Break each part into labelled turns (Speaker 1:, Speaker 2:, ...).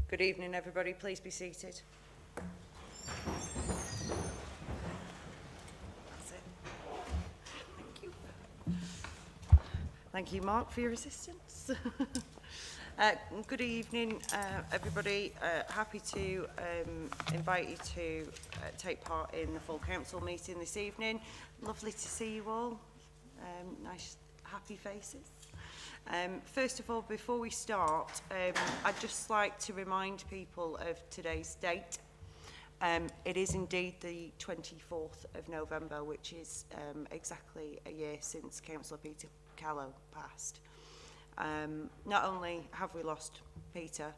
Speaker 1: Good evening, everybody. Please be seated. That's it. Thank you. Thank you, Mark, for your assistance. Good evening, everybody. Happy to invite you to take part in the full council meeting this evening. Lovely to see you all. Nice, happy faces. First of all, before we start, I'd just like to remind people of today's date. It is indeed the 24th of November, which is exactly a year since Councillor Peter Callow passed. Not only have we lost Peter,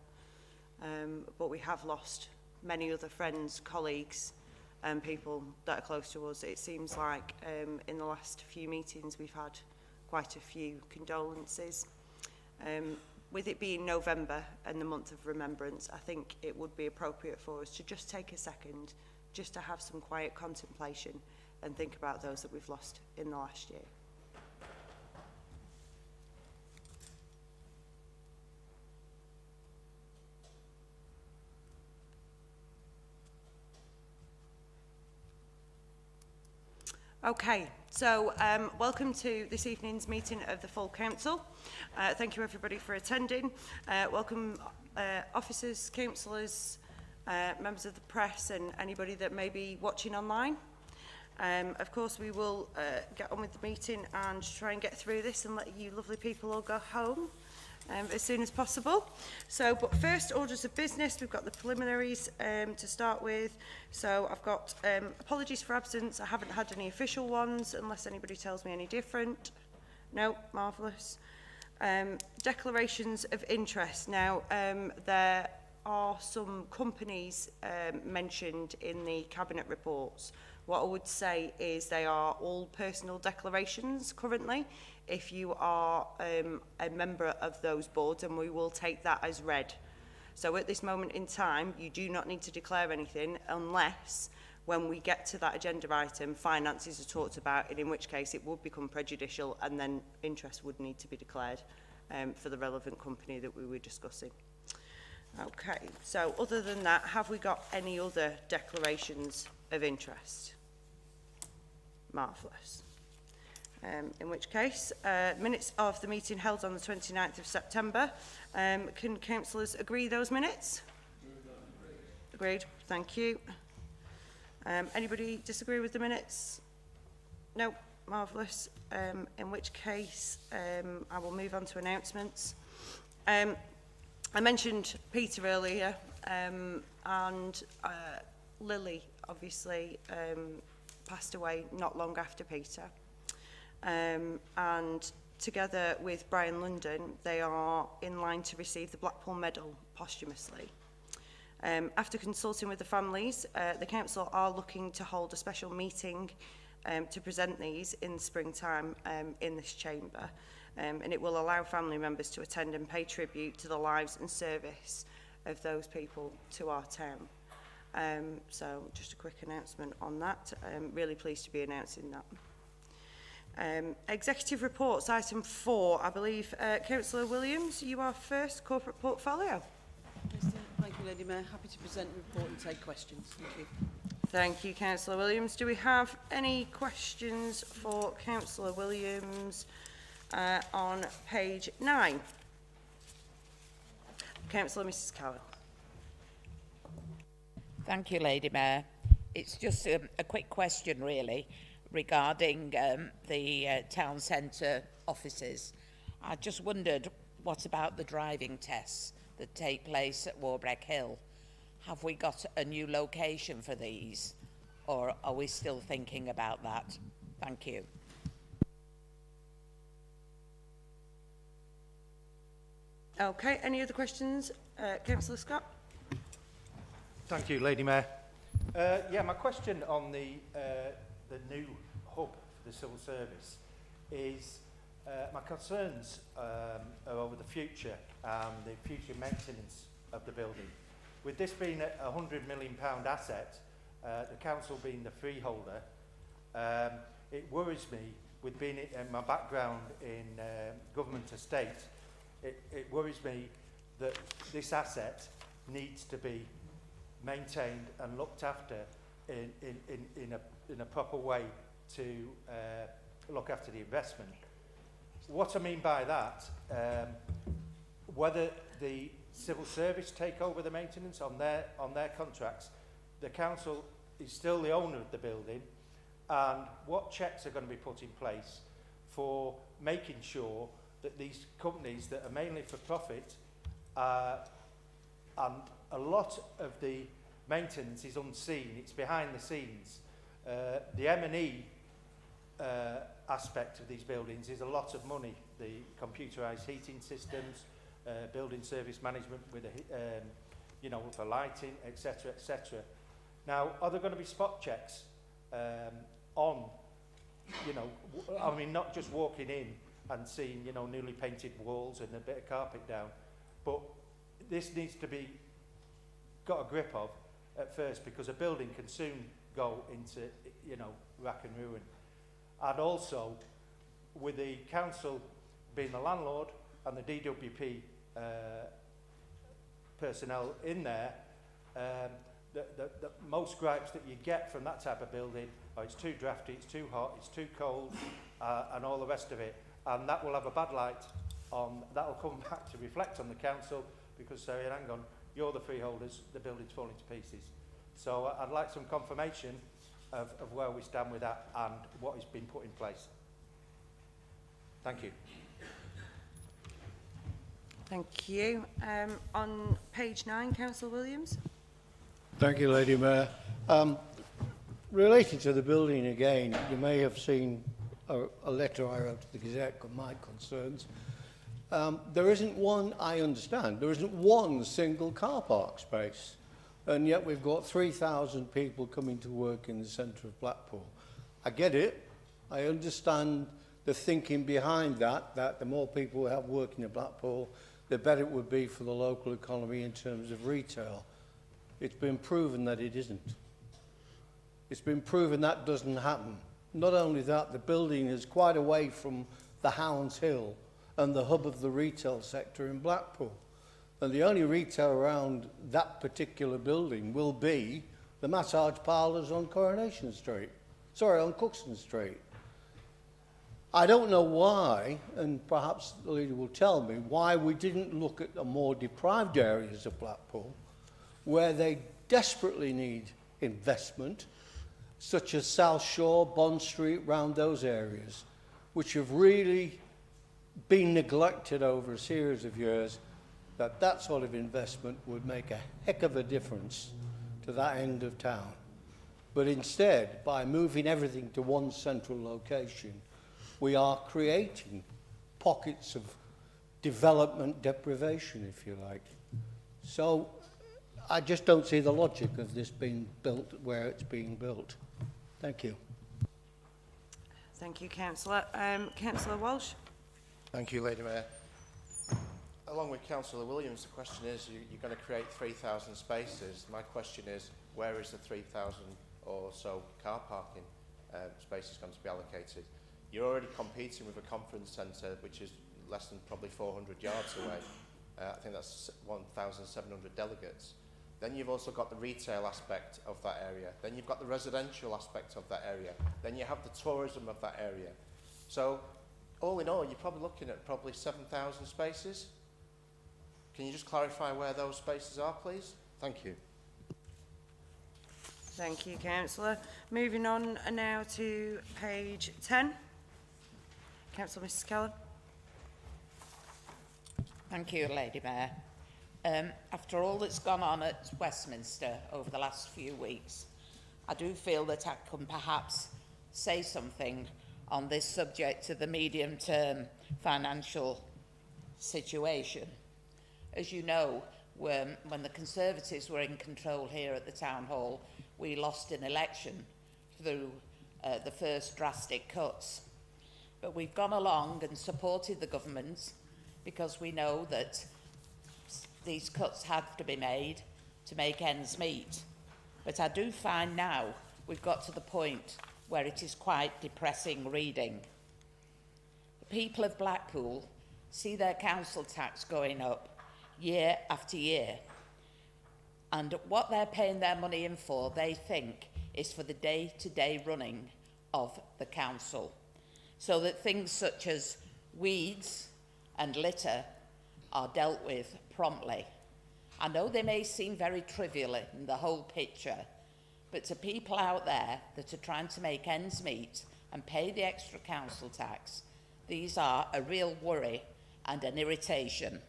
Speaker 1: but we have lost many other friends, colleagues, and people that are close to us. It seems like in the last few meetings we've had quite a few condolences. With it being November and the month of remembrance, I think it would be appropriate for us to just take a second just to have some quiet contemplation and think about those that we've lost in the last year. Okay, so welcome to this evening's meeting of the full council. Thank you everybody for attending. Welcome officers, councillors, members of the press and anybody that may be watching online. Of course we will get on with the meeting and try and get through this and let you lovely people all go home as soon as possible. So, but first, orders of business. We've got the preliminaries to start with. So I've got apologies for absence. I haven't had any official ones unless anybody tells me any different. No, marvellous. Declarations of interest. Now, there are some companies mentioned in the cabinet reports. What I would say is they are all personal declarations currently. If you are a member of those boards, and we will take that as read. So at this moment in time, you do not need to declare anything unless when we get to that agenda item, finances are talked about, and in which case it would become prejudicial and then interest would need to be declared for the relevant company that we were discussing. Okay, so other than that, have we got any other declarations of interest? Marvellous. In which case, minutes of the meeting held on the 29th of September. Can councillors agree those minutes? Agreed, thank you. Anybody disagree with the minutes? No, marvellous. In which case, I will move on to announcements. I mentioned Peter earlier, and Lily obviously passed away not long after Peter. And together with Brian London, they are in line to receive the Blackpool Medal posthumously. After consulting with the families, the council are looking to hold a special meeting to present these in the springtime in this chamber, and it will allow family members to attend and pay tribute to the lives and service of those people to our town. So just a quick announcement on that. I'm really pleased to be announcing that. Executive reports, item 4, I believe. Councillor Williams, you are first, corporate portfolio.
Speaker 2: Thank you, Lady Mayor. Happy to present the report and take questions. Thank you.
Speaker 1: Thank you, Councillor Williams. Do we have any questions for Councillor Williams on page 9? Councillor Mrs. Callow.
Speaker 3: Thank you, Lady Mayor. It's just a quick question, really, regarding the town centre offices. I just wondered, what about the driving tests that take place at Warbreck Hill? Have we got a new location for these, or are we still thinking about that? Thank you.
Speaker 1: Okay, any other questions? Councillor Scott.
Speaker 4: Thank you, Lady Mayor. Yeah, my question on the new hub for the civil service is my concerns are over the future and the future maintenance of the building. With this being a £100 million asset, the council being the freeholder, it worries me, with being in my background in government estate, it worries me that this asset needs to be maintained and looked after in a proper way to look after the investment. What I mean by that, whether the civil service take over the maintenance on their contracts, the council is still the owner of the building, and what checks are going to be put in place for making sure that these companies that are mainly for profit, and a lot of the maintenance is unseen, it's behind the scenes. The M&E aspect of these buildings is a lot of money. The computerised heating systems, building service management with you know, for lighting, etc., etc. Now, are there going to be spot checks on, you know, I mean, not just walking in and seeing, you know, newly painted walls and a bit of carpet down, but this needs to be got a grip of at first, because a building can soon go into, you know, rack and ruin. And also, with the council being the landlord and the DWP personnel in there, the most gripes that you get from that type of building are it's too drafty, it's too hot, it's too cold, and all the rest of it. And that will have a bad light on, that will come back to reflect on the council, because saying, hang on, you're the freeholders, the building's falling to pieces. So I'd like some confirmation of where we stand with that and what has been put in place. Thank you.
Speaker 1: Thank you. On page 9, Councillor Williams.
Speaker 5: Thank you, Lady Mayor. Related to the building again, you may have seen a letter I wrote to the Gazette on my concerns. There isn't one, I understand, there isn't one single car park space. And yet we've got 3,000 people coming to work in the centre of Blackpool. I get it. I understand the thinking behind that the more people we have working in Blackpool, the better it would be for the local economy in terms of retail. It's been proven that it isn't. It's been proven that doesn't happen. Not only that, the building is quite away from the Hounds Hill and the hub of the retail sector in Blackpool. And the only retail around that particular building will be the massage parlours on Coronation Street. Sorry, on Cookson Street. I don't know why, and perhaps the leader will tell me, why we didn't look at the more deprived areas of Blackpool, where they desperately need investment, such as South Shore, Bond Street, round those areas, which have really been neglected over a series of years. That sort of investment would make a heck of a difference to that end of town. But instead, by moving everything to one central location, we are creating pockets of development deprivation, if you like. So I just don't see the logic of this being built where it's being built. Thank you.
Speaker 1: Thank you, Councillor. Councillor Walsh.
Speaker 6: Thank you, Lady Mayor. Along with Councillor Williams, the question is, you're going to create 3,000 spaces. My question is, where is the 3,000 or so car parking spaces going to be allocated? You're already competing with a conference centre, which is less than probably 400 yards away. I think that's 1,700 delegates. Then you've also got the retail aspect of that area. Then you've got the residential aspect of that area. Then you have the tourism of that area. So, all in all, you're probably looking at probably 7,000 spaces. Can you just clarify where those spaces are, please? Thank you.
Speaker 1: Thank you, Councillor. Moving on now to page 10. Councillor Mrs. Kellam.
Speaker 3: Thank you, Lady Mayor. After all that's gone on at Westminster over the last few weeks, I do feel that I can perhaps say something on this subject of the medium-term financial situation. As you know, when the Conservatives were in control here at the Town Hall, we lost an election through the first drastic cuts. But we've gone along and supported the government because we know that these cuts have to be made to make ends meet. But I do find now we've got to the point where it is quite depressing reading. The people of Blackpool see their council tax going up year after year. And what they're paying their money in for, they think, is for the day-to-day running of the council, so that things such as weeds and litter are dealt with promptly. I know they may seem very trivial in the whole picture, but to people out there that are trying to make ends meet and pay the extra council tax, these are a real worry and an irritation.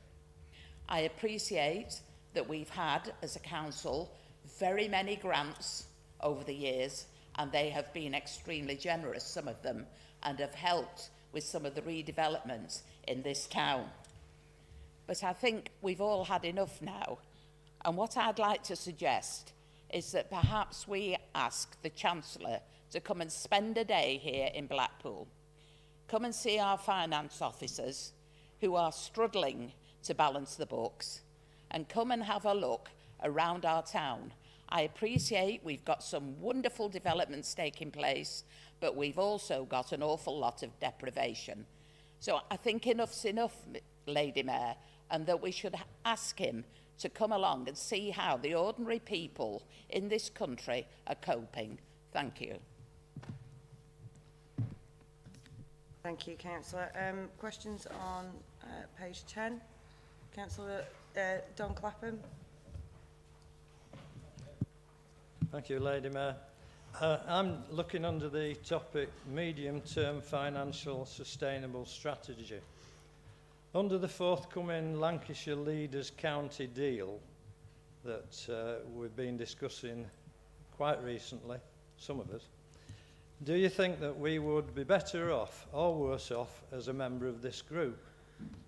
Speaker 3: I appreciate that we've had, as a council, very many grants over the years, and they have been extremely generous, some of them, and have helped with some of the redevelopment in this town. But I think we've all had enough now, and what I'd like to suggest is that perhaps we ask the Chancellor to come and spend a day here in Blackpool. Come and see our finance officers who are struggling to balance the books, and come and have a look around our town. I appreciate we've got some wonderful developments taking place, but we've also got an awful lot of deprivation. So I think enough's enough, Lady Mayor, and that we should ask him to come along and see how the ordinary people in this country are coping. Thank you.
Speaker 1: Thank you, Councillor. Questions on page 10? Councillor Don Clapham.
Speaker 7: Thank you, Lady Mayor. I'm looking under the topic medium-term financial sustainable strategy. Under the forthcoming Lancashire Leaders County deal that we've been discussing quite recently, some of us, do you think that we would be better off or worse off as a member of this group?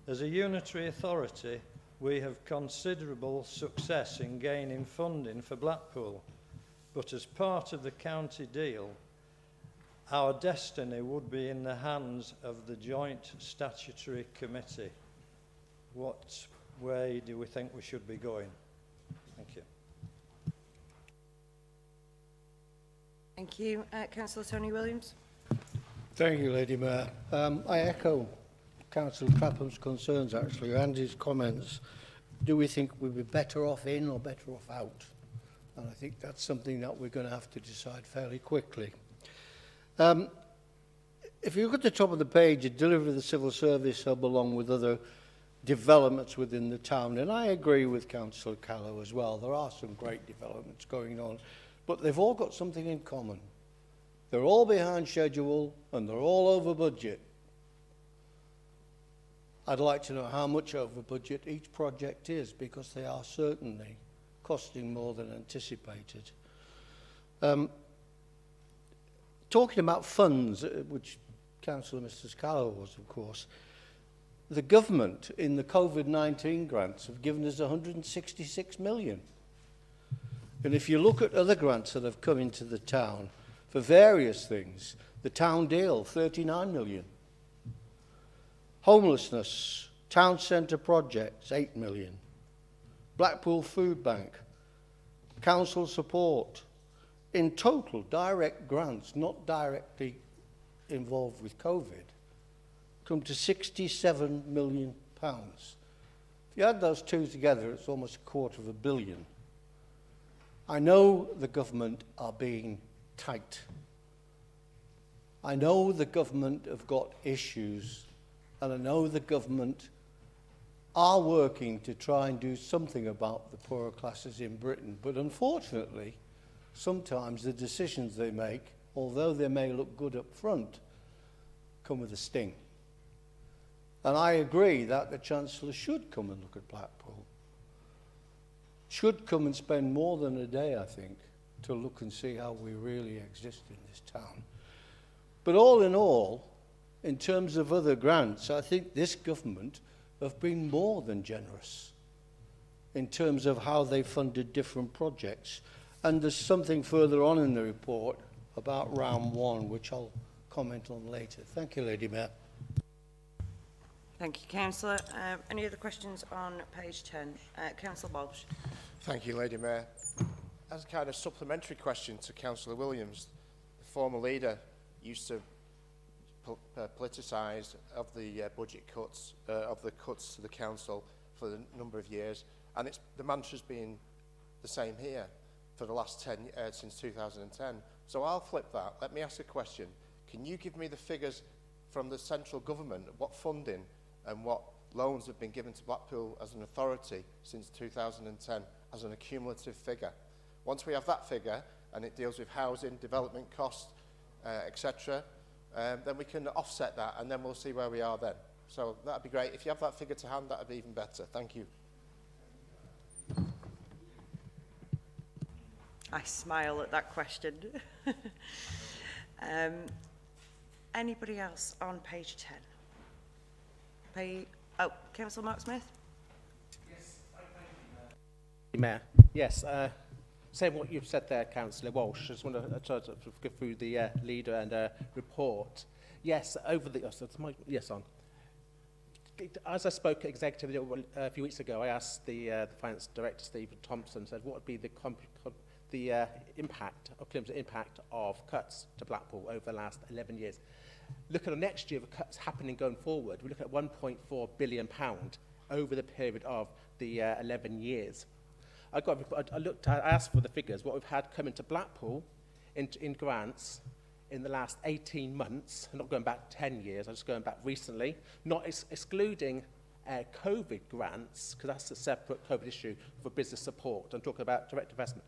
Speaker 7: As a unitary authority, we have considerable success in gaining funding for Blackpool, but as part of the county deal, our destiny would be in the hands of the Joint Statutory Committee. What way do we think we should be going? Thank you.
Speaker 1: Thank you. Councillor Tony Williams.
Speaker 5: Thank you, Lady Mayor. I echo Councillor Clapham's concerns, actually, and his comments. Do we think we'd be better off in or better off out? And I think that's something that we're going to have to decide fairly quickly. If you look at the top of the page, it delivers the civil service hub along with other developments within the town. And I agree with Councillor Callow as well. There are some great developments going on, but they've all got something in common. They're all behind schedule and they're all over budget. I'd like to know how much over budget each project is, because they are certainly costing more than anticipated. Talking about funds, which Councillor Mr. Callow was, of course, the government in the COVID-19 grants have given us 166 million. And if you look at other grants that have come into the town for various things, the town deal, 39 million. Homelessness, town centre projects, 8 million. Blackpool Food Bank, council support. In total, direct grants, not directly involved with COVID, come to £67 million. If you add those two together, it's almost £250 million. I know the government are being tight. I know the government have got issues, and I know the government are working to try and do something about the poorer classes in Britain. But unfortunately, sometimes the decisions they make, although they may look good up front, come with a sting. And I agree that the Chancellor should come and look at Blackpool. Should come and spend more than a day, I think, to look and see how we really exist in this town. But all in all, in terms of other grants, I think this government have been more than generous in terms of how they funded different projects. And there's something further on in the report about round one, which I'll comment on later. Thank you, Lady Mayor.
Speaker 1: Thank you, Councillor. Any other questions on page 10? Councillor Walsh.
Speaker 6: Thank you, Lady Mayor. As a kind of supplementary question to Councillor Williams, the former leader used to politicise of the budget cuts, of the cuts to the council for a number of years, and the mantra's been the same here for the last since 2010. So I'll flip that. Let me ask a question. Can you give me the figures from the central government, what funding and what loans have been given to Blackpool as an authority since 2010 as an accumulative figure? Once we have that figure, and it deals with housing, development costs, etc., then we can offset that, and then we'll see where we are then. So that'd be great. If you have that figure to hand, that'd be even better. Thank you.
Speaker 1: I smile at that question. Anybody else on page 10? Councillor Mark Smith?
Speaker 8: Yes, Mayor. Yes, same what you've said there, Councillor Walsh. I just want to try to go through the leader and report. Yes, as I spoke executively a few weeks ago, I asked the Finance Director, Stephen Thompson, said what would be the impact of cuts to Blackpool over the last 11 years. Look at the next year of cuts happening going forward. We look at £1.4 billion over the period of the 11 years. I asked for the figures, what we've had coming to Blackpool in grants in the last 18 months, I'm not going back 10 years, I'm just going back recently, not excluding COVID grants, because that's a separate COVID issue for business support. I'm talking about direct investment.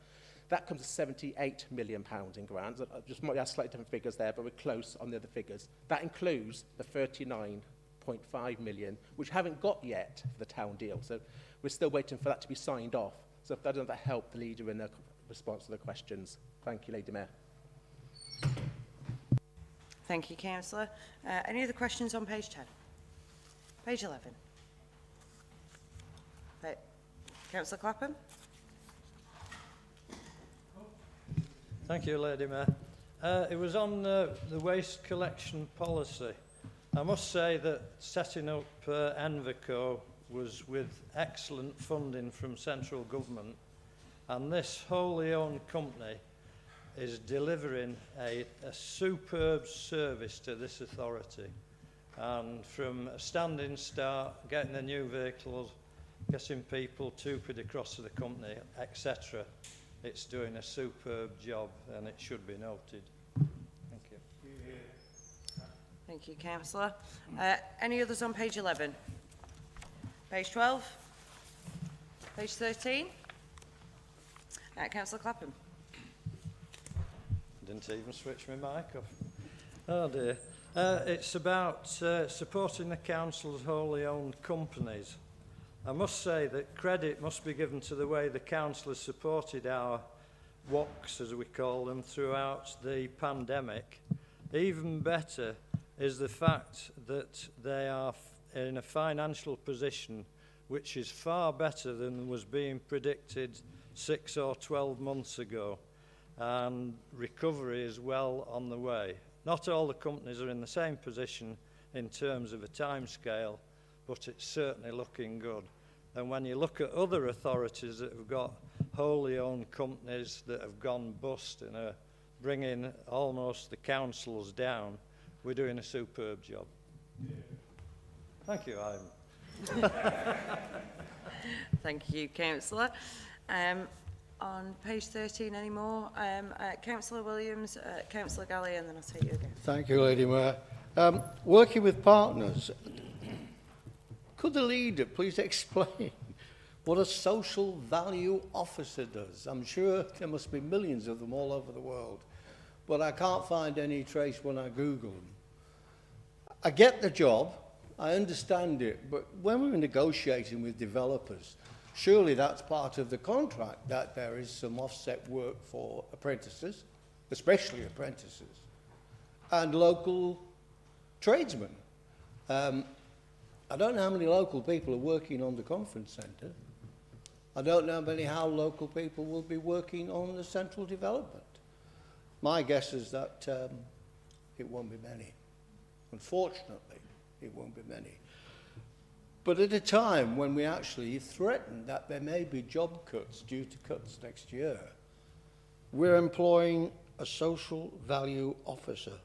Speaker 8: That comes to £78 million in grants. I just might have slightly different figures there, but we're close on the other figures. That includes the 39.5 million, which haven't got yet for the town deal. So we're still waiting for that to be signed off. So if that doesn't help the leader in the response to the questions. Thank you, Lady Mayor.
Speaker 1: Thank you, Councillor. Any other questions on page 10? Page 11. Councillor Clapham?
Speaker 7: Thank you, Lady Mayor. It was on the waste collection policy. I must say that setting up Envico was with excellent funding from central government, and this wholly owned company is delivering a superb service to this authority. And from a standing start, getting the new vehicles, getting people £2 across to the company, etc., it's doing a superb job, and it should be noted. Thank you.
Speaker 1: Thank you, Councillor. Any others on page 11? Page 12? Page 13? Councillor Clapham?
Speaker 7: Didn't even switch my mic off. Oh dear. It's about supporting the council's wholly owned companies. I must say that credit must be given to the way the council has supported our WOCs, as we call them, throughout the pandemic. Even better is the fact that they are in a financial position which is far better than was being predicted 6 or 12 months ago, and recovery is well on the way. Not all the companies are in the same position in terms of a timescale, but it's certainly looking good. And when you look at other authorities that have got wholly owned companies that have gone bust and are bringing almost the councils down, we're doing a superb job. Thank you, Ivan.
Speaker 1: Thank you, Councillor. On page 13 any more? Councillor Williams, Councillor Galley, and then I'll take you again.
Speaker 5: Thank you, Lady Mayor. Working with partners, could the leader please explain what a social value officer does? I'm sure there must be millions of them all over the world, but I can't find any trace when I Google them. I get the job, I understand it, but when we're negotiating with developers, surely that's part of the contract, that there is some offset work for apprentices, especially apprentices, and local tradesmen. I don't know how many local people are working on the conference centre. I don't know how local people will be working on the central development. My guess is that it won't be many. Unfortunately, it won't be many. But at a time when we actually threaten that there may be job cuts due to cuts next year, we're employing a social value officer.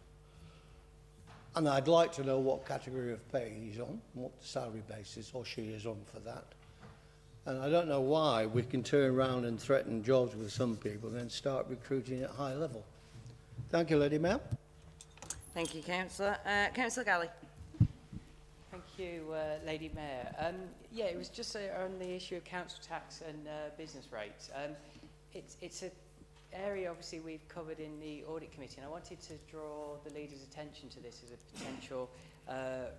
Speaker 5: And I'd like to know what category of pay he's on, what the salary basis or she is on for that. And I don't know why we can turn around and threaten jobs with some people and then start recruiting at high level. Thank you, Lady Mayor.
Speaker 1: Thank you, Councillor. Councillor Galley.
Speaker 9: Thank you, Lady Mayor. Yeah, it was just on the issue of council tax and business rates. It's an area obviously we've covered in the audit committee, and I wanted to draw the leader's attention to this as a potential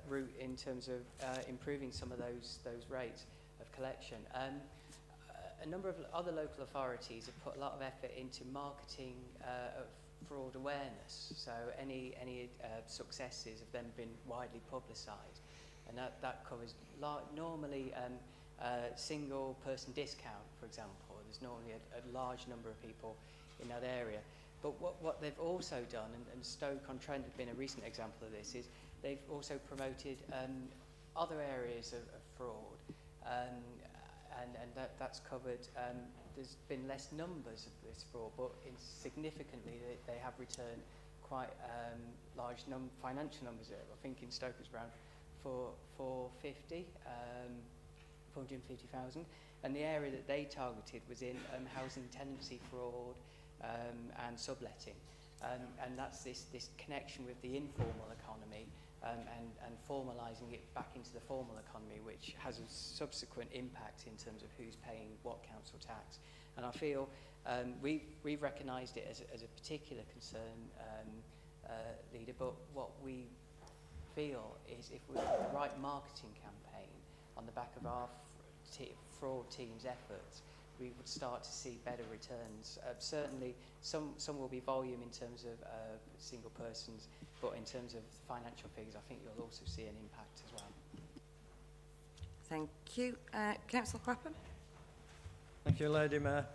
Speaker 9: route in terms of improving some of those rates of collection. A number of other local authorities have put a lot of effort into marketing of fraud awareness, so any successes have then been widely publicised, and that covers normally single person discount, for example. There's normally a large number of people in that area, but what they've also done, and Stoke-on-Trent have been a recent example of this, is they've also promoted other areas of fraud, and that's covered. There's been less numbers of this fraud, but significantly they have returned quite large financial numbers. I think in Stoke it's around 450,000, and the area that they targeted was in housing tenancy fraud and subletting, and that's this connection with the informal economy and formalising it back into the formal economy, which has a subsequent impact in terms of who's paying what council tax. And I feel we've recognised it as a particular concern, Leader, but what we feel is if we have the right marketing campaign on the back of our fraud team's efforts, we would start to see better returns. Certainly some will be volume in terms of single persons, but in terms of financial figures, I think you'll also see an impact as well.
Speaker 1: Thank you. Councillor Clapham.
Speaker 7: Thank you, Lady Mayor.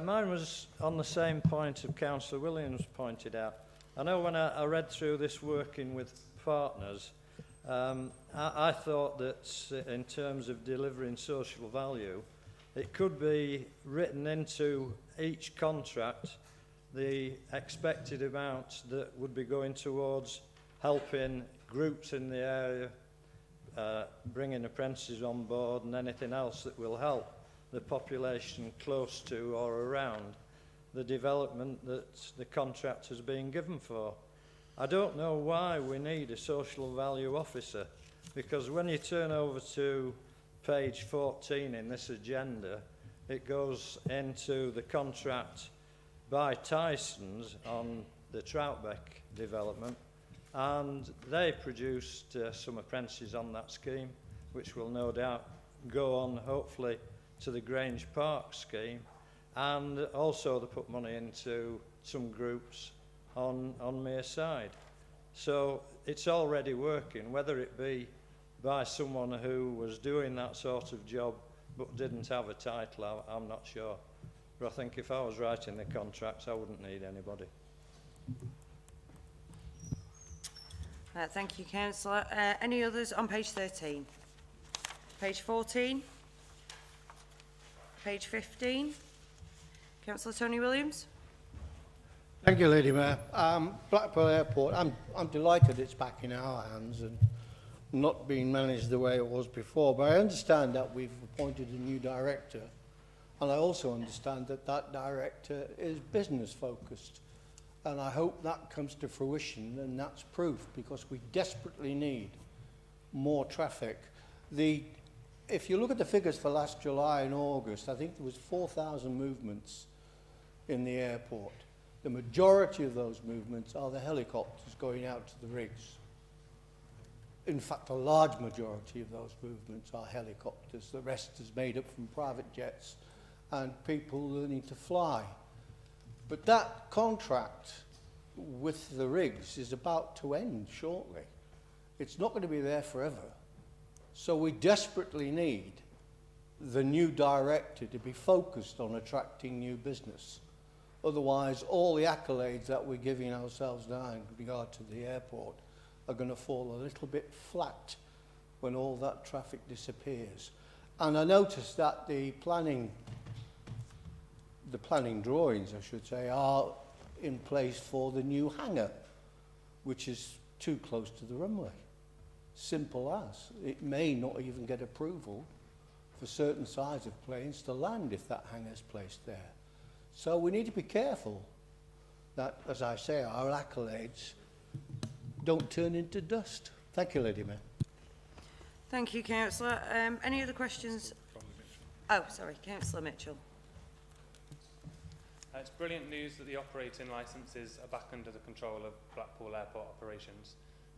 Speaker 7: Mine was on the same point of Councillor Williams pointed out. I know when I read through this working with partners, I thought that in terms of delivering social value, it could be written into each contract the expected amounts that would be going towards helping groups in the area, bringing apprentices on board and anything else that will help the population close to or around the development that the contract has been given for. I don't know why we need a social value officer, because when you turn over to page 14 in this agenda, it goes into the contract by Tyson's on the Troutbeck development, and they produced some apprentices on that scheme, which will no doubt go on hopefully to the Grange Park scheme, and also they put money into some groups on Mere side. So it's already working, whether it be by someone who was doing that sort of job but didn't have a title, I'm not sure. But I think if I was writing the contracts, I wouldn't need anybody.
Speaker 1: Thank you, Councillor. Any others on page 13? Page 14? Page 15? Councillor Tony Williams.
Speaker 5: Thank you, Lady Mayor. Blackpool Airport, I'm delighted it's back in our hands and not being managed the way it was before, but I understand that we've appointed a new director, and I also understand that that director is business focused, and I hope that comes to fruition, and that's proof, because we desperately need more traffic. If you look at the figures for last July and August, I think there was 4,000 movements in the airport. The majority of those movements are the helicopters going out to the rigs. In fact, a large majority of those movements are helicopters. The rest is made up from private jets and people learning to fly. But that contract with the rigs is about to end shortly. It's not going to be there forever. So we desperately need the new director to be focused on attracting new business. Otherwise, all the accolades that we're giving ourselves now in regard to the airport are going to fall a little bit flat when all that traffic disappears. And I noticed that the planning drawings, I should say, are in place for the new hangar, which is too close to the runway. Simple as. It may not even get approval for certain size of planes to land if that hangar's placed there. So we need to be careful that, as I say, our accolades don't turn into dust. Thank you, Lady Mayor.
Speaker 1: Thank you, Councillor. Any other questions? Oh, sorry, Councillor Mitchell.
Speaker 10: It's brilliant news that the operating licences are back under the control of Blackpool Airport operations.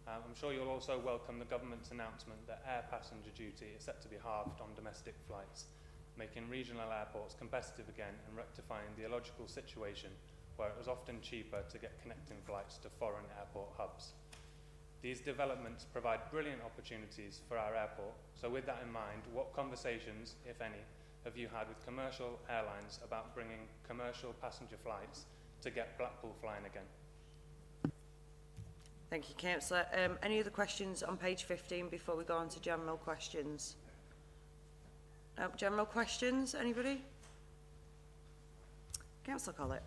Speaker 10: I'm sure you'll also welcome the government's announcement that air passenger duty is set to be halved on domestic flights, making regional airports competitive again and rectifying the illogical situation where it was often cheaper to get connecting flights to foreign airport hubs. These developments provide brilliant opportunities for our airport, so with that in mind, what conversations, if any, have you had with commercial airlines about bringing commercial passenger flights to get Blackpool flying again?
Speaker 1: Thank you, Councillor. Any other questions on page 15 before we go on to general questions? General questions, anybody? Councillor Collett.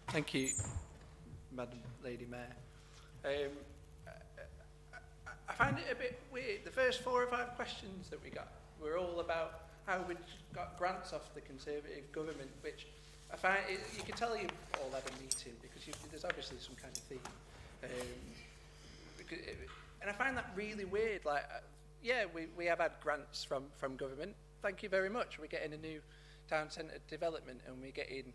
Speaker 11: Thank you, Madam Lady Mayor. I find it a bit weird. The first 4 or 5 questions that we got were all about how we got grants off the Conservative government, which I find, you can tell you've all had a meeting because there's obviously some kind of theme. And I find that really weird. Like, yeah, we have had grants from government. Thank you very much. We're getting a new town centre development and we're getting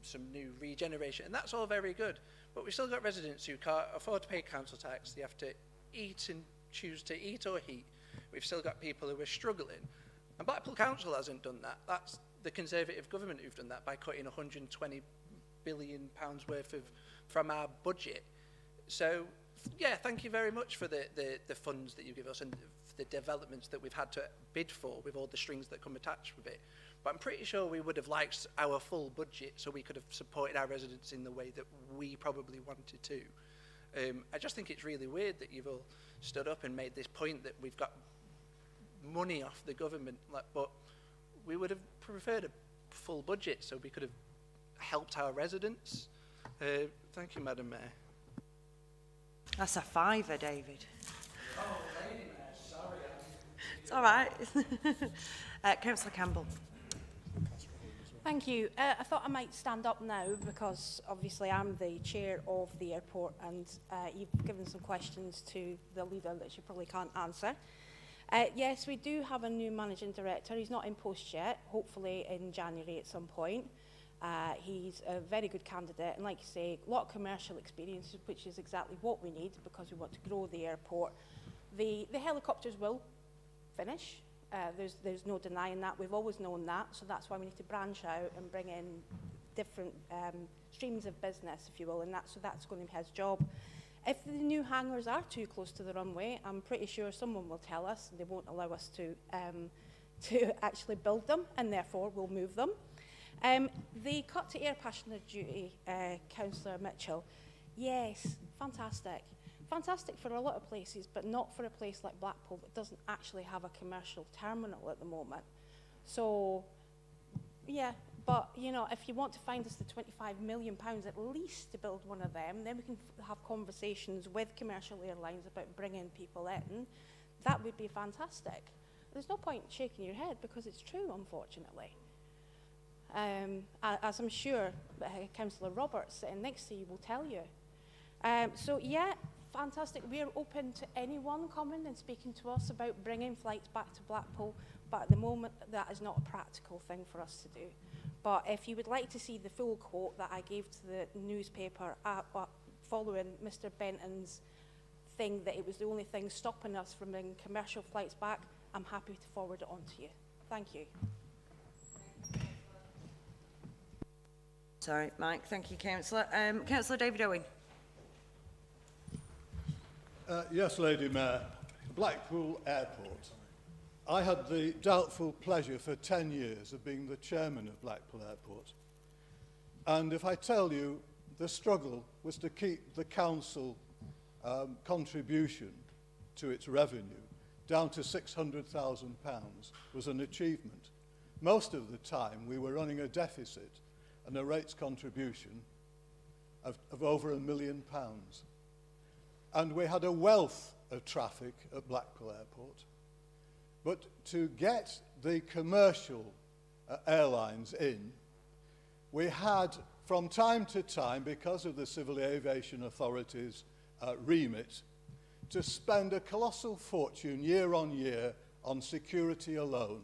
Speaker 11: some new regeneration, and that's all very good. But we've still got residents who can't afford to pay council tax. They have to eat and choose to eat or heat. We've still got people who are struggling. And Blackpool Council hasn't done that. That's the Conservative government who've done that by cutting £120 billion worth from our budget. So, yeah, thank you very much for the funds that you give us and the developments that we've had to bid for with all the strings that come attached with it. But I'm pretty sure we would have liked our full budget so we could have supported our residents in the way that we probably wanted to. I just think it's really weird that you've all stood up and made this point that we've got money off the government, but we would have preferred a full budget so we could have helped our residents. Thank you, Madam Mayor.
Speaker 1: That's a fiver, David.
Speaker 11: Oh, Lady Mayor, sorry.
Speaker 1: It's all right. Councillor Campbell.
Speaker 12: Thank you. I thought I might stand up now because obviously I'm the chair of the airport and you've given some questions to the leader that she probably can't answer. Yes, we do have a new managing director. He's not in post yet, hopefully in January at some point. He's a very good candidate and, like you say, a lot of commercial experience, which is exactly what we need because we want to grow the airport. The helicopters will finish. There's no denying that. We've always known that, so that's why we need to branch out and bring in different streams of business, if you will, and so that's going to be his job. If the new hangars are too close to the runway, I'm pretty sure someone will tell us and they won't allow us to actually build them, and therefore we'll move them. The cut to air passenger duty, Councillor Mitchell, yes, fantastic. Fantastic for a lot of places, but not for a place like Blackpool that doesn't actually have a commercial terminal at the moment. So, yeah, but, you know, if you want to find us the £25 million at least to build one of them, then we can have conversations with commercial airlines about bringing people in. That would be fantastic. There's no point shaking your head because it's true, unfortunately. As I'm sure Councillor Roberts sitting next to you will tell you. So, yeah, fantastic. We're open to anyone coming and speaking to us about bringing flights back to Blackpool, but at the moment that is not a practical thing for us to do. But if you would like to see the full quote that I gave to the newspaper following Mr. Benton's thing that it was the only thing stopping us from bringing commercial flights back, I'm happy to forward it on to you. Thank you.
Speaker 1: Sorry, Mike. Thank you, Councillor. Councillor David Owen.
Speaker 13: Yes, Lady Mayor. Blackpool Airport. I had the doubtful pleasure for 10 years of being the chairman of Blackpool Airport. And if I tell you the struggle was to keep the council contribution to its revenue down to £600,000 was an achievement. Most of the time we were running a deficit and a rates contribution of over £1 million. And we had a wealth of traffic at Blackpool Airport. But to get the commercial airlines in, we had, from time to time, because of the Civil Aviation Authority's remit, to spend a colossal fortune year on year on security alone.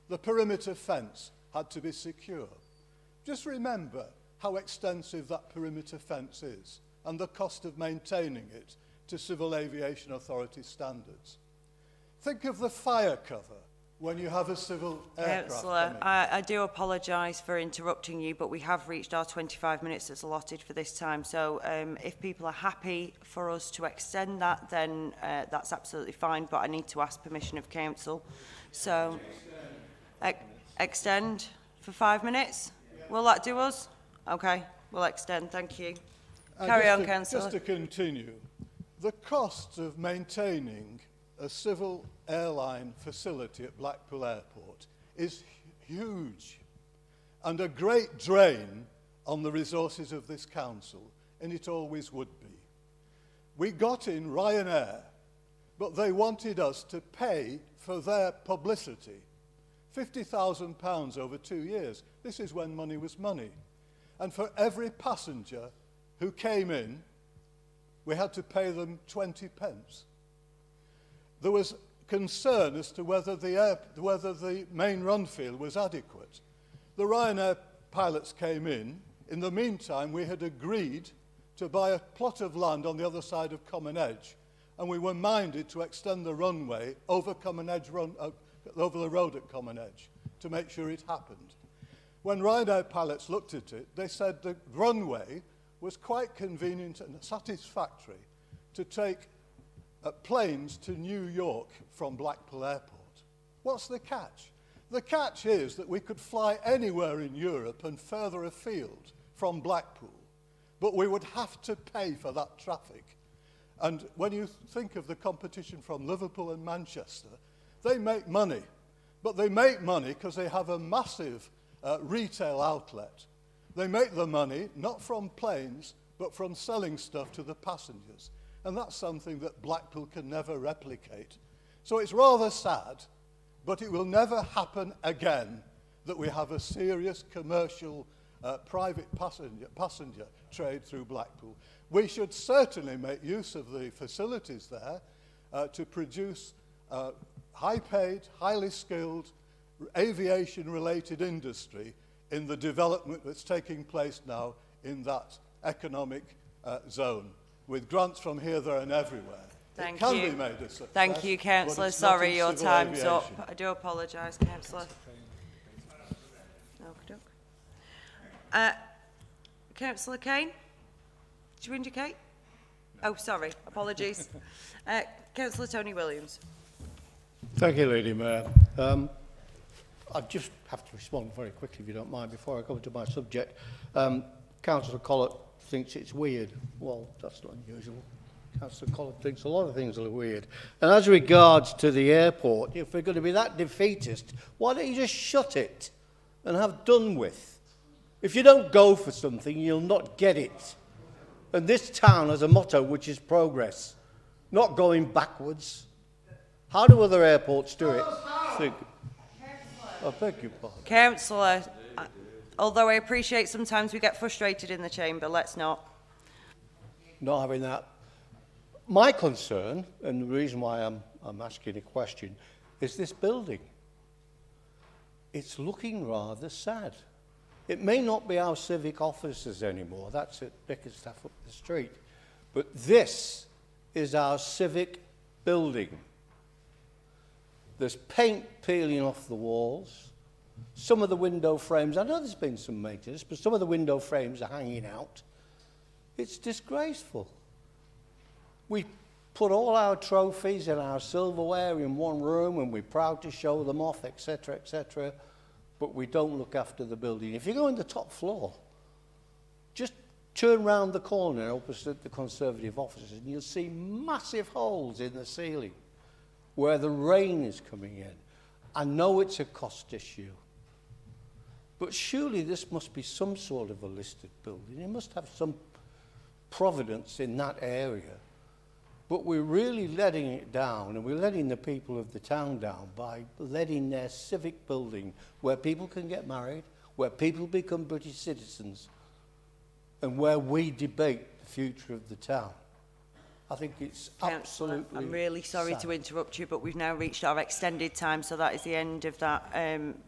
Speaker 13: The perimeter fence had to be secure. Just remember how extensive that perimeter fence is and the cost of maintaining it to Civil Aviation Authority standards. Think of the fire cover when you have a civil aircraft
Speaker 1: Councillor, I do apologise for interrupting you, but we have reached our 25 minutes that's allotted for this time. So if people are happy for us to extend that, then that's absolutely fine, but I need to ask permission of council. So extend for 5 minutes? Will that do us? Okay, we'll extend. Thank you. Carry on, councillor.
Speaker 13: Just to continue, the costs of maintaining a civil airline facility at Blackpool Airport is huge and a great drain on the resources of this council, and it always would be. We got in Ryanair, but they wanted us to pay for their publicity. £50,000 over 2 years. This is when money was money. And for every passenger who came in, we had to pay them 20 pence. There was concern as to whether the main run field was adequate. The Ryanair pilots came in. In the meantime, we had agreed to buy a plot of land on the other side of Common Edge, and we were minded to extend the runway over Common Edge over the road at Common Edge to make sure it happened. When Ryanair pilots looked at it, they said the runway was quite convenient and satisfactory to take planes to New York from Blackpool Airport. What's the catch? The catch is that we could fly anywhere in Europe and further afield from Blackpool, but we would have to pay for that traffic. And when you think of the competition from Liverpool and Manchester, they make money, but they make money because they have a massive retail outlet. They make the money not from planes, but from selling stuff to the passengers. And that's something that Blackpool can never replicate. So it's rather sad, but it will never happen again that we have a serious commercial private passenger trade through Blackpool. We should certainly make use of the facilities there to produce high-paid, highly skilled, aviation-related industry in the development that's taking place now in that economic zone, with grants from here, there and everywhere.
Speaker 1: Thank
Speaker 13: it can
Speaker 1: you.
Speaker 13: be made a success.
Speaker 1: Thank you, councillor. Sorry, your time's up. I do apologise, councillor. Councillor Kane, did you indicate? Oh, sorry, apologies. Councillor Tony Williams.
Speaker 5: Thank you, Lady Mayor. I just have to respond very quickly, if you don't mind, before I go to my subject. Councillor Collett thinks it's weird. Well, that's not unusual. Councillor Collett thinks a lot of things are weird. And as regards to the airport, if we're going to be that defeatist, why don't you just shut it and have done with? If you don't go for something, you'll not get it. And this town has a motto, which is progress, not going backwards. How do other airports do it? I beg your pardon.
Speaker 1: Councillor, although I appreciate sometimes we get frustrated in the chamber, let's not.
Speaker 5: Not having that. My concern, and the reason why I'm asking a question, is this building. It's looking rather sad. It may not be our civic offices anymore. That's at Bickerstaff up the street. But this is our civic building. There's paint peeling off the walls. Some of the window frames, I know there's been some maintenance, but some of the window frames are hanging out. It's disgraceful. We put all our trophies and our silverware in one room and we're proud to show them off, etc., etc., but we don't look after the building. If you go in the top floor, just turn round the corner opposite the Conservative offices and you'll see massive holes in the ceiling where the rain is coming in. I know it's a cost issue, but surely this must be some sort of a listed building. It must have some providence in that area. But we're really letting it down, and we're letting the people of the town down by letting their civic building, where people can get married, where people become British citizens, and where we debate the future of the town. I think it's absolutely
Speaker 1: I'm really sorry
Speaker 5: sad.
Speaker 1: to interrupt you, but we've now reached our extended time, so that is the end of that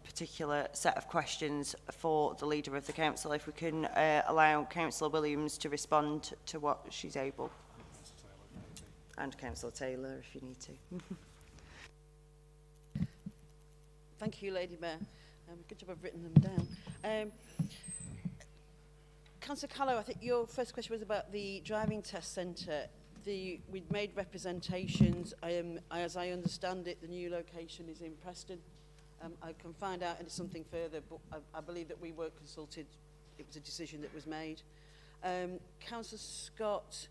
Speaker 1: particular set of questions for the Leader of the Council. If we can allow Councillor Williams to respond to what she's able. And Councillor Taylor, if you need to.
Speaker 2: Thank you, Lady Mayor. Good job I've written them down. Councillor Callow, I think your first question was about the driving test centre. We'd made representations. As I understand it, the new location is in Preston. I can find out something further, but I believe that we weren't consulted. It was a decision that was made. Councillor Scott,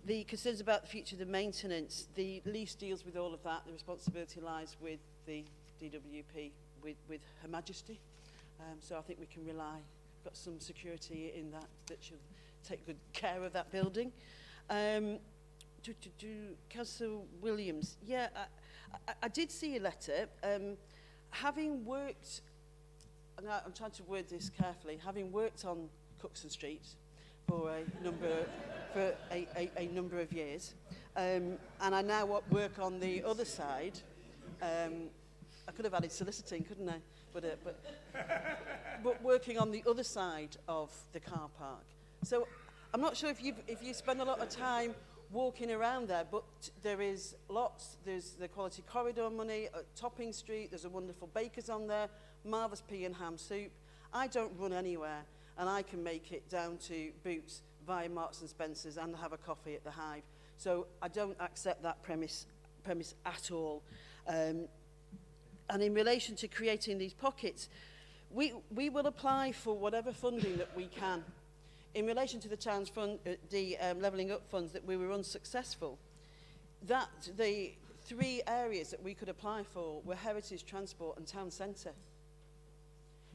Speaker 2: the concerns about the future of the maintenance, the lease deals with all of that. The responsibility lies with the DWP, with Her Majesty. So I think we can rely, got some security in that she'll take good care of that building. Councillor Williams, yeah, I did see a letter. Having worked, and I'm trying to word this carefully, having worked on Cookson Street for a number of years, and I now work on the other side. I could have added soliciting, couldn't I? But working on the other side of the car park. So I'm not sure if you spend a lot of time walking around there, but there is lots. There's the quality corridor money at Topping Street. There's a wonderful baker's on there, marvellous pea and ham soup. I don't run anywhere, and I can make it down to Boots via Marks and Spencer's and have a coffee at the Hive. So I don't accept that premise at all. And in relation to creating these pockets, we will apply for whatever funding that we can. In relation to the town's fund, the levelling up funds, that we were unsuccessful, that the 3 areas that we could apply for were heritage, transport and town centre.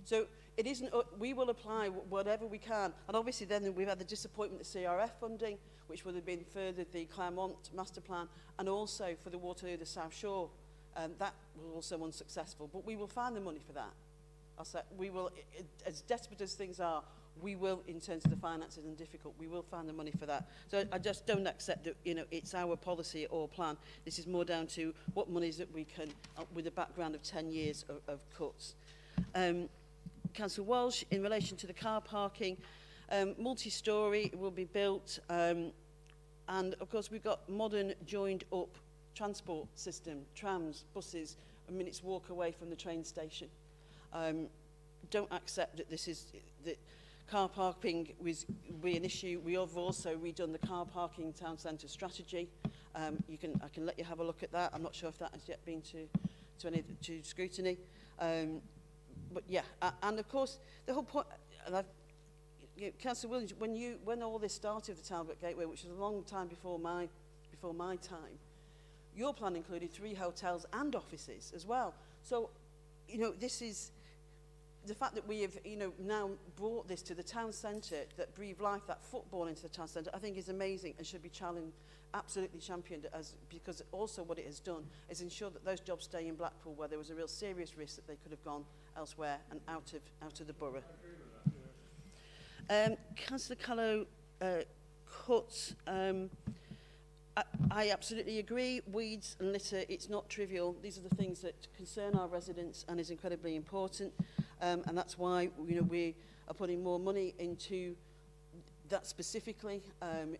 Speaker 2: So it isn't, we will apply whatever we can. And obviously then we've had the disappointment of CRF funding, which would have been furthered the Claremont master plan, and also for the Waterloo, the South Shore. That was also unsuccessful, but we will find the money for that. I'll say, we will, as desperate as things are, we will, in terms of the finances and difficult, we will find the money for that. So I just don't accept that, it's our policy or plan. This is more down to what monies that we can, with a background of 10 years of cuts. Councillor Walsh, in relation to the car parking, multi-storey will be built, and of course we've got modern joined up transport system, trams, buses, a minute's walk away from the train station. Don't accept that that car parking will be an issue. We have also redone the car parking town centre strategy. I can let you have a look at that. I'm not sure if that has yet been to scrutiny. But yeah, and of course the whole point. Councillor Williams, when all this started with the Talbot Gateway, which was a long time before my time, your plan included 3 hotels and offices as well. So, this is the fact that we have, now brought this to the town centre, that breathe life, that football into the town centre, I think is amazing and should be challenged, absolutely championed, because also what it has done is ensure that those jobs stay in Blackpool, where there was a real serious risk that they could have gone elsewhere and out of the borough. Councillor Callow, cuts. I absolutely agree. Weeds and litter, it's not trivial. These are the things that concern our residents and is incredibly important. And that's why we are putting more money into that specifically.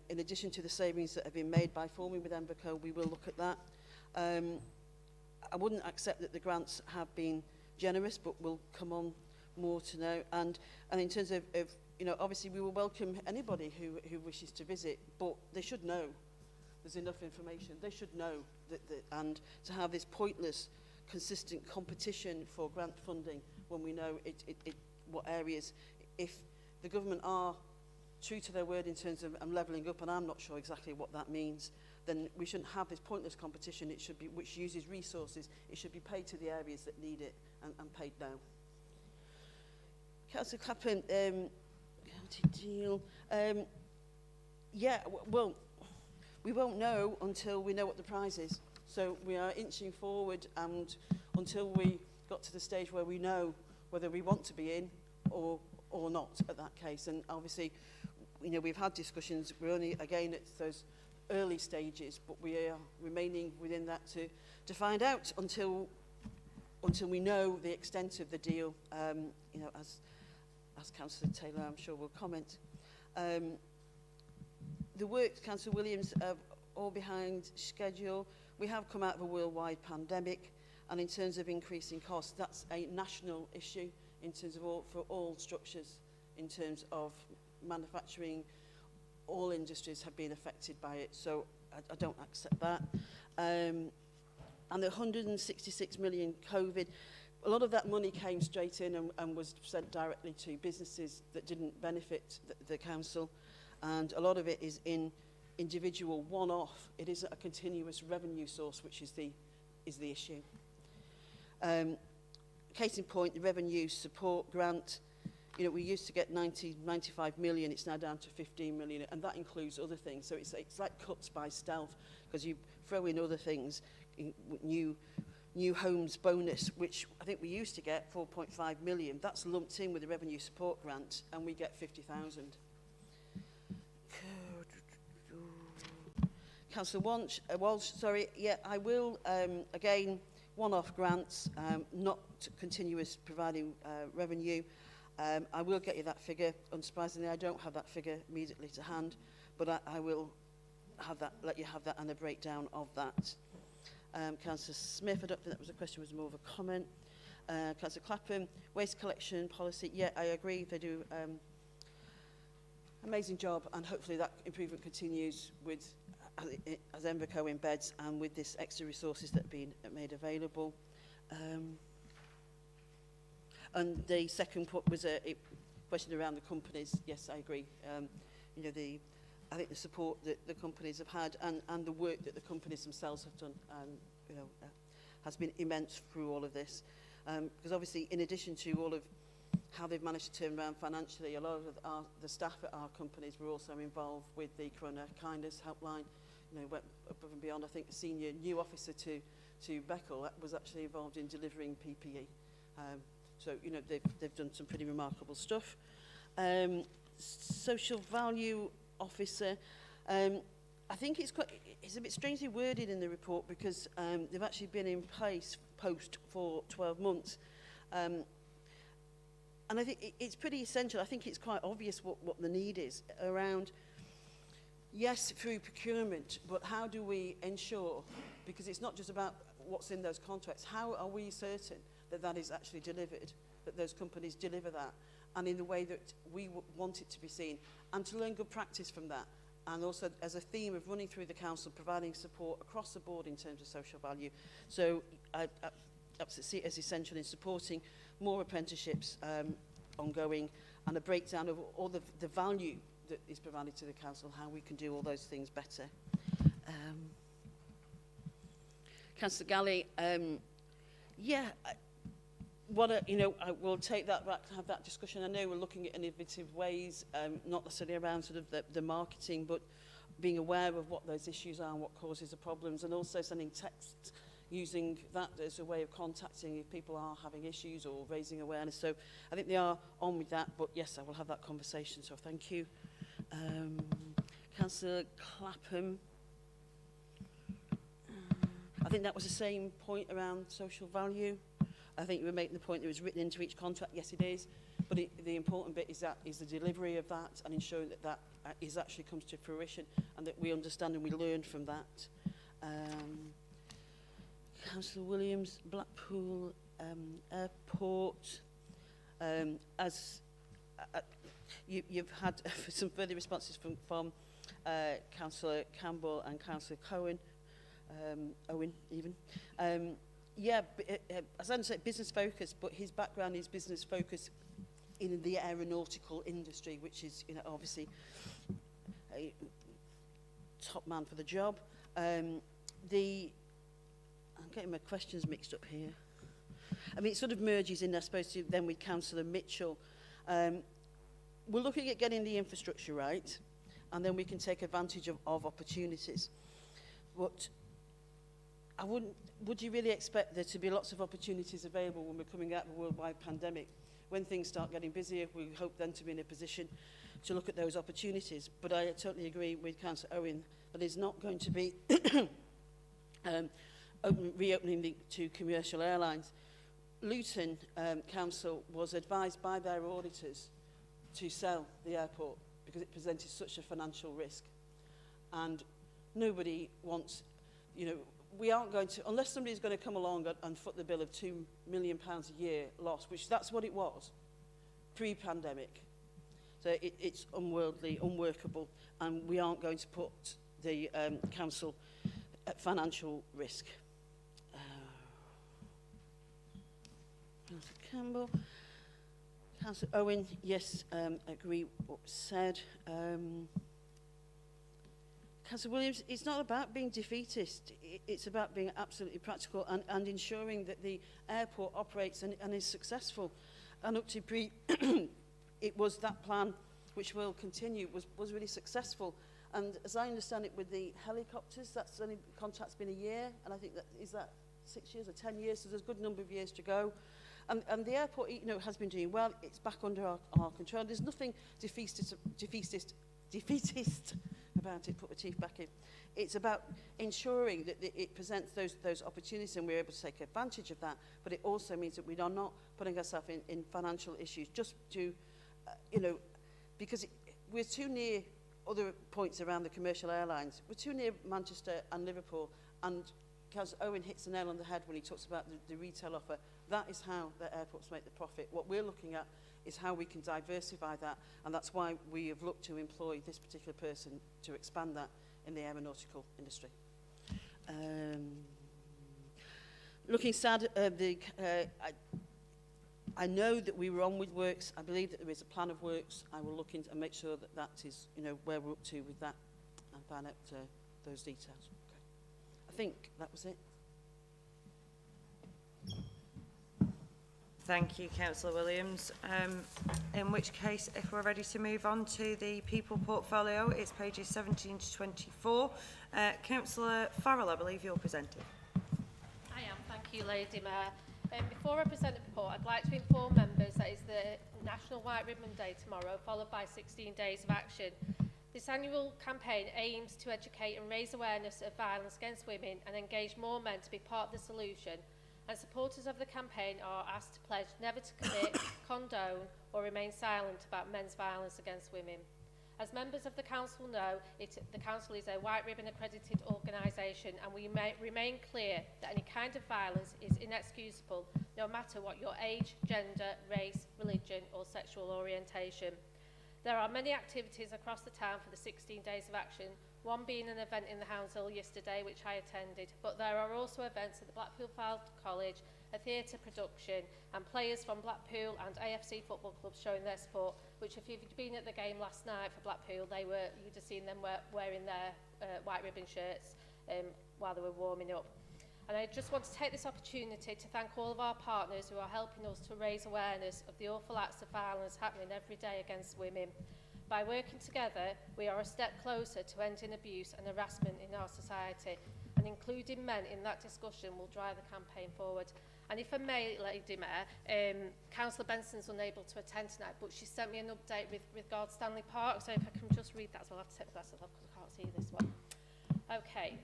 Speaker 2: In addition to the savings that have been made by forming with Embaco, we will look at that. I wouldn't accept that the grants have been generous, but we'll come on more to know. And in terms of obviously we will welcome anybody who wishes to visit, but they should know there's enough information. They should know that and to have this pointless, consistent competition for grant funding when we know what areas, if the government are true to their word in terms of levelling up, and I'm not sure exactly what that means, then we shouldn't have this pointless competition. It should be, which uses resources, it should be paid to the areas that need it and paid now. Councillor Clapham, county deal. Yeah, well, we won't know until we know what the prize is. So we are inching forward, and until we got to the stage where we know whether we want to be in or not at that case. And obviously, you know, we've had discussions. We're only, again, at those early stages, but we are remaining within that to find out until we know the extent of the deal, you know, as Councillor Taylor, I'm sure, will comment. The works, Councillor Williams, are all behind schedule. We have come out of a worldwide pandemic, and in terms of increasing costs, that's a national issue in terms of for all structures, in terms of manufacturing. All industries have been affected by it, so I don't accept that. And the 166 million COVID, a lot of that money came straight in and was sent directly to businesses that didn't benefit the council, and a lot of it is in individual one-off. It isn't a continuous revenue source, which is the issue. Case in point, the revenue support grant, you know, we used to get 95 million, it's now down to 15 million, and that includes other things. So it's like cuts by stealth, because you throw in other things, new homes bonus, which I think we used to get 4.5 million. That's lumped in with the revenue support grant, and we get 50,000. Councillor Walsh, sorry, yeah, I will, again, one-off grants, not continuous providing revenue. I will get you that figure. Unsurprisingly, I don't have that figure immediately to hand, but I will have that, let you have that and a breakdown of that. Councillor Smith, I don't think that was a question, it was more of a comment. Councillor Clapham, waste collection policy, yeah, I agree, they do amazing job, and hopefully that improvement continues with as Envico embeds and with this extra resources that have been made available. And the second point was a question around the companies. Yes, I agree. You know, I think the support that the companies have had and the work that the companies themselves have done, you know, has been immense through all of this. Because obviously, in addition to all of how they've managed to turn around financially, a lot of the staff at our companies were also involved with the Corona Kindness Helpline. You know, went above and beyond. I think the senior new officer to Beckel was actually involved in delivering PPE. So, you know, they've done some pretty remarkable stuff. Social value officer, I think it's a bit strangely worded in the report, because they've actually been in place post for 12 months. And I think it's pretty essential. I think it's quite obvious what the need is around, yes, through procurement, but how do we ensure, because it's not just about what's in those contracts, how are we certain that that is actually delivered, that those companies deliver that, and in the way that we want it to be seen, and to learn good practice from that, and also as a theme of running through the council, providing support across the board in terms of social value. So I absolutely see it as essential in supporting more apprenticeships ongoing, and a breakdown of all the value that is provided to the council, how we can do all those things better. Councillor Galley, yeah, you know, I will take that back to have that discussion. I know we're looking at innovative ways, not necessarily around sort of the marketing, but being aware of what those issues are and what causes the problems, and also sending texts, using that as a way of contacting if people are having issues or raising awareness. So I think they are on with that, but yes, I will have that conversation, so thank you. Councillor Clapham, I think that was the same point around social value. I think you were making the point that it was written into each contract. Yes, it is, but the important bit is the delivery of that, and ensuring that that actually comes to fruition, and that we understand and we learn from that. Councillor Williams, Blackpool Airport. You've had some further responses from Councillor Campbell and Councillor Owen even. Yeah, as I said, business focused, but his background is business focused in the aeronautical industry, which is, you know, obviously a top man for the job. I'm getting my questions mixed up here. I mean, it sort of merges in, I suppose, then with Councillor Mitchell. We're looking at getting the infrastructure right, and then we can take advantage of opportunities. But I wouldn't, would you really expect there to be lots of opportunities available when we're coming out of a worldwide pandemic? When things start getting busier, we hope then to be in a position to look at those opportunities. But I totally agree with Councillor Owen that it's not going to be reopening to commercial airlines. Luton Council was advised by their auditors to sell the airport because it presented such a financial risk. And nobody wants, you know, we aren't going to, unless somebody's going to come along and foot the bill of £2 million a year loss, which that's what it was, pre-pandemic. So it's unworldly, unworkable, and we aren't going to put the council at financial risk. Councillor Campbell. Councillor Owen, yes, agree what was said. Councillor Williams, it's not about being defeatist. It's about being absolutely practical and ensuring that the airport operates and is successful. And up to it was that plan, which will continue, was really successful. And as I understand it, with the helicopters, that's only contract's been a year, and I think that is that 6 years or 10 years, so there's a good number of years to go. And the airport, you know, has been doing well. It's back under our control. There's nothing defeatist about it. Put my teeth back in. It's about ensuring that it presents those opportunities and we're able to take advantage of that. But it also means that we are not putting ourselves in financial issues just to, you know, because we're too near other points around the commercial airlines. We're too near Manchester and Liverpool. And Councillor Owen hits the nail on the head when he talks about the retail offer. That is how the airports make the profit. What we're looking at is how we can diversify that, and that's why we have looked to employ this particular person to expand that in the aeronautical industry. Looking sad, I know that we were on with works. I believe that there is a plan of works. I will look into and make sure that that is, you know, where we're up to with that and find out those details. Okay. I think that was it.
Speaker 1: Thank you, Councillor Williams. In which case, if we're ready to move on to the people portfolio, it's pages 17 to 24. Councillor Farrell, I believe you're presenting.
Speaker 14: I am, thank you, Lady Mayor. Before I present the report, I'd like to inform members that it's the National White Ribbon Day tomorrow, followed by 16 days of action. This annual campaign aims to educate and raise awareness of violence against women and engage more men to be part of the solution. And supporters of the campaign are asked to pledge never to commit, condone or remain silent about men's violence against women. As members of the Council know, the Council is a White Ribbon accredited organisation, and we remain clear that any kind of violence is inexcusable, no matter what your age, gender, race, religion or sexual orientation. There are many activities across the town for the 16 days of action, one being an event in the Hounshill yesterday, which I attended, but there are also events at the Blackpool College, a theatre production, and players from Blackpool and AFC football clubs showing their support, which if you've been at the game last night for Blackpool, you'd have seen them wearing their white ribbon shirts while they were warming up. And I just want to take this opportunity to thank all of our partners who are helping us to raise awareness of the awful acts of violence happening every day against women. By working together, we are a step closer to ending abuse and harassment in our society, and including men in that discussion will drive the campaign forward. And if I may, Lady Mayor, Councillor Benson's unable to attend tonight, but she sent me an update with regard to Stanley Park, so if I can just read that as well. I have to take the glasses off because I can't see this one. Okay,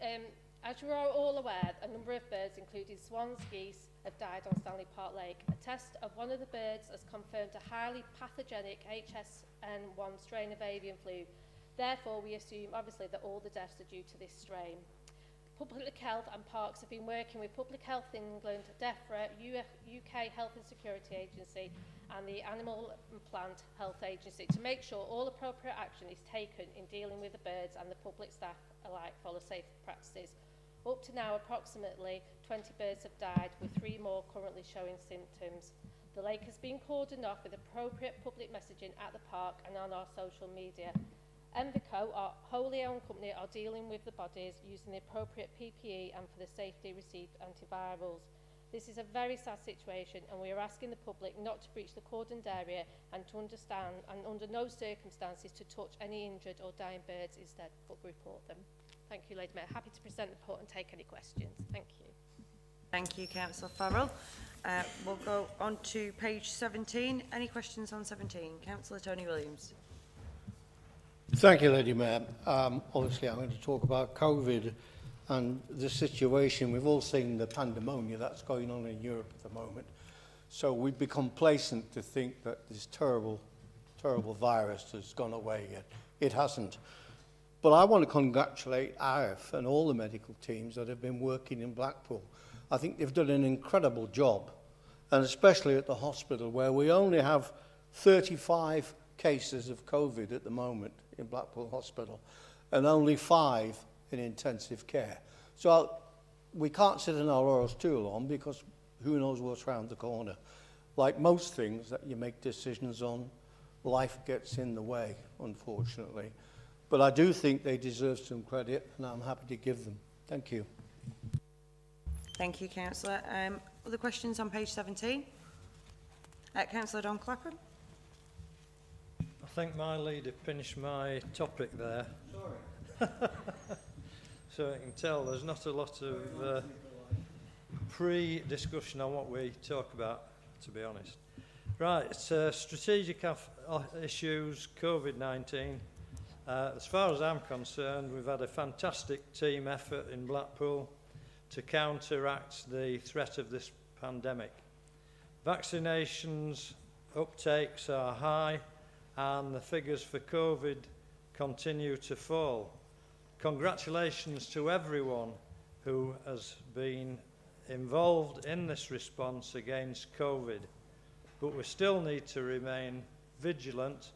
Speaker 14: as you are all aware, a number of birds, including swans, geese, have died on Stanley Park Lake. A test of one of the birds has confirmed a highly pathogenic HSN1 strain of avian flu. Therefore, we assume, obviously, that all the deaths are due to this strain. Public Health and Parks have been working with Public Health England, DEFRA, UK Health and Security Agency and the Animal and Plant Health Agency to make sure all appropriate action is taken in dealing with the birds and the public staff alike follow safe practices. Up to now, approximately 20 birds have died, with 3 more currently showing symptoms. The lake has been cordoned off with appropriate public messaging at the park and on our social media. Envico, our wholly owned company, are dealing with the bodies using the appropriate PPE and for the safety received antivirals. This is a very sad situation, and we are asking the public not to breach the cordoned area and to understand and under no circumstances to touch any injured or dying birds, instead but report them. Thank you, Lady Mayor. Happy to present the report and take any questions. Thank you.
Speaker 1: Thank you, Councillor Farrell. We'll go on to page 17. Any questions on 17? Councillor Tony Williams.
Speaker 5: Thank you, Lady Mayor. Obviously, I'm going to talk about COVID and the situation. We've all seen the pandemonium that's going on in Europe at the moment. So we've become complacent to think that this terrible virus has gone away yet. It hasn't. But I want to congratulate ARF and all the medical teams that have been working in Blackpool. I think they've done an incredible job, and especially at the hospital where we only have 35 cases of COVID at the moment in Blackpool Hospital and only 5 in intensive care. So we can't sit in our laurels too long because who knows what's around the corner. Like most things that you make decisions on, life gets in the way, unfortunately. But I do think they deserve some credit, and I'm happy to give them. Thank you.
Speaker 1: Thank you, Councillor. Other questions on page 17? Councillor Don Clapham.
Speaker 7: I think my leader finished my topic there. Sorry. So you can tell there's not a lot of pre-discussion on what we talk about, to be honest. Right, it's strategic issues, COVID-19. As far as I'm concerned, we've had a fantastic team effort in Blackpool to counteract the threat of this pandemic. Vaccinations uptakes are high and the figures for COVID continue to fall. Congratulations to everyone who has been involved in this response against COVID, but we still need to remain vigilant,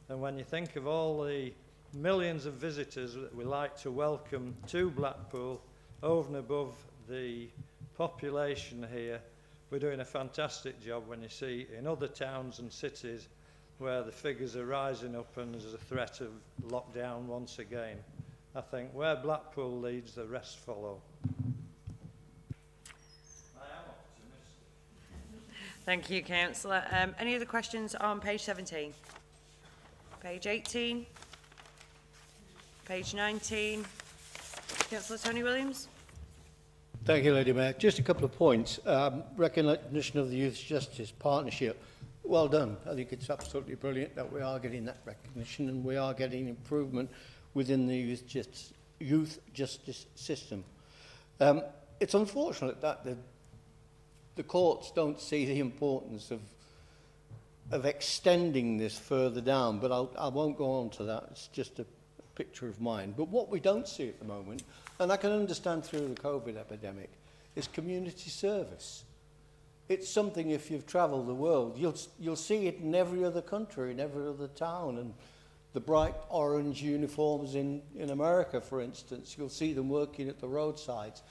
Speaker 7: and when you think of all the millions of visitors that we like to welcome to Blackpool over and above the population here, we're doing a fantastic job when you see in other towns and cities where the figures are rising up and there's a threat of lockdown once again. I think where Blackpool leads, the rest follow. I am optimistic.
Speaker 1: Thank you, Councillor. Any other questions on page 17? Page 18? Page 19? Councillor Tony Williams.
Speaker 5: Thank you, Lady Mayor. Just a couple of points. Recognition of the Youth Justice Partnership. Well done. I think it's absolutely brilliant that we are getting that recognition and we are getting improvement within the youth justice system. It's unfortunate that the courts don't see the importance of extending this further down, but I won't go on to that. It's just a picture of mine. But what we don't see at the moment, and I can understand through the COVID epidemic, is community service. It's something, if you've travelled the world, you'll see it in every other country, in every other town, and the bright orange uniforms in America, for instance, you'll see them working at the roadsides.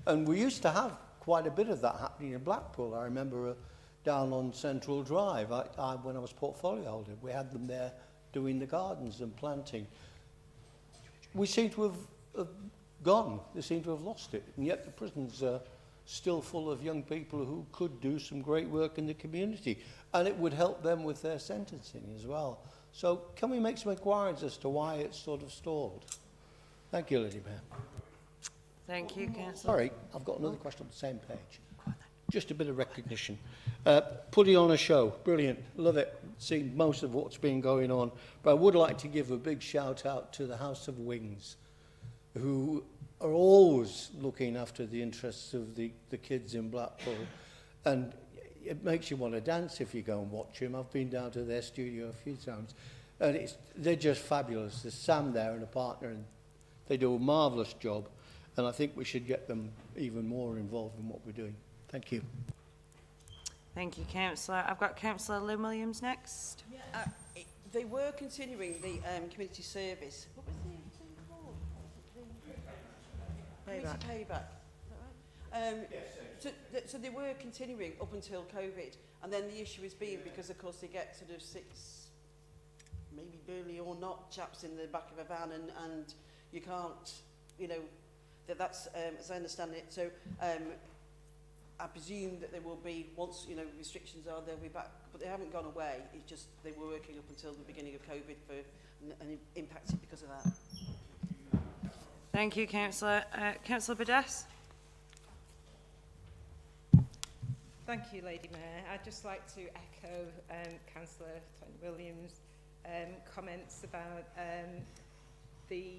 Speaker 5: And we used to have quite a bit of that happening in Blackpool. I remember down on Central Drive, when I was portfolio holder, we had them there doing the gardens and planting. We seem to have gone. They seem to have lost it. And yet the prisons are still full of young people who could do some great work in the community. And it would help them with their sentencing as well. So can we make some inquiries as to why it's sort of stalled? Thank you, Lady Mayor.
Speaker 1: Thank you, Councillor.
Speaker 5: Sorry, I've got another question on the same page. Just a bit of recognition. Putting on a show, brilliant, love it. Seen most of what's been going on. But I would like to give a big shout out to the House of Wings, who are always looking after the interests of the kids in Blackpool. And it makes you want to dance if you go and watch them. I've been down to their studio a few times. And they're just fabulous. There's Sam there and a partner, and they do a marvellous job. And I think we should get them even more involved in what we're doing. Thank you.
Speaker 1: Thank you, Councillor. I've got Councillor Lou Williams next.
Speaker 2: Yeah, they were continuing the community service. What was the thing called? Payback. Payback. Is that right? So they were continuing up until COVID, and then the issue has been because, of course, they get sort of 6, maybe burly or not, chaps in the back of a van, and you can't, you know, that's as I understand it. So I presume that there will be, once, you know, restrictions are, they'll be back, but they haven't gone away. It's just they were working up until the beginning of COVID and impacted because of that.
Speaker 1: Thank you, Councillor. Councillor Badess.
Speaker 15: Thank you, Lady Mayor. I'd just like to echo Councillor Lou Williams' comments about the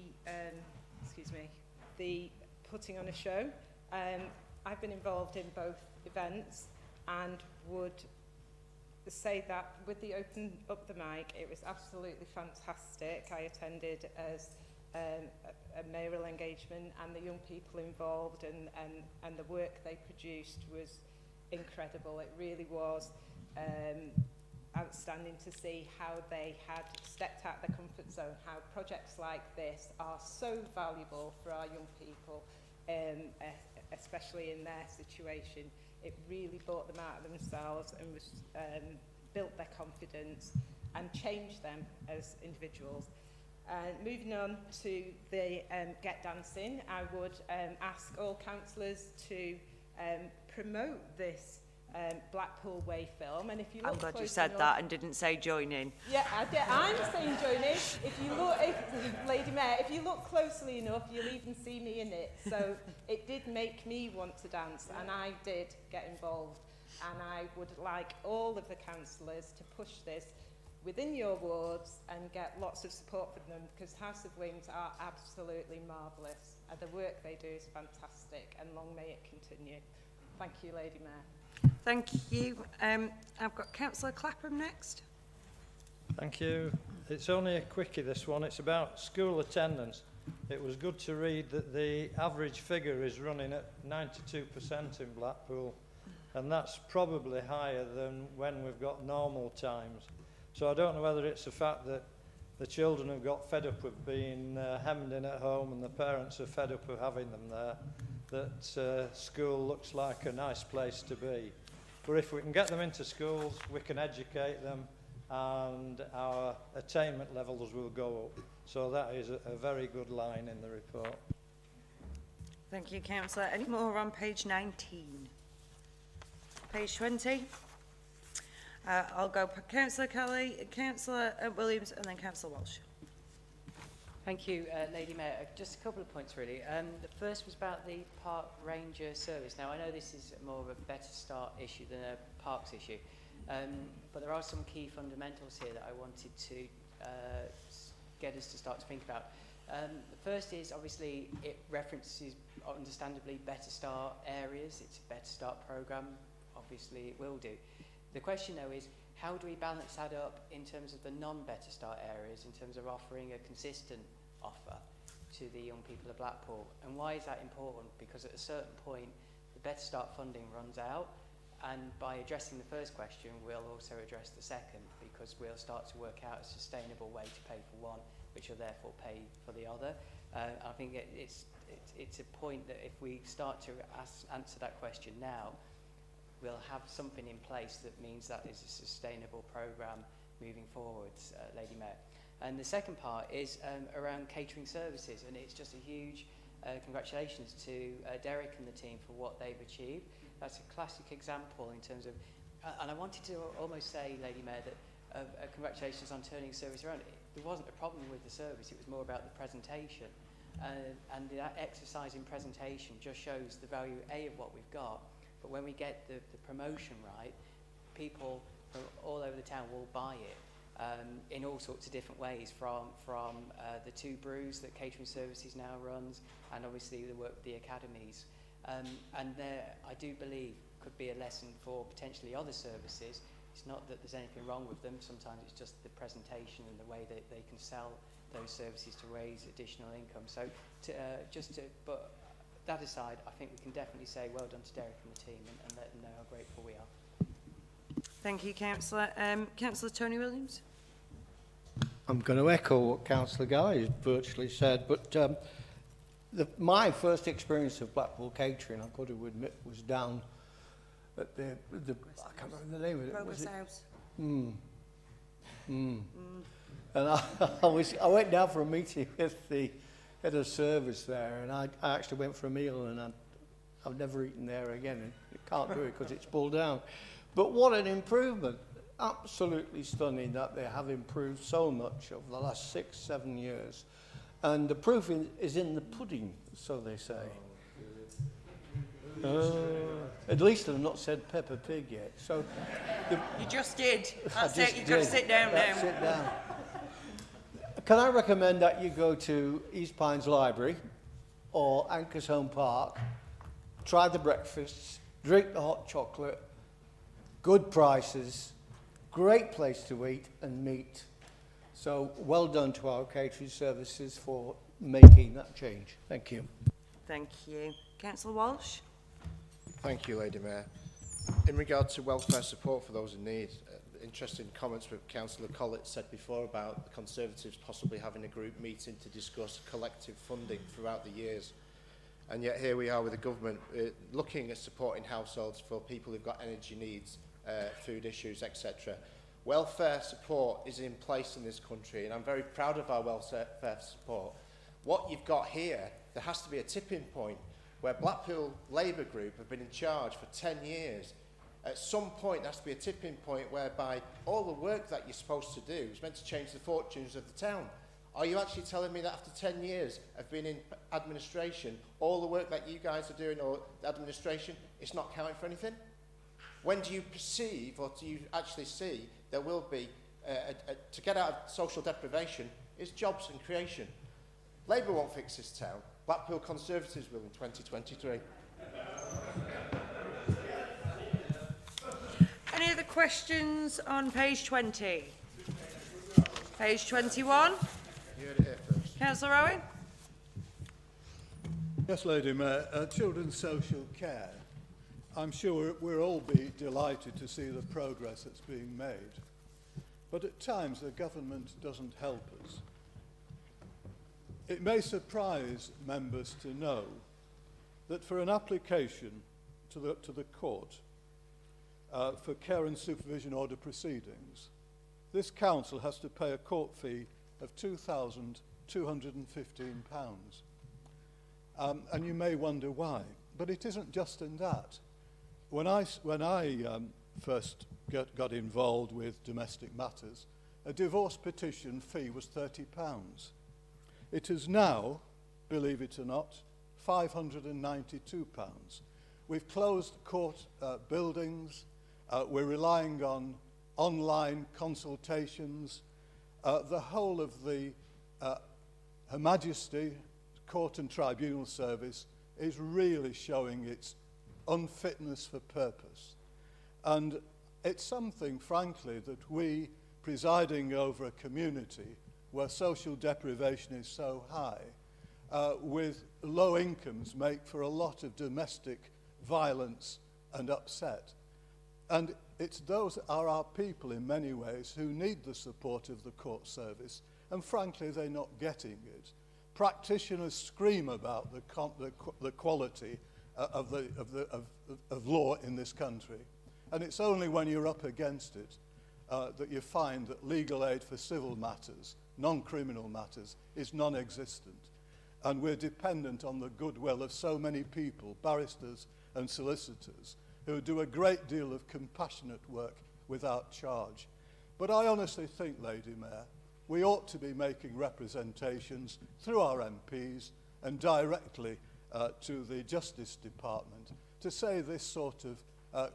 Speaker 15: putting on a show. I've been involved in both events and would say that with the open up the mic, it was absolutely fantastic. I attended as a mayoral engagement, and the young people involved and the work they produced was incredible. It really was outstanding to see how they had stepped out their comfort zone, how projects like this are so valuable for our young people, especially in their situation. It really brought them out of themselves and was built their confidence and changed them as individuals. Moving on to the Get Dancing, I would ask all councillors to promote this Blackpool Way film, and if you look,
Speaker 1: I'm glad you said that and didn't say join in.
Speaker 15: Yeah, I'm saying join in. If you look, Lady Mayor, if you look closely enough, you'll even see me in it. So it did make me want to dance, and I did get involved. And I would like all of the councillors to push this within your wards and get lots of support from them, because House of Wings are absolutely marvellous. And the work they do is fantastic, and long may it continue. Thank you, Lady Mayor.
Speaker 1: Thank you. I've got Councillor Clapham next.
Speaker 7: Thank you. It's only a quickie, this one. It's about school attendance. It was good to read that the average figure is running at 92% in Blackpool, and that's probably higher than when we've got normal times. So I don't know whether it's the fact that the children have got fed up with being hemmed in at home and the parents are fed up of having them there, that school looks like a nice place to be. But if we can get them into schools, we can educate them, and our attainment levels will go up. So that is a very good line in the report.
Speaker 1: Thank you, Councillor. Any more on page 19? Page 20. I'll go for Councillor Kelly, Councillor Williams, and then Councillor Walsh.
Speaker 9: Thank you, Lady Mayor. Just a couple of points, really. The first was about the park ranger service. Now, I know this is more of a better start issue than a parks issue, but there are some key fundamentals here that I wanted to get us to start to think about. The first is, obviously, it references, understandably, better start areas. It's a better start programme. Obviously, it will do. The question, though, is how do we balance that up in terms of the non-better start areas, in terms of offering a consistent offer to the young people of Blackpool? And why is that important? Because at a certain point, the better start funding runs out, and by addressing the first question, we'll also address the second, because we'll start to work out a sustainable way to pay for one, which will therefore pay for the other. I think it's a point that if we start to answer that question now, we'll have something in place that means that is a sustainable programme moving forwards, Lady Mayor. And the second part is around catering services, and it's just a huge congratulations to Derek and the team for what they've achieved. That's a classic example in terms of, and I wanted to almost say, Lady Mayor, that congratulations on turning service around. There wasn't a problem with the service, it was more about the presentation. And that exercise in presentation just shows the value, A, of what we've got, but when we get the promotion right, people from all over the town will buy it in all sorts of different ways, from the 2 brews that Catering Services now runs, and obviously the work with the academies. And there, I do believe, could be a lesson for potentially other services. It's not that there's anything wrong with them, sometimes it's just the presentation and the way that they can sell those services to raise additional income. So but that aside, I think we can definitely say well done to Derek and the team, and let them know how grateful we are.
Speaker 1: Thank you, Councillor. Councillor Tony Williams.
Speaker 5: I'm going to echo what Councillor Guy virtually said, but my first experience of Blackpool catering, I've got to admit, was down at the I can't remember the name of it.
Speaker 1: Progress House.
Speaker 5: And I went down for a meeting with the head of service there, and I actually went for a meal, and I've never eaten there again. You can't do it because it's pulled down. But what an improvement. Absolutely stunning that they have improved so much over the last 6-7 years. And the proof is in the pudding, so they say. At least I've not said Peppa Pig yet. So
Speaker 1: You just did. That's
Speaker 5: I
Speaker 1: it.
Speaker 5: just
Speaker 1: You've got to
Speaker 5: did.
Speaker 1: sit down
Speaker 5: Right,
Speaker 1: now.
Speaker 5: sit down. Can I recommend that you go to East Pines Library or Anchors Home Park, try the breakfasts, drink the hot chocolate, good prices, great place to eat and meet. So well done to our catering services for making that change. Thank you.
Speaker 1: Thank you. Councillor Walsh?
Speaker 6: Thank you, Lady Mayor. In regard to welfare support for those in need, interesting comments that Councillor Collett said before about the Conservatives possibly having a group meeting to discuss collective funding throughout the years. And yet here we are with the government looking at supporting households for people who've got energy needs, food issues, etc. Welfare support is in place in this country, and I'm very proud of our welfare support. What you've got here, there has to be a tipping point where Blackpool Labour Group have been in charge for 10 years. At some point, there has to be a tipping point whereby all the work that you're supposed to do is meant to change the fortunes of the town. Are you actually telling me that after 10 years of being in administration, all the work that you guys are doing, or the administration, is not counting for anything? When do you perceive, or do you actually see, there will be, to get out of social deprivation, is jobs and creation? Labour won't fix this town. Blackpool Conservatives will in 2023.
Speaker 1: Any other questions on page 20? Page 21?
Speaker 6: You heard it here first.
Speaker 1: Councillor Owen?
Speaker 13: Yes, Lady Mayor. Children's social care. I'm sure we'll all be delighted to see the progress that's being made. But at times the government doesn't help us. It may surprise members to know that for an application to the court for care and supervision order proceedings, this council has to pay a court fee of £2,215. And you may wonder why, but it isn't just in that. When I first got involved with domestic matters, a divorce petition fee was £30. It is now, believe it or not, £592. We've closed court buildings. We're relying on online consultations. The whole of the Her Majesty Court and Tribunal Service is really showing its unfitness for purpose. And it's something, frankly, that we, presiding over a community where social deprivation is so high, with low incomes, make for a lot of domestic violence and upset. And it's those are our people in many ways who need the support of the court service, and frankly, they're not getting it. Practitioners scream about the quality of law in this country, and it's only when you're up against it that you find that legal aid for civil matters, non-criminal matters, is non-existent. And we're dependent on the goodwill of so many people, barristers and solicitors, who do a great deal of compassionate work without charge. But I honestly think, Lady Mayor, we ought to be making representations through our MPs and directly to the Justice Department to say this I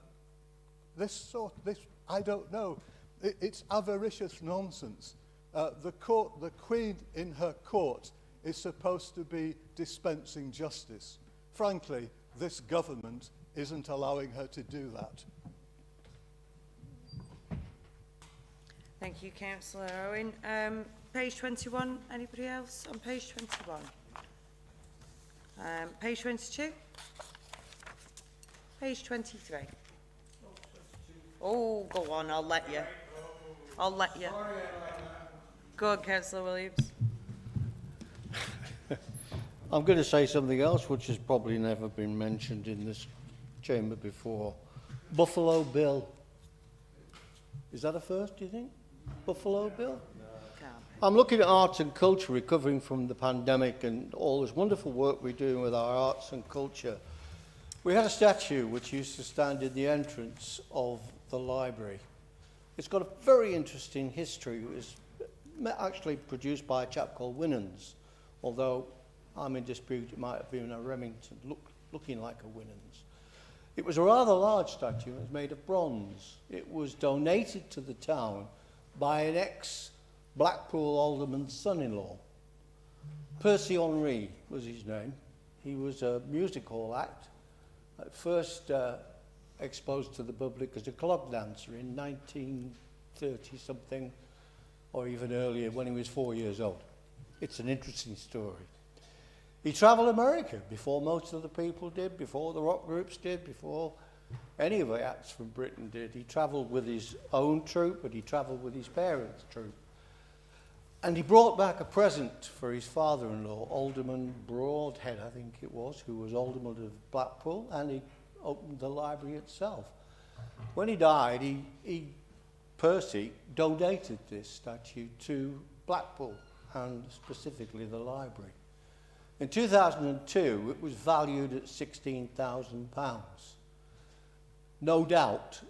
Speaker 13: don't know, it's avaricious nonsense. The Queen in her court is supposed to be dispensing justice. Frankly, this government isn't allowing her to do that.
Speaker 1: Thank you, Councillor Owen. Page 21, anybody else on page 21? Page 22? Page 23? Oh, go on, I'll let you. I'll let you. Go on, Councillor Williams.
Speaker 5: I'm going to say something else which has probably never been mentioned in this chamber before. Buffalo Bill. Is that a first, do you think? Buffalo Bill? I'm looking at arts and culture recovering from the pandemic and all this wonderful work we're doing with our arts and culture. We had a statue which used to stand in the entrance of the library. It's got a very interesting history. It was actually produced by a chap called Winans, although I'm in dispute it might have been a Remington looking like a Winans. It was a rather large statue. It was made of bronze. It was donated to the town by an ex-Blackpool alderman's son-in-law. Percy Henry was his name. He was a music hall act, at first exposed to the public as a clog dancer in 1930-something, or even earlier, when he was 4 years old. It's an interesting story. He travelled America before most of the people did, before the rock groups did, before any of the acts from Britain did. He travelled with his own troupe, but he travelled with his parents' troupe. And he brought back a present for his father-in-law, Alderman Broadhead, I think it was, who was Alderman of Blackpool, and he opened the library itself. When he died, Percy donated this statue to Blackpool, and specifically the library. In 2002, it was valued at £16,000. No doubt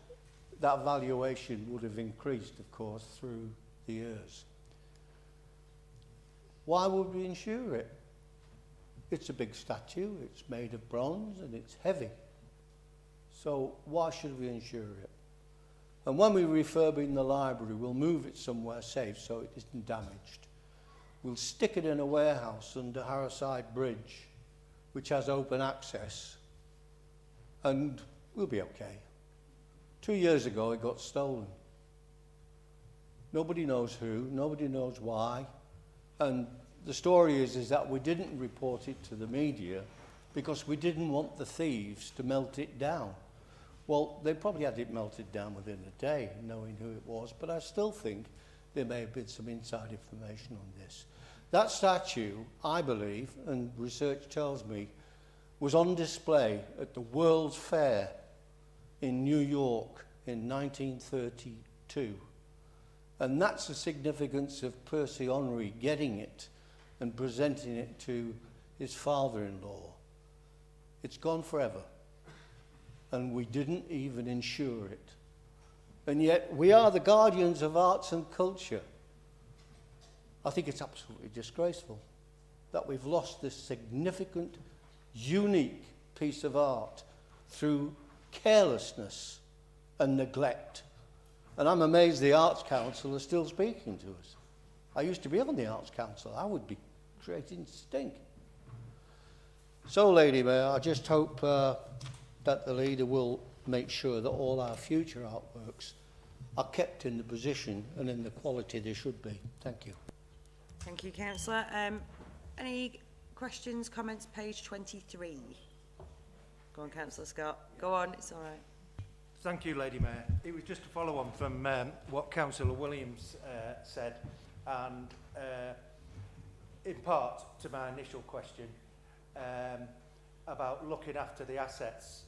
Speaker 5: that valuation would have increased, of course, through the years. Why would we insure it? It's a big statue, it's made of bronze, and it's heavy. So why should we insure it? And when we refurbish the library, we'll move it somewhere safe so it isn't damaged. We'll stick it in a warehouse under Harrow-side Bridge, which has open access, and we'll be okay. 2 years ago, it got stolen. Nobody knows who, nobody knows why, and the story is that we didn't report it to the media because we didn't want the thieves to melt it down. Well, they probably had it melted down within a day, knowing who it was, but I still think there may have been some inside information on this. That statue, I believe, and research tells me, was on display at the World's Fair in New York in 1932. And that's the significance of Percy Henry getting it and presenting it to his father-in-law. It's gone forever. And we didn't even insure it. And yet we are the guardians of arts and culture. I think it's absolutely disgraceful that we've lost this significant, unique piece of art through carelessness and neglect. And I'm amazed the Arts Council are still speaking to us. I used to be on the Arts Council. I would be creating stink. So, Lady Mayor, I just hope that the leader will make sure that all our future artworks are kept in the position and in the quality they should be. Thank you.
Speaker 1: Thank you, Councillor. Any questions, comments, page 23? Go on, Councillor Scott. Go on, it's all right.
Speaker 4: Thank you, Lady Mayor. It was just a follow-on from what Councillor Williams said, and in part to my initial question about looking after the assets.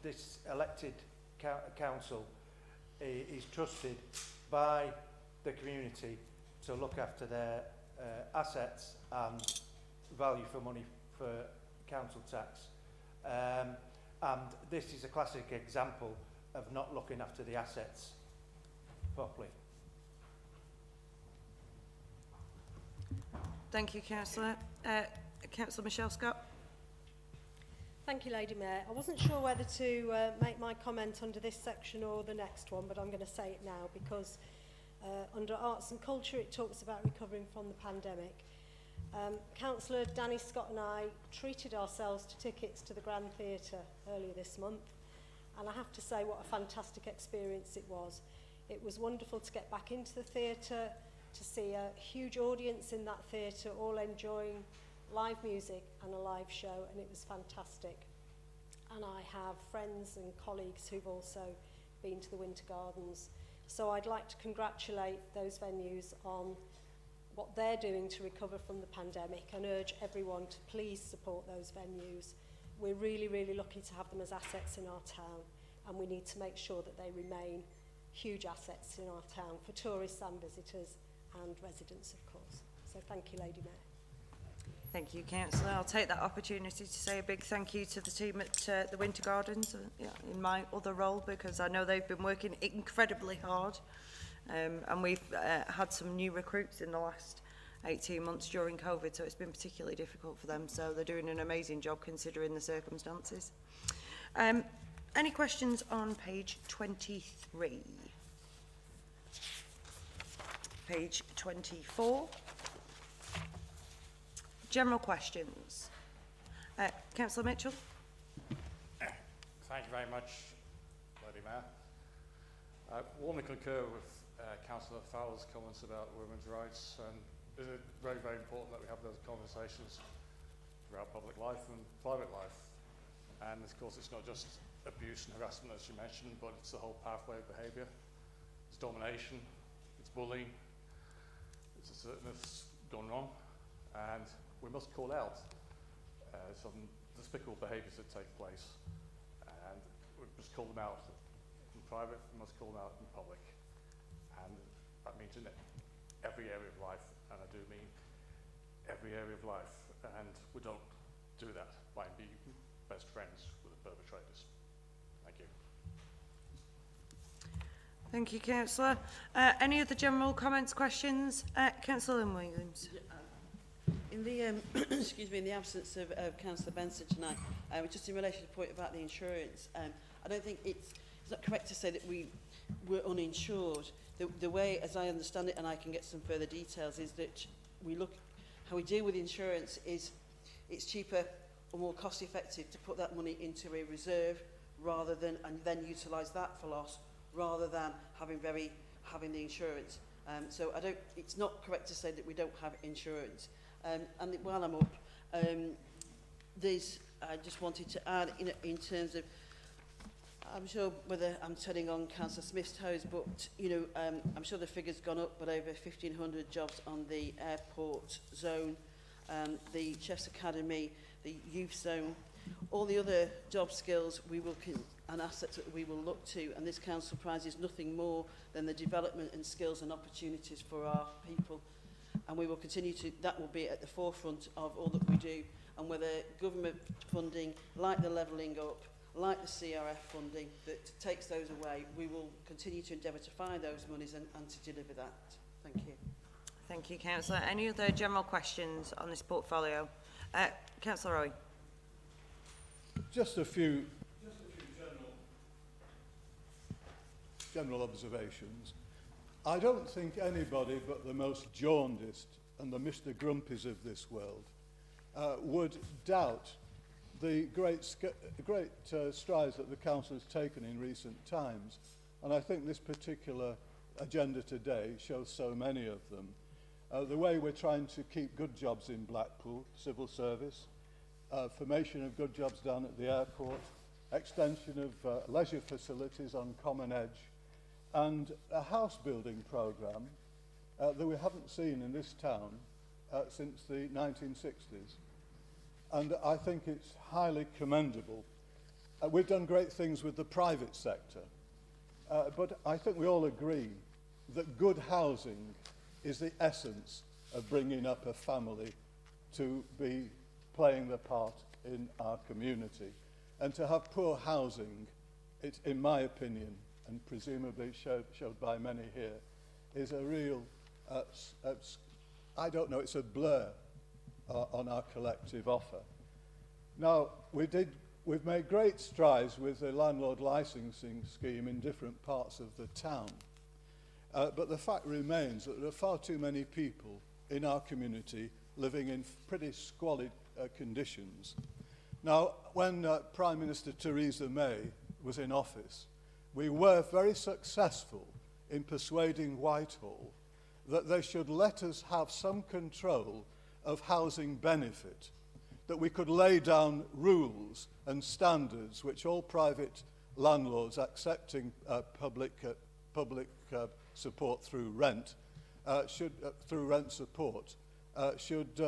Speaker 4: This elected council is trusted by the community to look after their assets and value for money for council tax. And this is a classic example of not looking after the assets properly.
Speaker 1: Thank you, Councillor. Councillor Michelle Scott.
Speaker 16: Thank you, Lady Mayor. I wasn't sure whether to make my comment under this section or the next one, but I'm going to say it now because under Arts and Culture it talks about recovering from the pandemic. Councillor Danny Scott and I treated ourselves to tickets to the Grand Theatre earlier this month, and I have to say what a fantastic experience it was. It was wonderful to get back into the theatre, to see a huge audience in that theatre all enjoying live music and a live show, and it was fantastic. And I have friends and colleagues who've also been to the Winter Gardens, so I'd like to congratulate those venues on what they're doing to recover from the pandemic and urge everyone to please support those venues. We're really, really lucky to have them as assets in our town, and we need to make sure that they remain huge assets in our town for tourists and visitors and residents, of course. So thank you, Lady Mayor.
Speaker 1: Thank you, Councillor. I'll take that opportunity to say a big thank you to the team at the Winter Gardens in my other role, because I know they've been working incredibly hard, and we've had some new recruits in the last 18 months during COVID, so it's been particularly difficult for them. So they're doing an amazing job considering the circumstances. Any questions on page 23? Page 24. General questions. Councillor Mitchell.
Speaker 17: Thank you very much, Lady Mayor. I warmly concur with Councillor Fowler's comments about women's rights, and it's very, very important that we have those conversations throughout public life and private life. And of course, it's not just abuse and harassment, as you mentioned, but it's the whole pathway of behaviour. It's domination, it's bullying, it's assertiveness gone wrong, and we must call out some despicable behaviours that take place. And we must call them out in private, we must call them out in public. And that means in every area of life, and I do mean every area of life. And we don't do that by being best friends with the perpetrators. Thank you.
Speaker 1: Thank you, Councillor. Any other general comments, questions? Councillor Lou Williams.
Speaker 2: In the excuse me, in the absence of Councillor Benson tonight, just in relation to the point about the insurance, I don't think it's not correct to say that we were uninsured. The way, as I understand it, and I can get some further details, is that we look how we deal with insurance is it's cheaper or more cost effective to put that money into a reserve rather than and then utilise that for loss rather than having the insurance. So it's not correct to say that we don't have insurance. And while I'm up, I just wanted to add in terms of, I'm sure whether I'm treading on Councillor Smith's toes, but I'm sure the figure's gone up, but over 1,500 jobs on the airport zone, the Chef's Academy, the youth zone, all the other job skills and assets that we will look to, and this council prizes nothing more than the development and skills and opportunities for our people. And we will continue that will be at the forefront of all that we do. And whether government funding, like the levelling up, like the CRF funding, that takes those away, we will continue to endeavour to find those monies and to deliver that. Thank you.
Speaker 1: Thank you, Councillor. Any other general questions on this portfolio? Councillor Roy.
Speaker 13: Just a few general observations. I don't think anybody but the most jaundiced and the Mr. Grumpies of this world would doubt the great strides that the Council has taken in recent times. And I think this particular agenda today shows so many of them. The way we're trying to keep good jobs in Blackpool, civil service, formation of good jobs down at the airport, extension of leisure facilities on Common Edge, and a house building programme that we haven't seen in this town since the 1960s. And I think it's highly commendable. We've done great things with the private sector, but I think we all agree that good housing is the essence of bringing up a family to be playing their part in our community. And to have poor housing, it's, in my opinion, and presumably showed by many here, is a real, I don't know, it's a blur on our collective offer. Now, we've made great strides with the landlord licensing scheme in different parts of the town. But the fact remains that there are far too many people in our community living in pretty squalid conditions. Now, when Prime Minister Theresa May was in office, we were very successful in persuading Whitehall that they should let us have some control of housing benefit, that we could lay down rules and standards which all private landlords accepting public support through rent through rent support should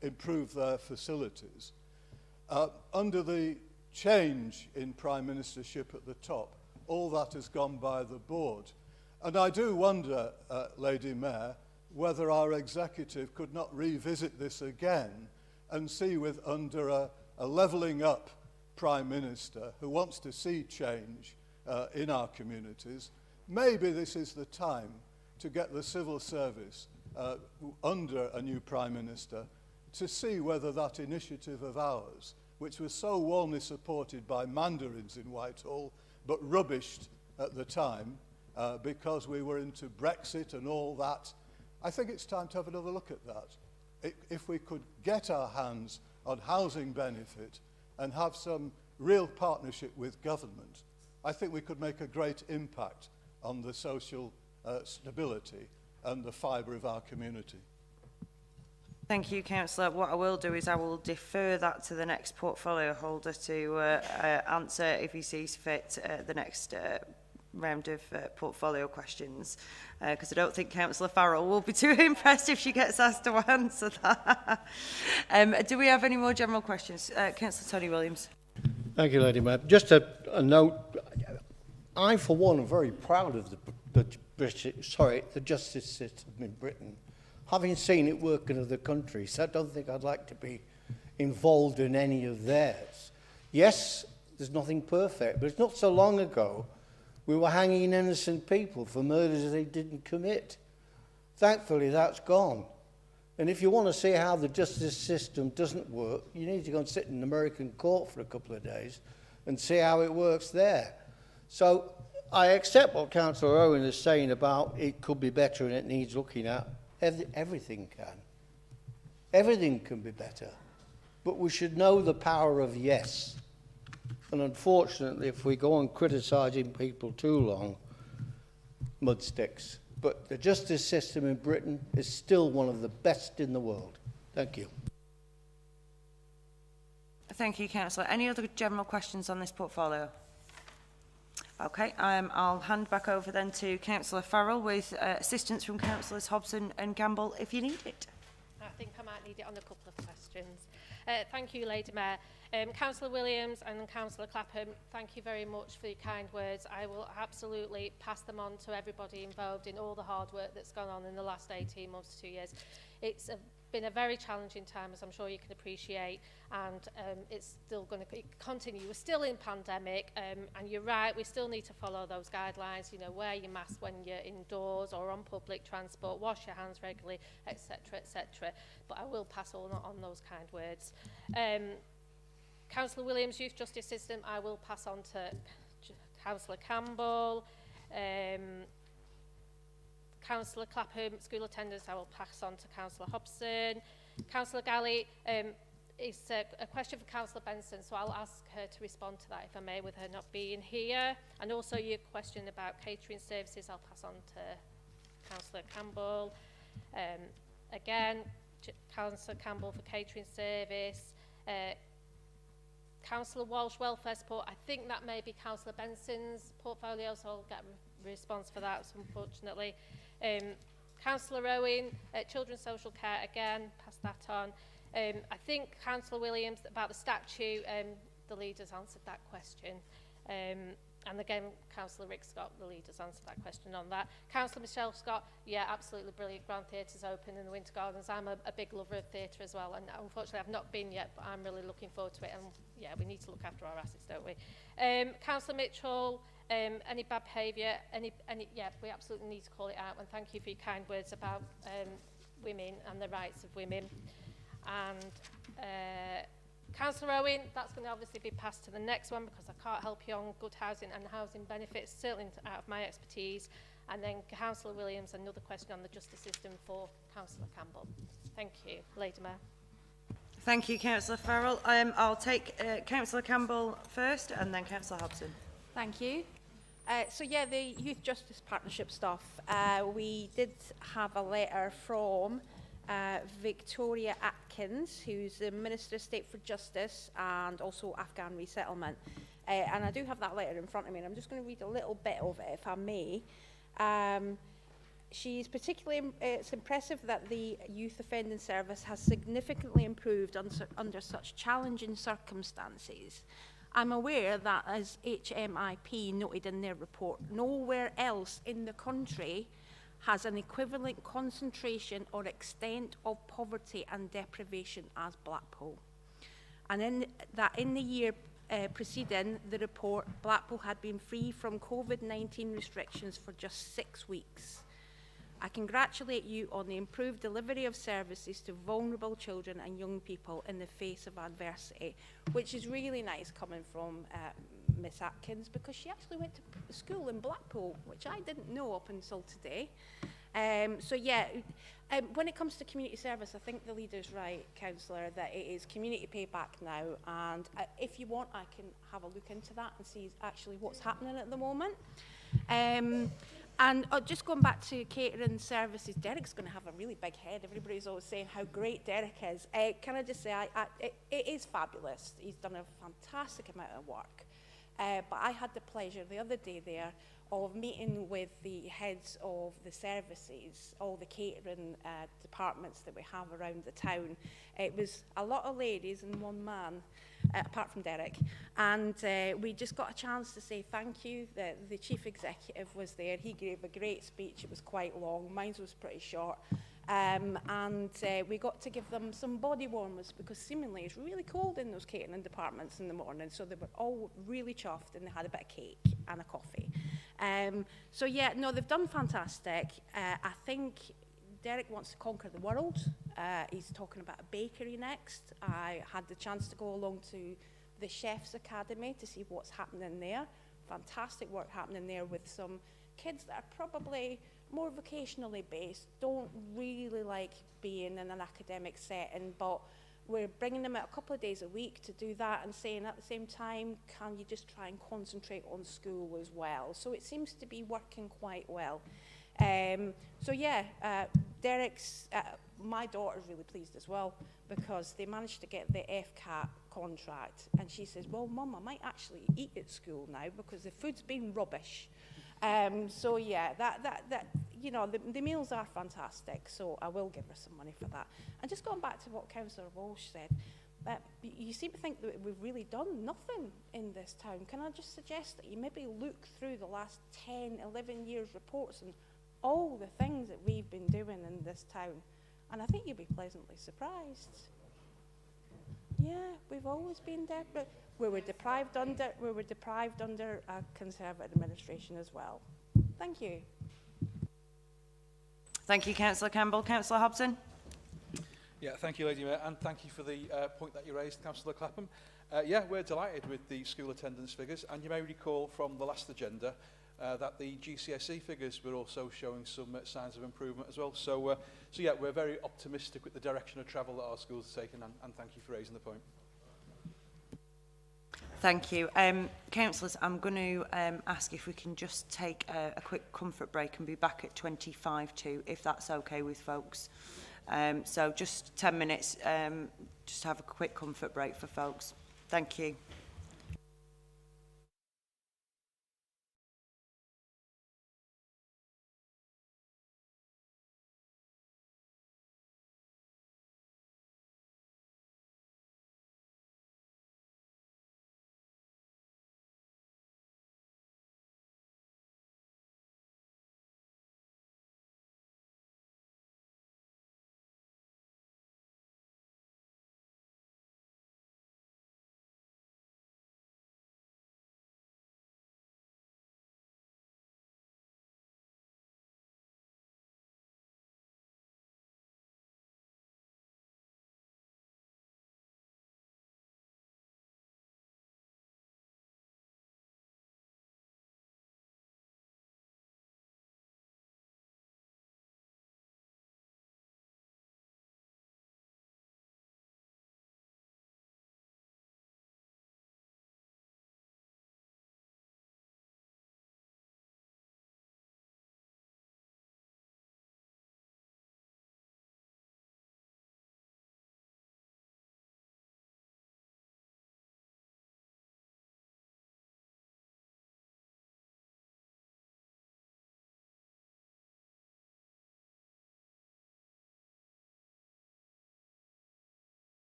Speaker 13: improve their facilities. Under the change in Prime Ministership at the top, all that has gone by the board. And I do wonder, Lady Mayor, whether our executive could not revisit this again and see under a levelling up Prime Minister who wants to see change in our communities, maybe this is the time to get the civil service under a new Prime Minister to see whether that initiative of ours, which was so warmly supported by mandarins in Whitehall, but rubbished at the time because we were into Brexit and all that, I think it's time to have another look at that. If we could get our hands on housing benefit and have some real partnership with government, I think we could make a great impact on the social stability and the fibre of our community.
Speaker 1: Thank you, Councillor. What I will do is I will defer that to the next portfolio holder to answer if he sees fit the next round of portfolio questions, because I don't think Councillor Farrell will be too impressed if she gets asked to answer that. Do we have any more general questions? Councillor Tony Williams.
Speaker 5: Thank you, Lady Mayor. Just a note. I, for one, am very proud of the justice system in Britain. Having seen it work in other countries, I don't think I'd like to be involved in any of theirs. Yes, there's nothing perfect, but it's not so long ago we were hanging innocent people for murders they didn't commit. Thankfully, that's gone. And if you want to see how the justice system doesn't work, you need to go and sit in an American court for a couple of days and see how it works there. So I accept what Councillor Owen is saying about it could be better and it needs looking at. Everything can. Everything can be better. But we should know the power of yes. And unfortunately, if we go on criticising people too long, mud sticks. But the justice system in Britain is still one of the best in the world. Thank you.
Speaker 1: Thank you, Councillor. Any other general questions on this portfolio? Okay, I'll hand back over then to Councillor Farrell with assistance from Councillors Hobson and Gamble if you need it.
Speaker 14: I think I might need it on a couple of questions. Thank you, Lady Mayor. Councillor Williams and Councillor Clapham, thank you very much for your kind words. I will absolutely pass them on to everybody involved in all the hard work that's gone on in the last 18 months, 2 years. It's been a very challenging time, as I'm sure you can appreciate, and it's still going to continue. We're still in pandemic, and you're right, we still need to follow those guidelines, you know, wear your mask when you're indoors or on public transport, wash your hands regularly, etc., etc. But I will pass on those kind words. Councillor Williams, Youth Justice System, I will pass on to Councillor Campbell. Councillor Clapham, school attendance, I will pass on to Councillor Hobson. Councillor Galley, it's a question for Councillor Benson, so I'll ask her to respond to that, if I may, with her not being here. And also your question about catering services, I'll pass on to Councillor Campbell. Again, Councillor Campbell for catering service. Councillor Walsh, welfare support, I think that may be Councillor Benson's portfolio, so I'll get a response for that, unfortunately. Councillor Owen, children's social care, again, pass that on. I think Councillor Williams, about the statue, the leaders answered that question. And again, Councillor Rick Scott, the leaders answered that question on that. Councillor Michelle Scott, yeah, absolutely brilliant. Grand Theatre's open in the Winter Gardens. I'm a big lover of theatre as well, and unfortunately I've not been yet, but I'm really looking forward to it. And yeah, we need to look after our assets, don't we? Councillor Mitchell, any bad behaviour, yeah, we absolutely need to call it out. And thank you for your kind words about women and the rights of women. And Councillor Owen, that's going to obviously be passed to the next one because I can't help you on good housing and housing benefits, certainly out of my expertise. And then Councillor Williams, another question on the justice system for Councillor Campbell. Thank you, Lady Mayor.
Speaker 1: Thank you, Councillor Farrell. I'll take Councillor Campbell first and then Councillor Hobson.
Speaker 12: Thank you. So yeah, the Youth Justice Partnership stuff, we did have a letter from Victoria Atkins, who's the Minister of State for Justice and also Afghan Resettlement. And I do have that letter in front of me, and I'm just going to read a little bit of it, if I may. She's particularly, it's impressive that the Youth Offending Service has significantly improved under such challenging circumstances. I'm aware that, as HMIP noted in their report, nowhere else in the country has an equivalent concentration or extent of poverty and deprivation as Blackpool. And in the year preceding the report, Blackpool had been free from COVID-19 restrictions for just 6 weeks. I congratulate you on the improved delivery of services to vulnerable children and young people in the face of adversity, which is really nice coming from Miss Atkins, because she actually went to school in Blackpool, which I didn't know up until today. So yeah, when it comes to community service, I think the leader's right, Councillor, that it is community payback now, and if you want, I can have a look into that and see actually what's happening at the moment. And just going back to catering services, Derek's going to have a really big head. Everybody's always saying how great Derek is. Can I just say, it is fabulous. He's done a fantastic amount of work. But I had the pleasure the other day there of meeting with the heads of the services, all the catering departments that we have around the town. It was a lot of ladies and one man, apart from Derek, and we just got a chance to say thank you. The chief executive was there. He gave a great speech. It was quite long. Mine was pretty short. And we got to give them some body warmers, because seemingly it's really cold in those catering departments in the morning, so they were all really chuffed, and they had a bit of cake and a coffee. So yeah, no, they've done fantastic. I think Derek wants to conquer the world. He's talking about a bakery next. I had the chance to go along to the Chef's Academy to see what's happening there. Fantastic work happening there with some kids that are probably more vocationally based, don't really like being in an academic setting, but we're bringing them out a couple of days a week to do that, and saying at the same time, can you just try and concentrate on school as well? So it seems to be working quite well. So yeah, Derek's, my daughter's really pleased as well, because they managed to get the FCAT contract, and she says, well, Mum, I might actually eat at school now because the food's been rubbish. So yeah, that you know, the meals are fantastic, so I will give her some money for that. And just going back to what Councillor Walsh said, you seem to think that we've really done nothing in this town. Can I just suggest that you maybe look through the last 10, 11 years reports and all the things that we've been doing in this town, and I think you'll be pleasantly surprised. Yeah, we've always been there, but we were deprived under a Conservative administration as well. Thank you.
Speaker 1: Thank you, Councillor Campbell. Councillor Hobson.
Speaker 18: Yeah, thank you, Lady Mayor, and thank you for the point that you raised, Councillor Clapham. Yeah, we're delighted with the school attendance figures, and you may recall from the last agenda that the GCSE figures were also showing some signs of improvement as well. So yeah, we're very optimistic with the direction of travel that our schools are taking, and thank you for raising the point.
Speaker 1: Thank you. Councillors, I'm going to ask if we can just take a quick comfort break and be back at 25 to, if that's okay with folks. So just 10 minutes, just have a quick comfort break for folks. Thank you.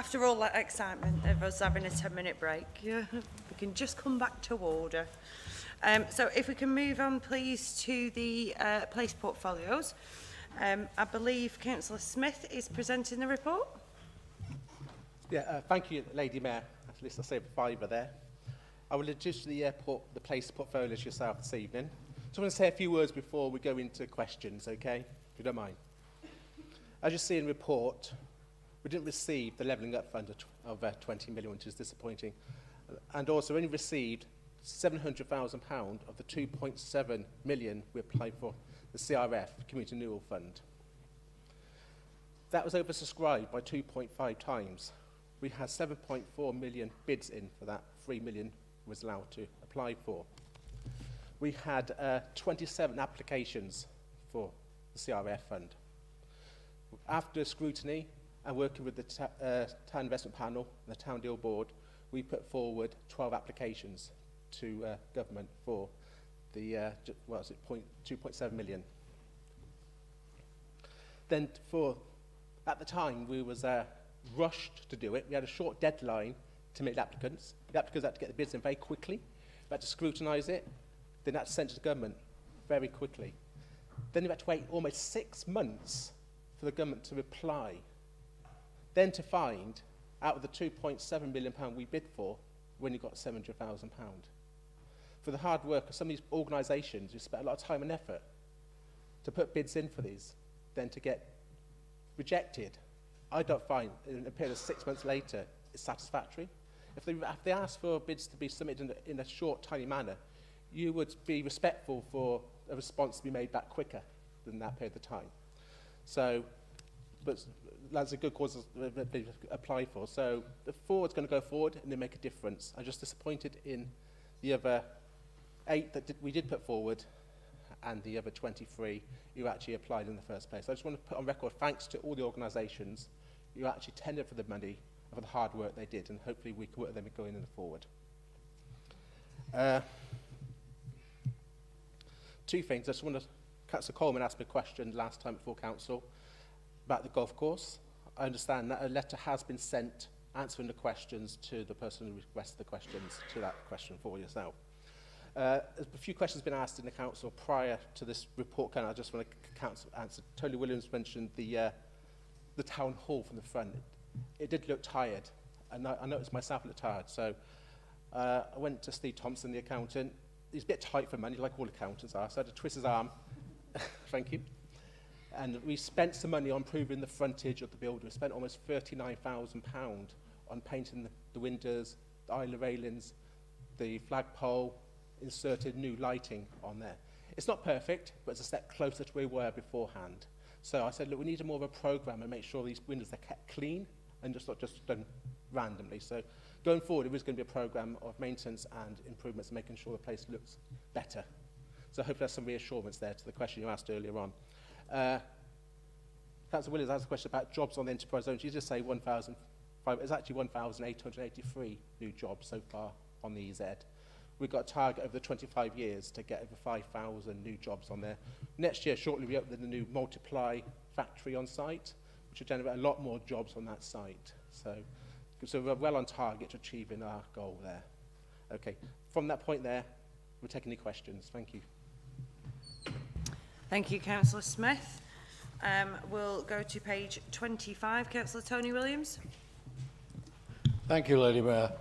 Speaker 1: After all that excitement of us having a 10-minute break, yeah, we can just come back to order. So if we can move on, please, to the place portfolios. I believe Councillor Smith is presenting the report.
Speaker 8: Yeah, thank you, Lady Mayor. At least I saved a fiver there. I will introduce the place portfolios yourself this evening. So I want to say a few words before we go into questions, okay? If you don't mind. As you see in the report, we didn't receive the levelling up fund of 20 million, which is disappointing. And also only received £700,000 of the 2.7 million we applied for the CRF, Community Renewal Fund. That was oversubscribed by 2.5 times. We had 7.4 million bids in for that. 3 million was allowed to apply for. We had 27 applications for the CRF fund. After scrutiny and working with the Town Investment Panel and the Town Deal Board, we put forward 12 applications to government for the 2.7 million. Then at the time, we was rushed to do it. We had a short deadline to make the applicants. The applicants had to get the bids in very quickly. We had to scrutinise it. Then that sent to the government very quickly. Then we had to wait almost 6 months for the government to reply. Then to find, out of the £2.7 million we bid for, we only got £700,000. For the hard work of some of these organisations who spent a lot of time and effort to put bids in for these, then to get rejected, I don't find, in a period of 6 months later, it's satisfactory. If they ask for bids to be submitted in a short, tiny manner, you would be respectful for a response to be made back quicker than that period of time. So, but that's a good cause to apply for. So the forward's going to go forward and they make a difference. I'm just disappointed in the other 8 that we did put forward and the other 23 who actually applied in the first place. I just want to put on record thanks to all the organisations who actually tendered for the money and for the hard work they did, and hopefully we can work with them going in the forward. 2 things. I just want to, Councillor Coleman asked me a question last time before Council about the golf course. I understand that a letter has been sent answering the questions to the person who requested the questions to that question for yourself. A few questions have been asked in the council prior to this report. I just want to answer. Tony Williams mentioned the town hall from the front. It did look tired, and I noticed myself looked tired. So I went to Steve Thompson, the accountant. He's a bit tight for money, like all accountants are. So I had to twist his arm. Thank you. And we spent some money on improving the frontage of the building. We spent almost £39,000 on painting the windows, the island railings, the flagpole, inserted new lighting on there. It's not perfect, but it's a step closer to where we were beforehand. So I said, look, we need more of a programme and make sure these windows are kept clean and just not just done randomly. So going forward, it was going to be a programme of maintenance and improvements, making sure the place looks better. So I hope there's some reassurance there to the question you asked earlier on. Councillor Williams asked a question about jobs on the enterprise zone. She just say 1,500. It's actually 1,883 new jobs so far on the EZ. We've got a target over the 25 years to get over 5,000 new jobs on there. Next year, shortly, we open the new Multiply factory on site, which will generate a lot more jobs on that site. So we're well on target to achieving our goal there. Okay, from that point there, we'll take any questions. Thank you.
Speaker 1: Thank you, Councillor Smith. We'll go to page 25. Councillor Tony Williams.
Speaker 5: Thank you, Lady Mayor.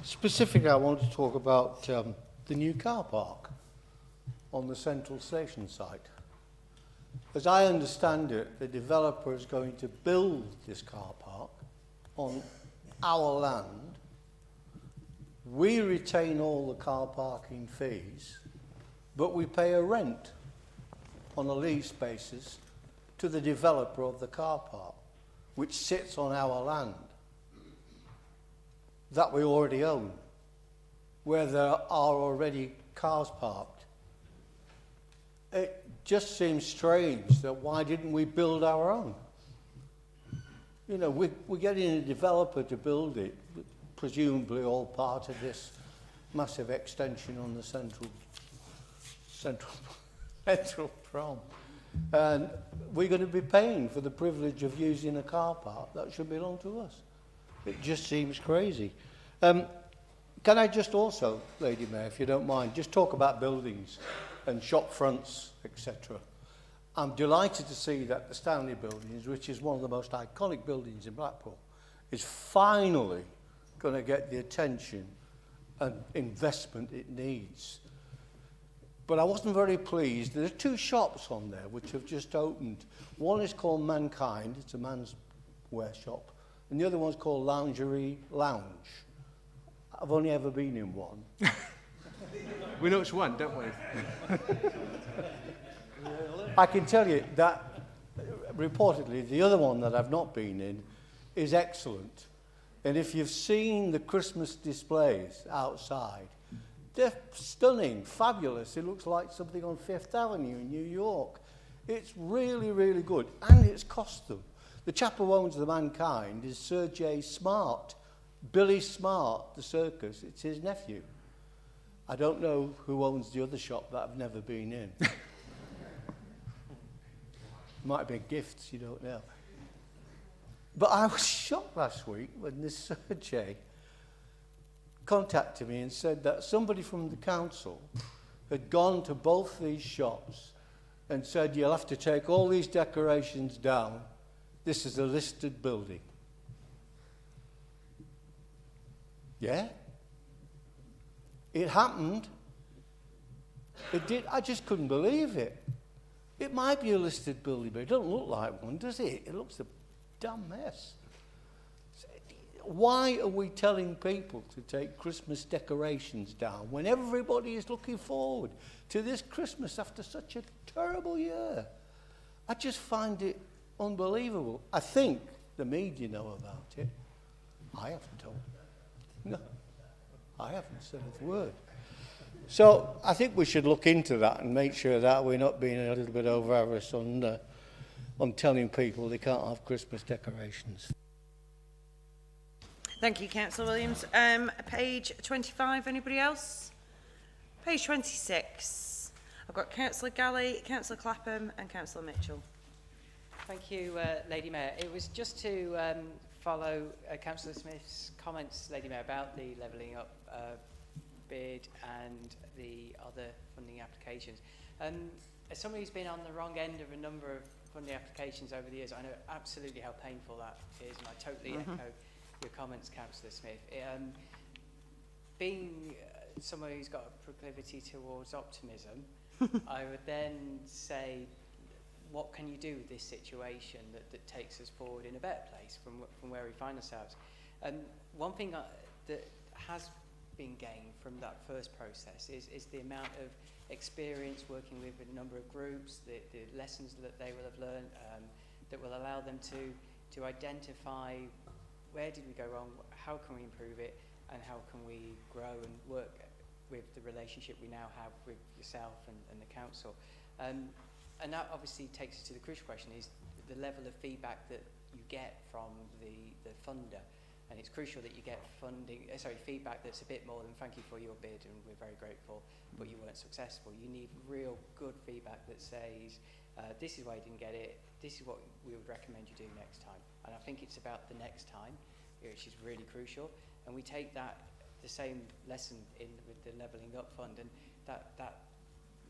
Speaker 5: Specifically, I want to talk about the new car park on the Central Station site. As I understand it, the developer is going to build this car park on our land. We retain all the car parking fees, but we pay a rent on a lease basis to the developer of the car park, which sits on our land that we already own, where there are already cars parked. It just seems strange that why didn't we build our own? You know, we're getting a developer to build it, presumably all part of this massive extension on the central prom. And we're going to be paying for the privilege of using a car park that should belong to us. It just seems crazy. Can I just also, Lady Mayor, if you don't mind, just talk about buildings and shop fronts, etc. I'm delighted to see that the Stanley Buildings, which is one of the most iconic buildings in Blackpool, is finally going to get the attention and investment it needs. But I wasn't very pleased. There are 2 shops on there which have just opened. One is called Mankind, it's a man's wear shop, and the other one's called Lingerie Lounge. I've only ever been in one.
Speaker 8: We know which one, don't we?
Speaker 5: I can tell you that, reportedly, the other one that I've not been in is excellent. And if you've seen the Christmas displays outside, they're stunning, fabulous. It looks like something on Fifth Avenue in New York. It's really, really good. And it's cost them. The chap who owns the Mankind is Sir J. Smart. Billy Smart, the circus. It's his nephew. I don't know who owns the other shop that I've never been in. Might have been gifts, you don't know. But I was shocked last week when this Sir J. contacted me and said that somebody from the council had gone to both these shops and said, you'll have to take all these decorations down. This is a listed building. Yeah? It happened. It did. I just couldn't believe it. It might be a listed building, but it doesn't look like one, does it? It looks a damn mess. Why are we telling people to take Christmas decorations down when everybody is looking forward to this Christmas after such a terrible year? I just find it unbelievable. I think the media know about it. I haven't told them. No, I haven't said a word. So I think we should look into that and make sure that we're not being a little bit over-avarice on telling people they can't have Christmas decorations.
Speaker 1: Thank you, Councillor Williams. Page 25, anybody else? Page 26. I've got Councillor Galley, Councillor Clapham and Councillor Mitchell.
Speaker 9: Thank you, Lady Mayor. It was just to follow Councillor Smith's comments, Lady Mayor, about the levelling up bid and the other funding applications. As somebody who's been on the wrong end of a number of funding applications over the years, I know absolutely how painful that is, and I totally echo your comments, Councillor Smith. Being someone who's got a proclivity towards optimism, I would then say, what can you do with this situation that takes us forward in a better place from where we find ourselves? One thing that has been gained from that first process is the amount of experience working with a number of groups, the lessons that they will have learned that will allow them to identify where did we go wrong, how can we improve it, and how can we grow and work with the relationship we now have with yourself and the council. And that obviously takes us to the crucial question, is the level of feedback that you get from the funder. And it's crucial that you get feedback that's a bit more than thank you for your bid and we're very grateful, but you weren't successful. You need real good feedback that says, this is why you didn't get it, this is what we would recommend you do next time. And I think it's about the next time, which is really crucial. And we take the same lesson with the Levelling Up Fund, and that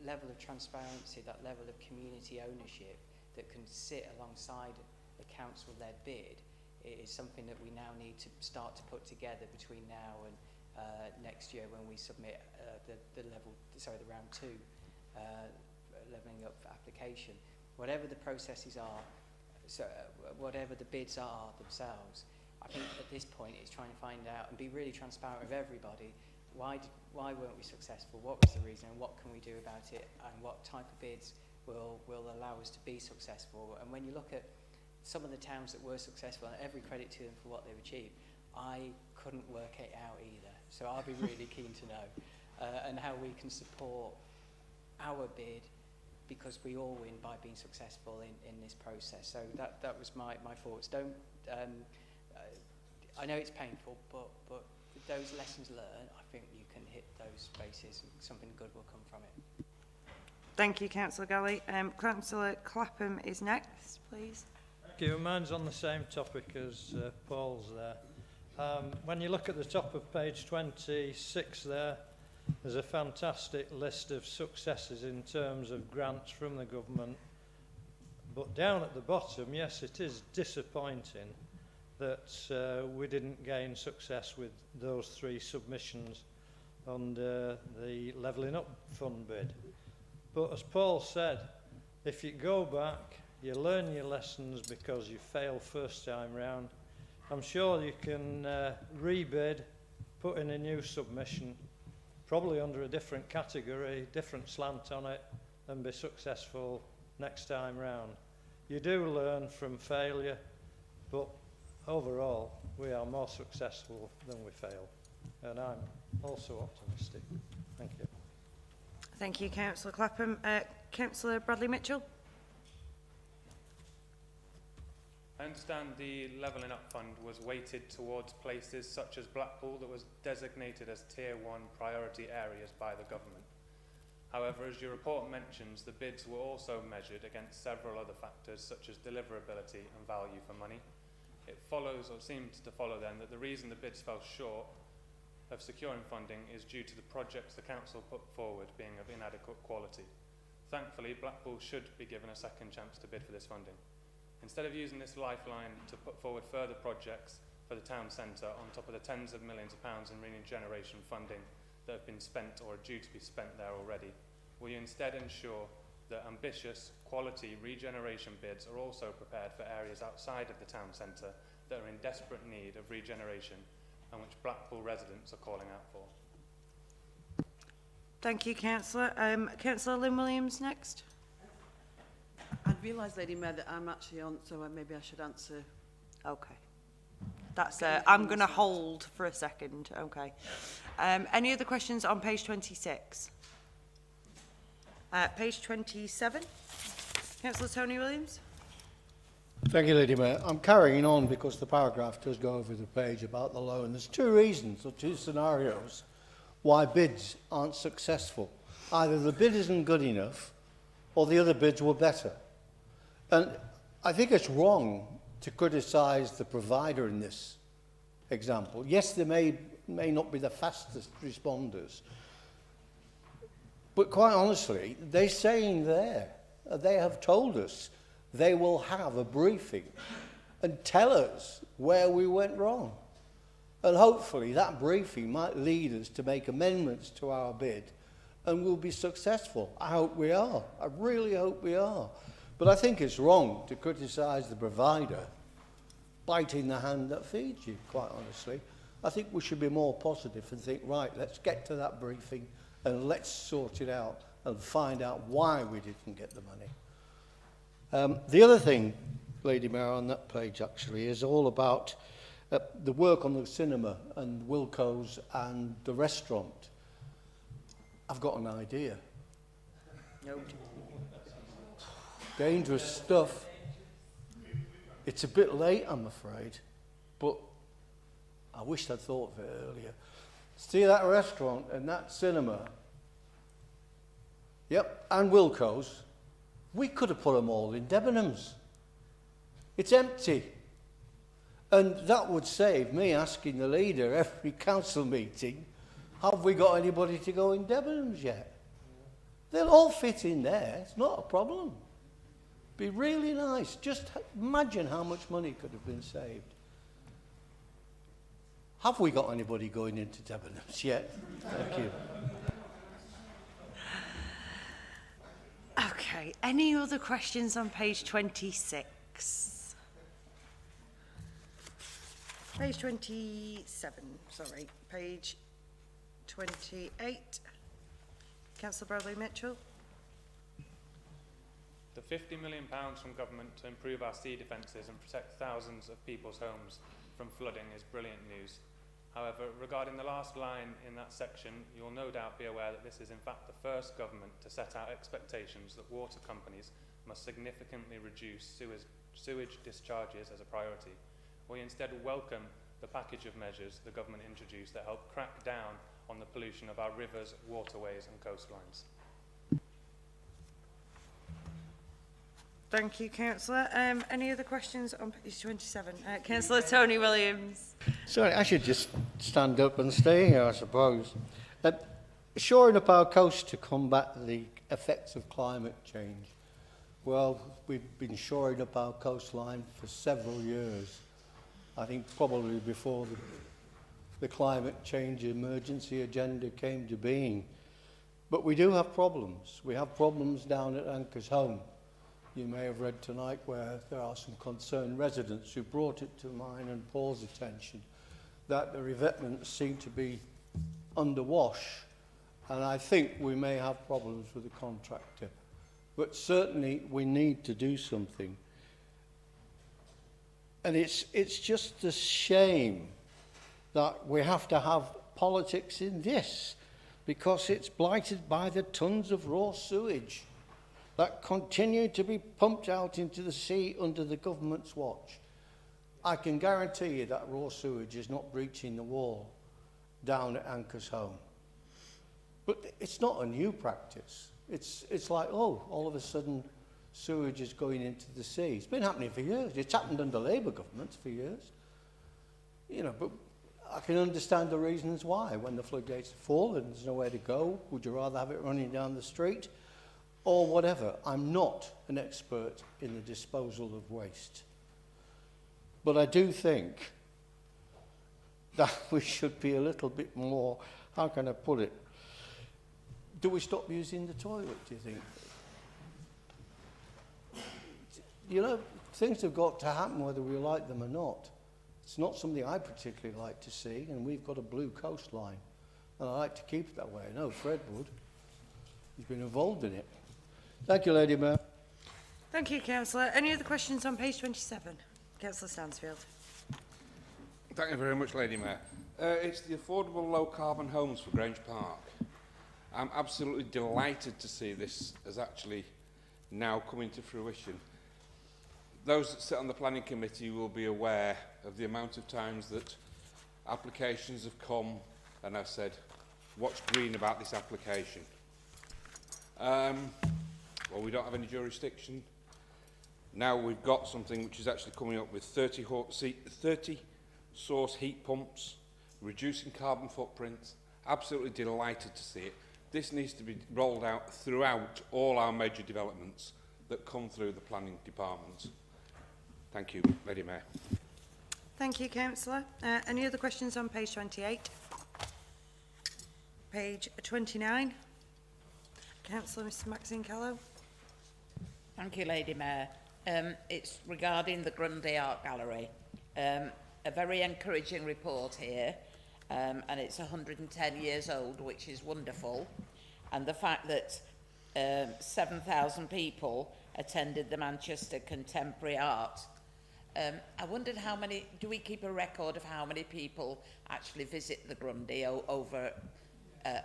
Speaker 9: level of transparency, that level of community ownership that can sit alongside a council-led bid is something that we now need to start to put together between now and next year when we submit the round 2 levelling up application. Whatever the processes are, whatever the bids are themselves, I think at this point it's trying to find out and be really transparent with everybody. Why weren't we successful? What was the reason? And what can we do about it? And what type of bids will allow us to be successful? And when you look at some of the towns that were successful, and every credit to them for what they've achieved, I couldn't work it out either. So I'll be really keen to know and how we can support our bid, because we all win by being successful in this process. So that was my thoughts. I know it's painful, but with those lessons learned, I think you can hit those spaces and something good will come from it.
Speaker 1: Thank you, Councillor Galley. Councillor Clapham is next, please.
Speaker 7: Thank you. Mine's on the same topic as Paul's there. When you look at the top of page 26 there's a fantastic list of successes in terms of grants from the government. But down at the bottom, yes, it is disappointing that we didn't gain success with those 3 submissions under the Levelling Up Fund bid. But as Paul said, if you go back, you learn your lessons because you fail first time round. I'm sure you can rebid, put in a new submission, probably under a different category, different slant on it, and be successful next time round. You do learn from failure, but overall, we are more successful than we fail. And I'm also optimistic. Thank you.
Speaker 1: Thank you, Councillor Clapham. Councillor Bradley Mitchell.
Speaker 10: I understand the Levelling Up Fund was weighted towards places such as Blackpool that was designated as Tier 1 priority areas by the government. However, as your report mentions, the bids were also measured against several other factors such as deliverability and value for money. It follows, or seems to follow then, that the reason the bids fell short of securing funding is due to the projects the council put forward being of inadequate quality. Thankfully, Blackpool should be given a second chance to bid for this funding. Instead of using this lifeline to put forward further projects for the town centre on top of the tens of millions of pounds in regeneration funding that have been spent or are due to be spent there already, will you instead ensure that ambitious, quality regeneration bids are also prepared for areas outside of the town centre that are in desperate need of regeneration and which Blackpool residents are calling out for?
Speaker 1: Thank you, Councillor. Councillor Lou Williams next.
Speaker 2: I'd realised, Lady Mayor, that I'm actually on, so maybe I should answer.
Speaker 1: Okay. That's I'm going to hold for a second. Okay. Any other questions on page 26? Page 27. Councillor Tony Williams.
Speaker 5: Thank you, Lady Mayor. I'm carrying on because the paragraph does go over the page about the loan. There's 2 reasons or 2 scenarios why bids aren't successful. Either the bid isn't good enough or the other bids were better. And I think it's wrong to criticise the provider in this example. Yes, they may not be the fastest responders, but quite honestly, they're saying there, they have told us they will have a briefing and tell us where we went wrong. And hopefully that briefing might lead us to make amendments to our bid and we'll be successful. I hope we are. I really hope we are. But I think it's wrong to criticise the provider biting the hand that feeds you, quite honestly. I think we should be more positive and think, right, let's get to that briefing and let's sort it out and find out why we didn't get the money. The other thing, Lady Mayor, on that page actually is all about the work on the cinema and Wilco's and the restaurant. I've got an idea.
Speaker 1: No.
Speaker 5: Dangerous stuff. It's a bit late, I'm afraid, but I wished I'd thought of it earlier. See that restaurant and that cinema? Yep, and Wilco's. We could have put them all in Debenhams. It's empty. And that would save me asking the leader every council meeting, have we got anybody to go in Debenhams yet? They'll all fit in there. It's not a problem. Be really nice. Just imagine how much money could have been saved. Have we got anybody going into Debenhams yet? Thank you.
Speaker 1: Okay. Any other questions on page 26? Page 27. Sorry. Page 28. Councillor Bradley Mitchell.
Speaker 10: The £50 million from government to improve our sea defences and protect thousands of people's homes from flooding is brilliant news. However, regarding the last line in that section, you'll no doubt be aware that this is in fact the first government to set out expectations that water companies must significantly reduce sewage discharges as a priority. We instead welcome the package of measures the government introduced that help crack down on the pollution of our rivers, waterways and coastlines.
Speaker 1: Thank you, Councillor. Any other questions on page 27? Councillor Tony Williams.
Speaker 5: Sorry, I should just stand up and stay here, I suppose. Shoring up our coast to combat the effects of climate change. Well, we've been shoring up our coastline for several years. I think probably before the climate change emergency agenda came to being. But we do have problems. We have problems down at Anchor's Home. You may have read tonight where there are some concerned residents who brought it to mine and Paul's attention that the revetments seem to be underwash, and I think we may have problems with the contractor. But certainly we need to do something. And it's just a shame that we have to have politics in this, because it's blighted by the tons of raw sewage that continue to be pumped out into the sea under the government's watch. I can guarantee you that raw sewage is not breaching the wall down at Anchor's Home. But it's not a new practice. It's like, oh, all of a sudden sewage is going into the sea. It's been happening for years. It's happened under Labour governments for years. You know, but I can understand the reasons why. When the floodgates are full and there's nowhere to go, would you rather have it running down the street? Or whatever. I'm not an expert in the disposal of waste. But I do think that we should be a little bit more, how can I put it? Do we stop using the toilet, do you think? You know, things have got to happen whether we like them or not. It's not something I particularly like to see, and we've got a blue coastline. And I like to keep it that way. I know Fred would. He's been involved in it. Thank you, Lady Mayor.
Speaker 1: Thank you, Councillor. Any other questions on page 27? Councillor Stansfield.
Speaker 19: Thank you very much, Lady Mayor. It's the affordable low-carbon homes for Grange Park. I'm absolutely delighted to see this as actually now coming to fruition. Those that sit on the planning committee will be aware of the amount of times that applications have come and I've said, what's green about this application? Well, we don't have any jurisdiction. Now we've got something which is actually coming up with 30 source heat pumps, reducing carbon footprint. Absolutely delighted to see it. This needs to be rolled out throughout all our major developments that come through the planning department. Thank you, Lady Mayor.
Speaker 1: Thank you, Councillor. Any other questions on page 28? Page 29. Councillor Mr Maxine Callow.
Speaker 3: Thank you, Lady Mayor. It's regarding the Grundy Art Gallery. A very encouraging report here, and it's 110 years old, which is wonderful. And the fact that 7,000 people attended the Manchester Contemporary Art. I wondered how many, do we keep a record of how many people actually visit the Grundy over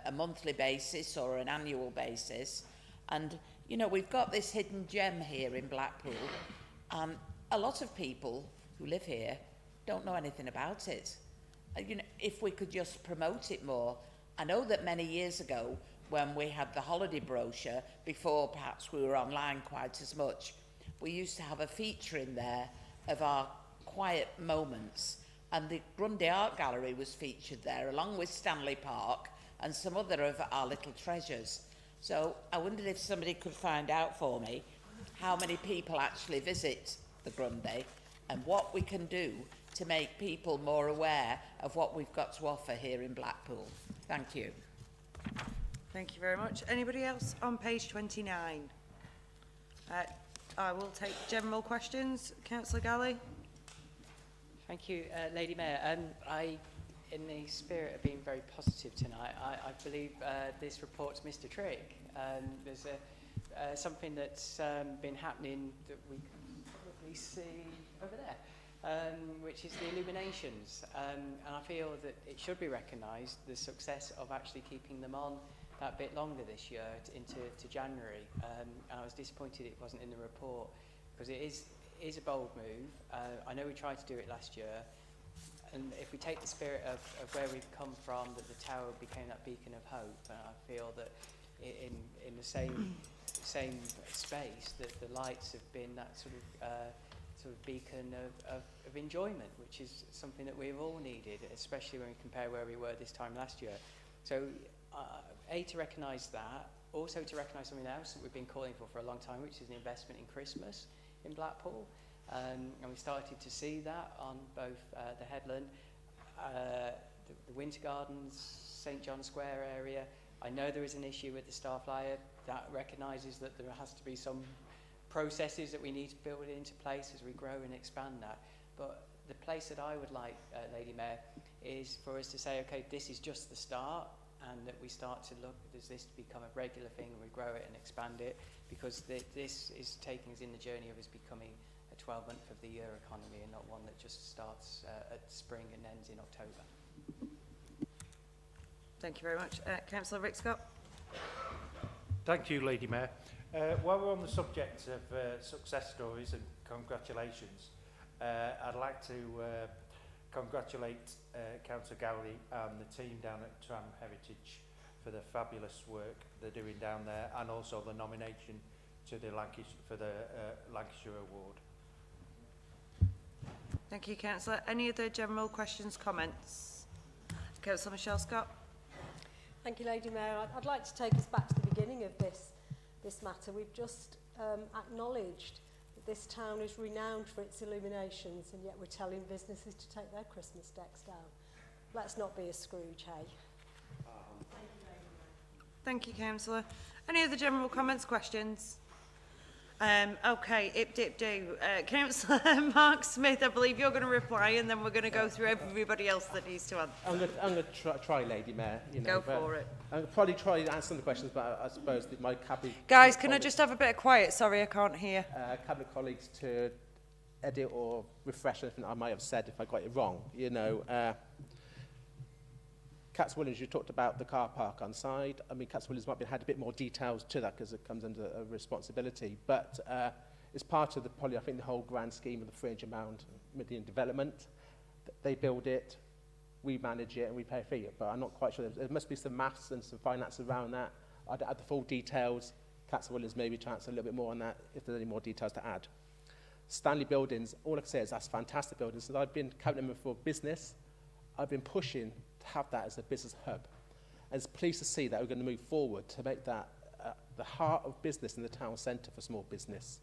Speaker 3: a monthly basis or an annual basis? And, you know, we've got this hidden gem here in Blackpool. A lot of people who live here don't know anything about it. You know, if we could just promote it more. I know that many years ago, when we had the holiday brochure, before perhaps we were online quite as much, we used to have a feature in there of our quiet moments, and the Grundy Art Gallery was featured there, along with Stanley Park and some other of our little treasures. So I wondered if somebody could find out for me how many people actually visit the Grundy and what we can do to make people more aware of what we've got to offer here in Blackpool. Thank you.
Speaker 1: Thank you very much. Anybody else on page 29? I will take general questions. Councillor Galley.
Speaker 9: Thank you, Lady Mayor. In the spirit of being very positive tonight, I believe this report's Mr. Trigg. There's something that's been happening that we can probably see over there, which is the illuminations. And I feel that it should be recognised, the success of actually keeping them on that bit longer this year into January. And I was disappointed it wasn't in the report, because it is a bold move. I know we tried to do it last year. And if we take the spirit of where we've come from, that the tower became that beacon of hope, and I feel that in the same same space, that the lights have been that sort of beacon of enjoyment, which is something that we've all needed, especially when we compare where we were this time last year. So, to recognise that, also to recognise something else that we've been calling for a long time, which is the investment in Christmas in Blackpool. And we started to see that on both the Headland, the Winter Gardens, St John Square area. I know there is an issue with the Starflyer. That recognises that there has to be some processes that we need to build into place as we grow and expand that. But the place that I would like, Lady Mayor, is for us to say, okay, this is just the start, and that we start to look, does this become a regular thing, and we grow it and expand it, because this is taking us in the journey of us becoming a 12-month of the year economy, and not one that just starts at spring and ends in October.
Speaker 1: Thank you very much. Councillor Rick Scott.
Speaker 4: Thank you, Lady Mayor. While we're on the subject of success stories and congratulations, I'd like to congratulate Councillor Gowley and the team down at Tram Heritage for the fabulous work they're doing down there, and also the nomination to the Lancashire Award.
Speaker 1: Thank you, Councillor. Any other general questions, comments? Councillor Michelle Scott.
Speaker 16: Thank you, Lady Mayor. I'd like to take us back to the beginning of this matter. We've just acknowledged that this town is renowned for its illuminations, and yet we're telling businesses to take their Christmas decks down. Let's not be a Scrooge, hey?
Speaker 1: Thank you, Councillor. Any other general comments, questions? Okay, ip-dip-do. Councillor Mark Smith, I believe you're going to reply, and then we're going to go through everybody else that needs to answer.
Speaker 8: I'm going to try, Lady Mayor.
Speaker 1: Go for it.
Speaker 8: I'll probably try to answer some of the questions, but I suppose that my cabinet...
Speaker 1: Guys, can I just have a bit of quiet? Sorry, I can't hear.
Speaker 8: Cabinet colleagues to edit or refresh anything I might have said if I got it wrong. You know, Councillor Williams, you talked about the car park on side. I mean, Councillor Williams might have had a bit more details to that because it comes under a responsibility. But it's part of I think, the whole grand scheme of the £300 million development. They build it, we manage it, and we pay a fee. But I'm not quite sure. There must be some maths and some finance around that. I don't have the full details. Councillor Williams maybe to answer a little bit more on that if there's any more details to add. Stanley Buildings, all I can say is that's fantastic buildings. So I've been cabinet member for business. I've been pushing to have that as a business hub. And it's pleased to see that we're going to move forward to make that the heart of business in the town centre for small business.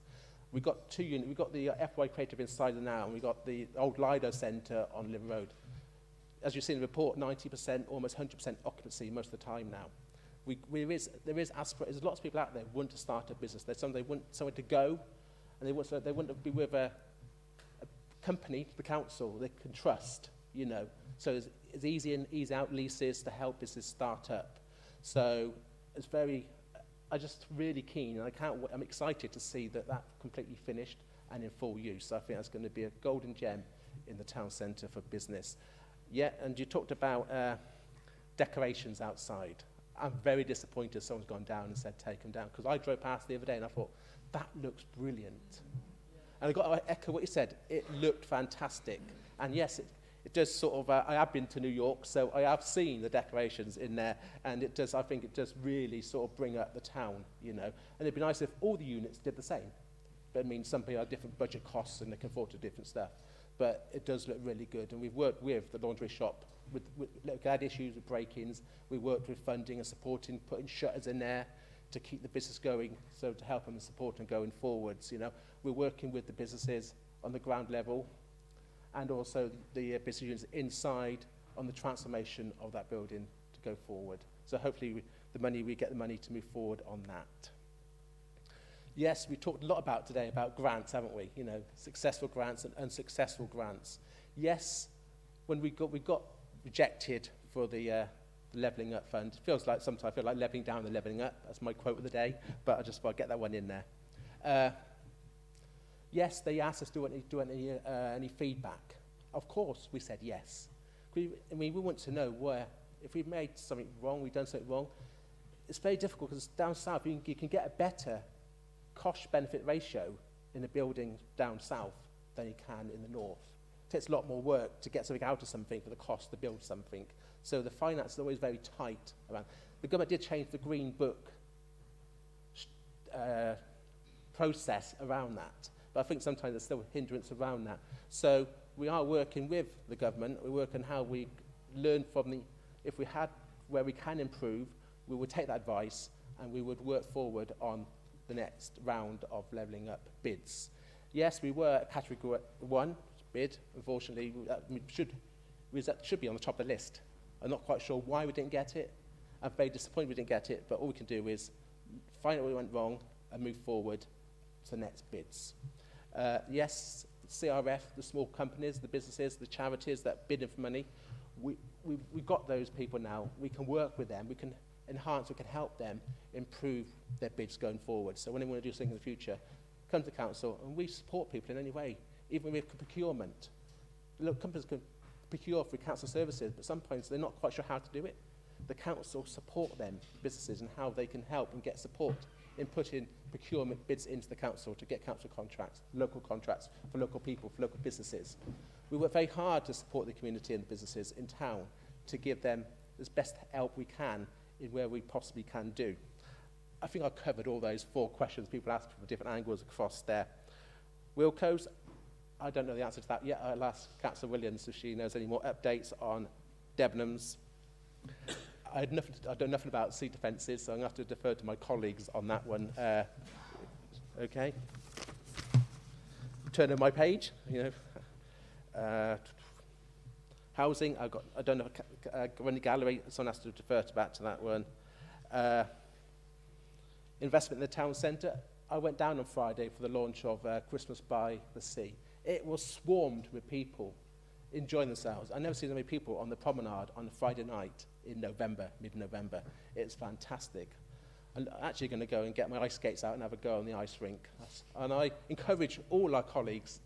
Speaker 8: We've got two units. We've got the FY Creative Insider now, and we've got the old Lido Centre on Liver Road. As you see in the report, 90%, almost 100% occupancy most of the time now. There's lots of people out there who want to start a business. They want somewhere to go, and they want to be with a company, the council, they can trust, you know. So it's easy and ease out leases to help business start up. So it's I'm just really keen, and I'm excited to see that completely finished and in full use. I think that's going to be a golden gem in the town centre for business. Yeah, and you talked about decorations outside. I'm very disappointed someone's gone down and said take them down, because I drove past the other day and I thought, that looks brilliant. And I've got to echo what you said. It looked fantastic. And yes, it does sort of, I have been to New York, so I have seen the decorations in there, and I think it does really sort of bring up the town, you know. And it'd be nice if all the units did the same. But I mean, some people have different budget costs and they can afford to do different stuff. But it does look really good. And we've worked with the laundry shop. We had issues with break-ins. We worked with funding and supporting, putting shutters in there to keep the business going, so to help them and support them going forwards, you know. We're working with the businesses on the ground level, and also the business units inside on the transformation of that building to go forward. So hopefully we get the money to move forward on that. Yes, we talked a lot today about grants, haven't we? You know, successful grants and unsuccessful grants. Yes, when we got rejected for the levelling up fund, it feels like sometimes I feel like levelling down and levelling up. That's my quote of the day, but I just want to get that one in there. Yes, they asked us to do any feedback. Of course, we said yes. We want to know if we've made something wrong, we've done something wrong. It's very difficult because down south you can get a better cost-benefit ratio in a building down south than you can in the north. It takes a lot more work to get something out of something for the cost to build something. So the finance is always very tight around. The government did change the Green Book process around that. But I think sometimes there's still a hindrance around that. So we are working with the government. We work on how we learn from the, if we had where we can improve, we would take that advice and we would work forward on the next round of levelling up bids. Yes, we were at category 1 bid. Unfortunately, we should be on the top of the list. I'm not quite sure why we didn't get it. I'm very disappointed we didn't get it, but all we can do is find out what went wrong and move forward to the next bids. Yes, CRF, the small companies, the businesses, the charities that bid in for money, we've got those people now. We can work with them. We can enhance, we can help them improve their bids going forward. So when they want to do something in the future, come to council and we support people in any way, even with procurement. Look, companies can procure through council services, but sometimes they're not quite sure how to do it. The council support them, businesses, and how they can help and get support in putting procurement bids into the council to get council contracts for local people, for local businesses. We work very hard to support the community and the businesses in town to give them as best help we can in where we possibly can do. I think I've covered all those 4 questions people asked from different angles across there. Wilco's, I don't know the answer to that yet. I'll ask Councillor Williams if she knows any more updates on Debenhams. I don't know nothing about sea defences, so I'm going to have to defer to my colleagues on that one. Okay. Turn on my page. You know, housing. I don't know. Grundy Gallery. Someone has to defer to that one. Investment in the town centre. I went down on Friday for the launch of Christmas by the Sea. It was swarmed with people enjoying themselves. I've never seen so many people on the promenade on a Friday night in November, mid-November. It's fantastic. I'm actually going to go and get my ice skates out and have a go on the ice rink. And I encourage all our colleagues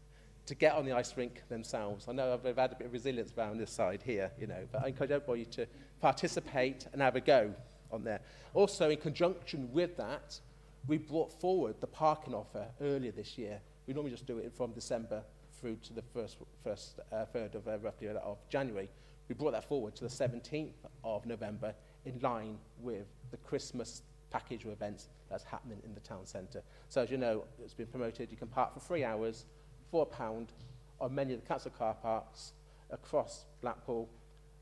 Speaker 8: to get on the ice rink themselves. I know I've had a bit of resilience around this side here, you know, but I encourage everybody to participate and have a go on there. Also, in conjunction with that, we brought forward the parking offer earlier this year. We normally just do it from December through to the first third of roughly of January. We brought that forward to the 17th of November in line with the Christmas package of events that's happening in the town centre. So as you know, it's been promoted. You can park for 3 hours, £4 on many of the council car parks across Blackpool,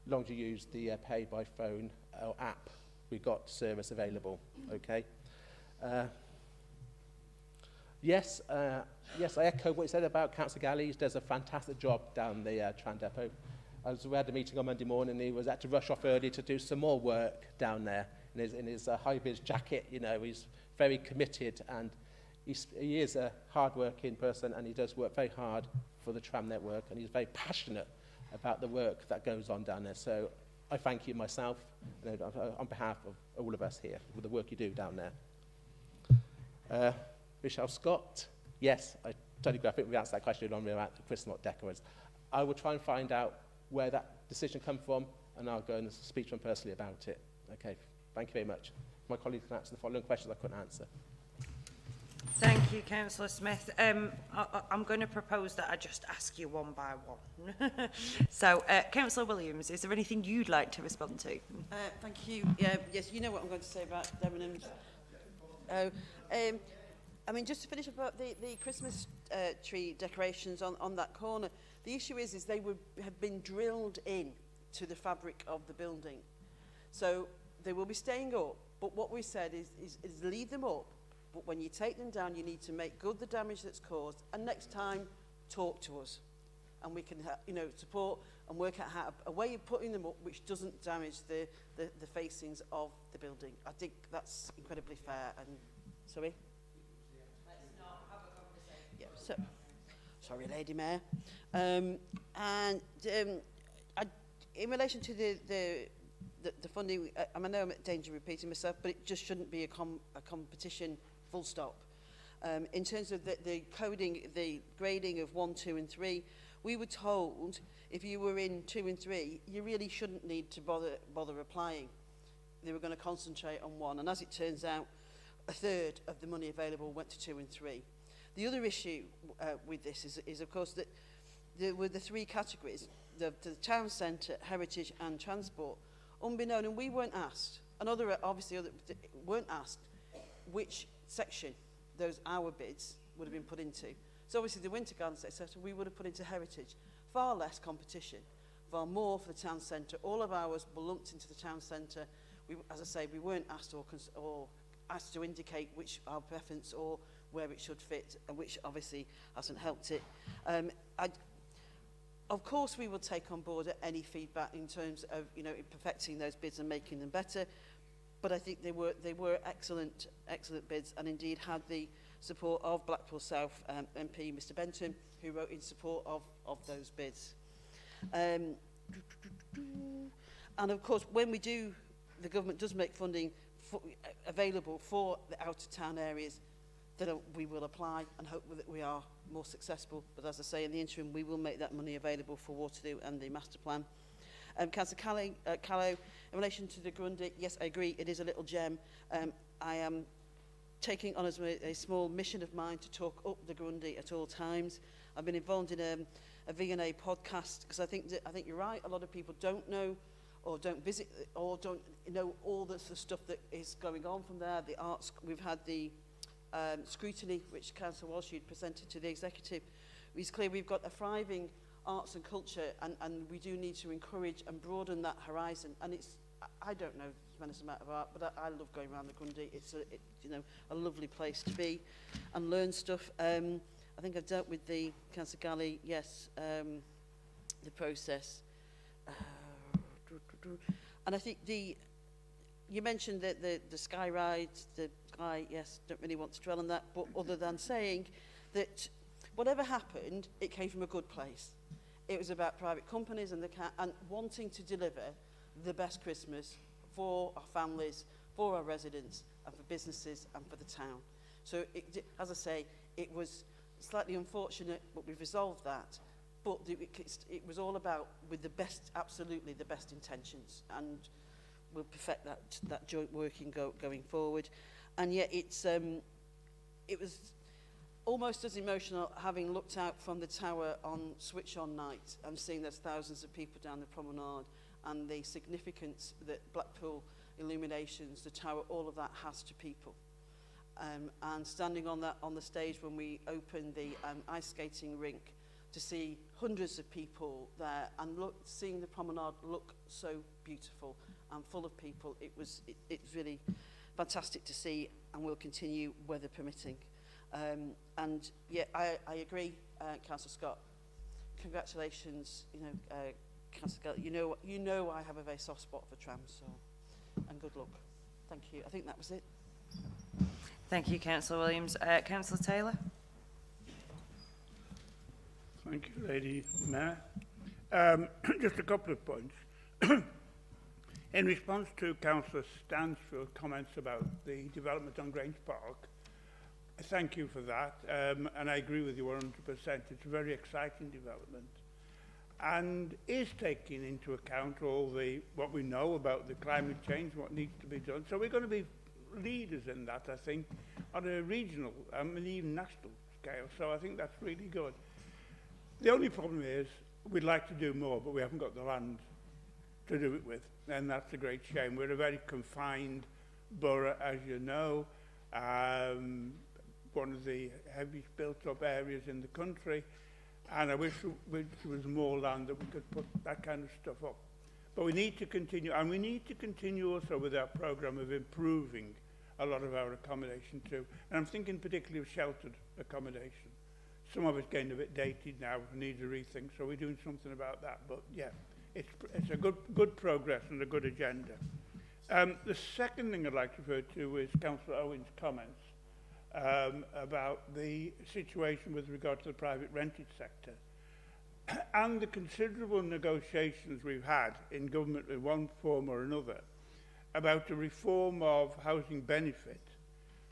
Speaker 8: as long as you use the pay by phone app. We've got service available, okay? Yes, I echo what you said about Councillor Galleys. Does a fantastic job down the tram depot. We had a meeting on Monday morning. He had to rush off early to do some more work down there in his high-vis jacket. You know, he's very committed and he is a hard-working person and he does work very hard for the tram network and he's very passionate about the work that goes on down there. So I thank you myself on behalf of all of us here for the work you do down there. Michelle Scott, yes, I totally agree. I think we answered that question on about the Christmas decorers. I will try and find out where that decision come from, and I'll go and speak to them personally about it. Okay, thank you very much. My colleagues can answer the following questions I couldn't answer.
Speaker 1: Thank you, Councillor Smith. I'm going to propose that I just ask you one by one. So, Councillor Williams, is there anything you'd like to respond to?
Speaker 2: Thank you. Yes, you know what I'm going to say about Debenhams. I mean, just to finish about the Christmas tree decorations on that corner, the issue is they have been drilled in to the fabric of the building. So they will be staying up, but what we said is leave them up, but when you take them down, you need to make good the damage that's caused, and next time, talk to us. And we can, support and work out a way of putting them up which doesn't damage the facings of the building. I think that's incredibly fair. And sorry? Let's not have a conversation. Yeah, so, sorry, Lady Mayor. In relation to the funding, I know I'm at danger of repeating myself, but it just shouldn't be a competition, full stop. In terms of the coding, the grading of 1, 2 and 3, we were told if you were in 2 and 3, you really shouldn't need to bother applying. They were going to concentrate on 1, and as it turns out, a third of the money available went to 2 and 3. The other issue with this is of course, that there were the 3 categories, the town centre, heritage and transport. Unbeknown, and we weren't asked, and obviously weren't asked which section our bids would have been put into. So obviously the Winter Gardens, etc., we would have put into heritage. Far less competition, far more for the town centre. All of ours were lumped into the town centre. As I say, we weren't asked or asked to indicate which our preference or where it should fit, and which obviously hasn't helped it. Of course, we will take on board any feedback in terms of, you know, perfecting those bids and making them better. But I think they were excellent bids, and indeed had the support of Blackpool South MP, Mr. Benton, who wrote in support of those bids. And of course, when the government does make funding available for the out-of-town areas, that we will apply and hope that we are more successful. But as I say, in the interim, we will make that money available for Waterloo and the master plan. Councillor Callow, in relation to the Grundy, yes, I agree, it is a little gem. I am taking on as a small mission of mine to talk up the Grundy at all times. I've been involved in a V&A podcast, because I think you're right, a lot of people don't know or don't visit or don't know all the stuff that is going on from there. The arts, we've had the scrutiny, which Councillor Walsh had presented to the executive. It's clear we've got a thriving arts and culture, and we do need to encourage and broaden that horizon. And I don't know a tremendous amount of art, but I love going around the Grundy. It's a lovely place to be and learn stuff. I think I've dealt with the Councillor Galley, yes, the process. And I think you mentioned that the sky rides, yes, don't really want to dwell on that, but other than saying that whatever happened, it came from a good place. It was about private companies and wanting to deliver the best Christmas for our families, for our residents, and for businesses and for the town. So, as I say, it was slightly unfortunate, but we've resolved that. But it was all about with the best, absolutely the best intentions, and we'll perfect that joint working going forward. And yet it was almost as emotional having looked out from the tower on switch on night and seeing there's thousands of people down the promenade, and the significance that Blackpool illuminations, the tower, all of that has to people. And standing on the stage when we opened the ice skating rink, to see hundreds of people there and seeing the promenade look so beautiful and full of people, it's really fantastic to see, and will continue weather permitting. And yeah, I agree, Councillor Scott. Congratulations, Councillor Gell. You know I have a very soft spot for trams, so, and good luck. Thank you. I think that was it.
Speaker 1: Thank you, Councillor Williams. Councillor Taylor.
Speaker 20: Thank you, Lady Mayor. Just a couple of points. In response to Councillor Stansfield's comments about the development on Grange Park, I thank you for that, and I agree with you 100%. It's a very exciting development, and is taking into account what we know about the climate change, what needs to be done. So we're going to be leaders in that, I think, on a regional and even national scale. So I think that's really good. The only problem is we'd like to do more, but we haven't got the land to do it with, and that's a great shame. We're a very confined borough, as you know, one of the heaviest built-up areas in the country, and I wish there was more land that we could put that kind of stuff up. But we need to continue, and we need to continue also with our programme of improving a lot of our accommodation too. And I'm thinking particularly of sheltered accommodation. Some of it's getting a bit dated now, needs a rethink, so we're doing something about that. But yeah, it's a good progress and a good agenda. The second thing I'd like to refer to is Councillor Owen's comments about the situation with regard to the private rented sector and the considerable negotiations we've had in government in one form or another about the reform of housing benefit,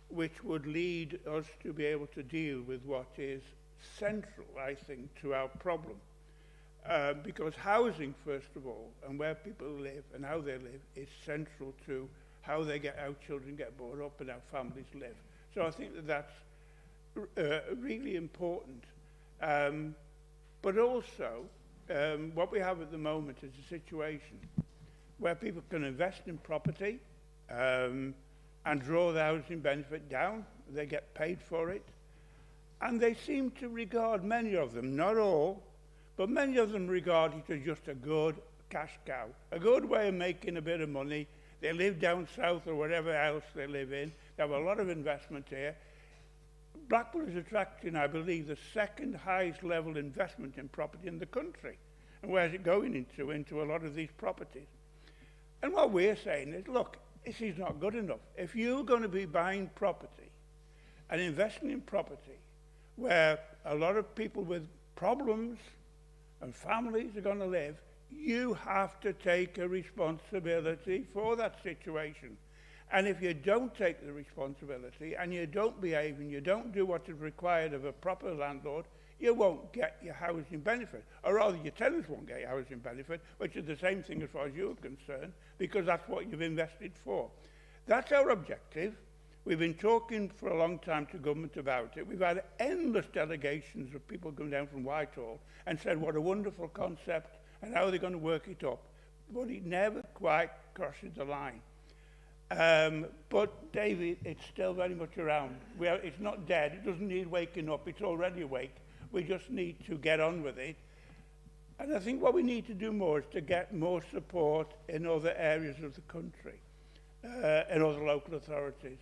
Speaker 20: which would lead us to be able to deal with what is central, I think, to our problem. Because housing, first of all, and where people live and how they live is central to how our children get brought up and how families live. So I think that's really important. But also, what we have at the moment is a situation where people can invest in property, and draw the housing benefit down. They get paid for it. And they seem to regard, many of them, not all, but many of them regard it as just a good cash cow, a good way of making a bit of money. They live down south or wherever else they live in. They have a lot of investment here. Blackpool is attracting, I believe, the second highest level investment in property in the country. And where's it going into? Into a lot of these properties. And what we're saying is, look, this is not good enough. If you're going to be buying property and investing in property where a lot of people with problems and families are going to live, you have to take a responsibility for that situation. And if you don't take the responsibility and you don't behave and you don't do what is required of a proper landlord, you won't get your housing benefit. Or rather, your tenants won't get your housing benefit, which is the same thing as far as you're concerned, because that's what you've invested for. That's our objective. We've been talking for a long time to government about it. We've had endless delegations of people come down from Whitehall and said what a wonderful concept and how they're going to work it up. But it never quite crosses the line. But David, it's still very much around. It's not dead. It doesn't need waking up. It's already awake. We just need to get on with it. And I think what we need to do more is to get more support in other areas of the country, in other local authorities.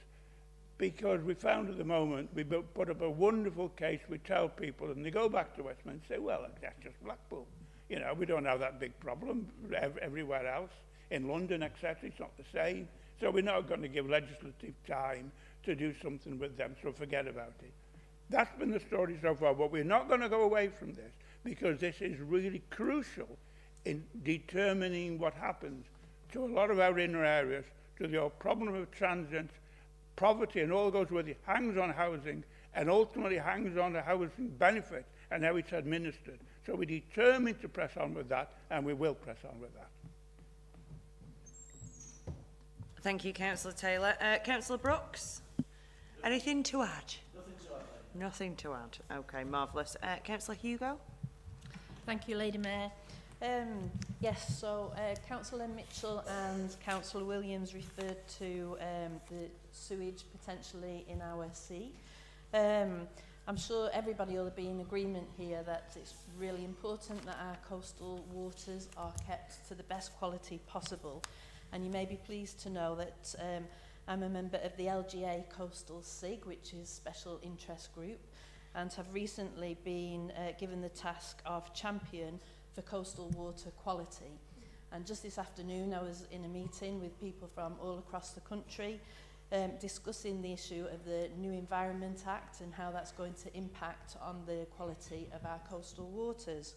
Speaker 20: Because we found at the moment, we put up a wonderful case, we tell people, and they go back to Westminster and say, well, that's just Blackpool. You know, we don't have that big problem everywhere else. In London, etc., it's not the same. So we're not going to give legislative time to do something with them, so forget about it. That's been the story so far, but we're not going to go away from this because this is really crucial in determining what happens to a lot of our inner areas, to the old problem of transient, poverty and all goes with it, hangs on housing and ultimately hangs on the housing benefit and how it's administered. So we're determined to press on with that, and we will press on with that.
Speaker 1: Thank you, Councillor Taylor. Councillor Brooks, anything to add? Nothing to add. Okay, marvellous. Councillor Hugo?
Speaker 21: Thank you, Lady Mayor. Yes, so Councillor Mitchell and Councillor Williams referred to the sewage potentially in our sea. I'm sure everybody will be in agreement here that it's really important that our coastal waters are kept to the best quality possible. And you may be pleased to know that I'm a member of the LGA Coastal SIG, which is Special Interest Group, and have recently been given the task of champion for coastal water quality. And just this afternoon I was in a meeting with people from all across the country discussing the issue of the new Environment Act and how that's going to impact on the quality of our coastal waters.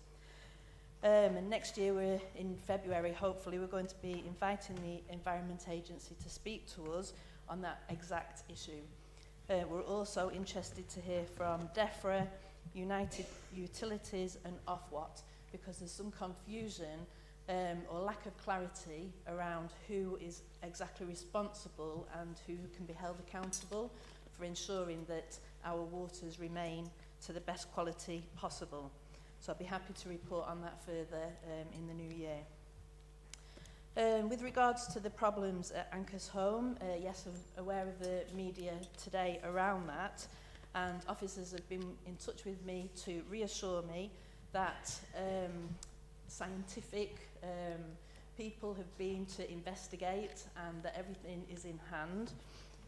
Speaker 21: And next year, in February, hopefully, we're going to be inviting the Environment Agency to speak to us on that exact issue. We're also interested to hear from DEFRA, United Utilities and Ofwat, because there's some confusion or lack of clarity around who is exactly responsible and who can be held accountable for ensuring that our waters remain to the best quality possible. So I'll be happy to report on that further in the new year. With regards to the problems at Anchor's Home, yes, I'm aware of the media today around that, and officers have been in touch with me to reassure me that scientific people have been to investigate and that everything is in hand.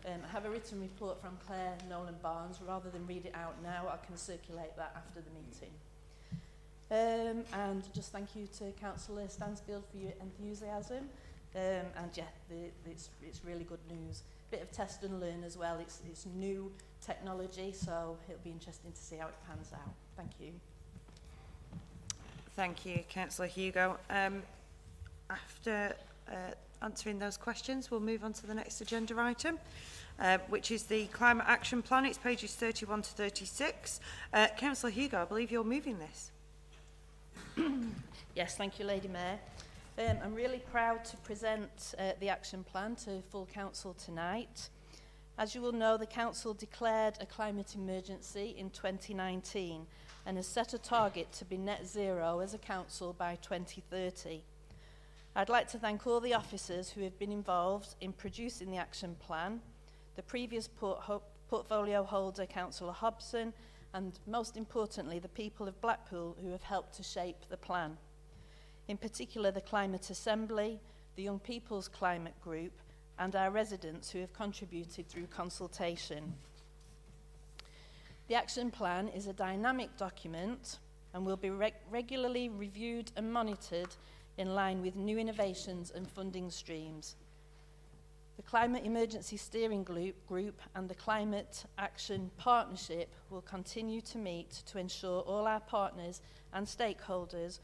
Speaker 21: I have a written report from Claire Nolan-Barnes. Rather than read it out now, I can circulate that after the meeting. And just thank you to Councillor Stansfield for your enthusiasm. And yeah, it's really good news. Bit of test and learn as well. It's new technology, so it'll be interesting to see how it pans out. Thank you.
Speaker 1: Thank you, Councillor Hugo. After answering those questions, we'll move on to the next agenda item, which is the Climate Action Plan. It's pages 31 to 36. Councillor Hugo, I believe you're moving this.
Speaker 21: Yes, thank you, Lady Mayor. I'm really proud to present the action plan to full council tonight. As you will know, the council declared a climate emergency in 2019 and has set a target to be net zero as a council by 2030. I'd like to thank all the officers who have been involved in producing the action plan, the previous portfolio holder, Councillor Hobson, and most importantly, the people of Blackpool who have helped to shape the plan. In particular, the Climate Assembly, the Young People's Climate Group, and our residents who have contributed through consultation. The action plan is a dynamic document and will be regularly reviewed and monitored in line with new innovations and funding streams. The Climate Emergency Steering Group and the Climate Action Partnership will continue to meet to ensure all our partners and stakeholders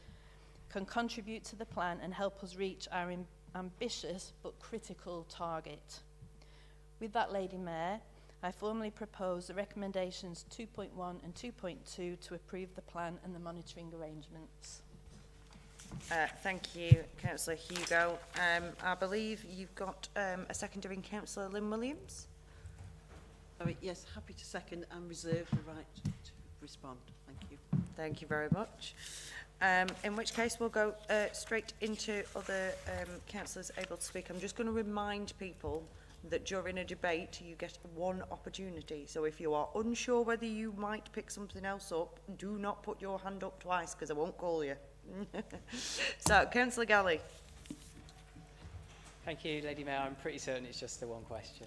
Speaker 21: can contribute to the plan and help us reach our ambitious but critical target. With that, Lady Mayor, I formally propose the recommendations 2.1 and 2.2 to approve the plan and the monitoring arrangements.
Speaker 1: Thank you, Councillor Hugo. I believe you've got a seconder in Councillor Lou Williams.
Speaker 2: Yes, happy to second and reserve the right to respond. Thank you.
Speaker 1: Thank you very much. In which case we'll go straight into other councillors able to speak. I'm just going to remind people that during a debate you get one opportunity. So if you are unsure whether you might pick something else up, do not put your hand up twice because I won't call you. So, Councillor Galley.
Speaker 9: Thank you, Lady Mayor. I'm pretty certain it's just the one question.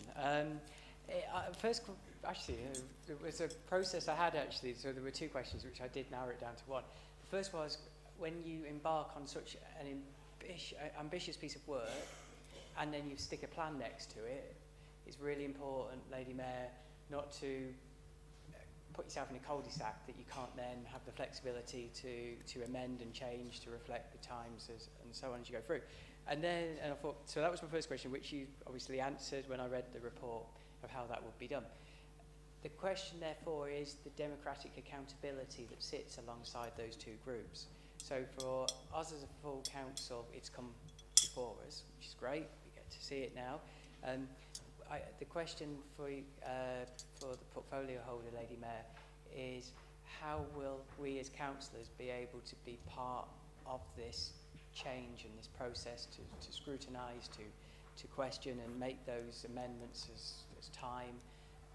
Speaker 9: First, actually, there was a process I had actually, so there were two questions which I did narrow it down to one. The first was, when you embark on such an ambitious piece of work and then you stick a plan next to it, it's really important, Lady Mayor, not to put yourself in a cul-de-sac that you can't then have the flexibility to amend and change to reflect the times and so on as you go through. And I thought, so that was my first question, which you obviously answered when I read the report of how that would be done. The question, therefore, is the democratic accountability that sits alongside those two groups. So for us as a full council, it's come before us, which is great. We get to see it now. The question for the portfolio holder, Lady Mayor, is how will we as councillors be able to be part of this change and this process to scrutinise, to question and make those amendments as time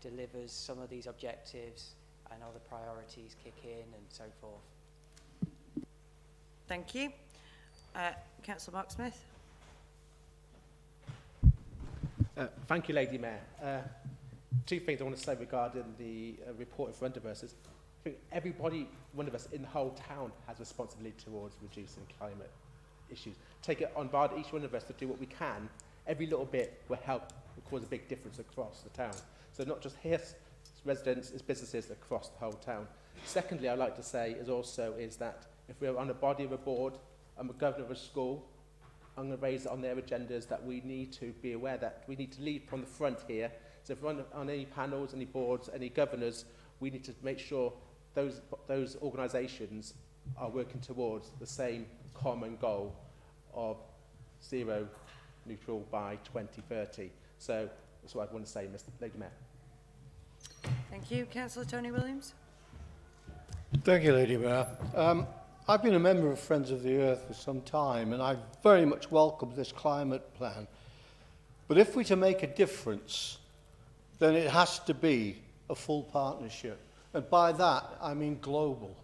Speaker 9: delivers some of these objectives and other priorities kick in and so forth.
Speaker 1: Thank you. Councillor Mark Smith.
Speaker 8: Thank you, Lady Mayor. Two things I want to say regarding the report in front of us is I think everybody, one of us in the whole town has responsibility towards reducing climate issues. Take it on board, each one of us, to do what we can. Every little bit will help, will cause a big difference across the town. So not just here, residents, it's businesses across the whole town. Secondly, I'd like to say is that if we're on a body of a board, I'm a governor of a school, I'm going to raise it on their agendas that we need to be aware that we need to lead from the front here. So if we're on any panels, any boards, any governors, we need to make sure those organisations are working towards the same common goal of zero neutral by 2030. So that's what I want to say, Lady Mayor.
Speaker 1: Thank you. Councillor Tony Williams.
Speaker 5: Thank you, Lady Mayor. I've been a member of Friends of the Earth for some time, and I very much welcome this climate plan. But if we're to make a difference, then it has to be a full partnership. And by that, I mean global.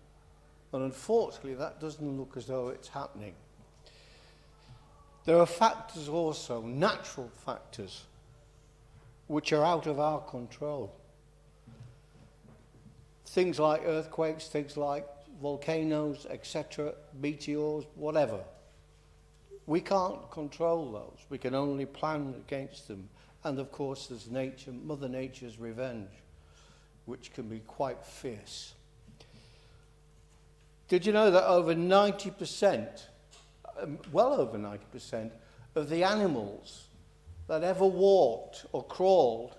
Speaker 5: And unfortunately, that doesn't look as though it's happening. There are factors also, natural factors, which are out of our control. Things like earthquakes, things like volcanoes, etc., meteors, whatever. We can't control those. We can only plan against them. And of course, there's nature, Mother Nature's revenge, which can be quite fierce. Did you know that over 90%, well over 90% of the animals that ever walked or crawled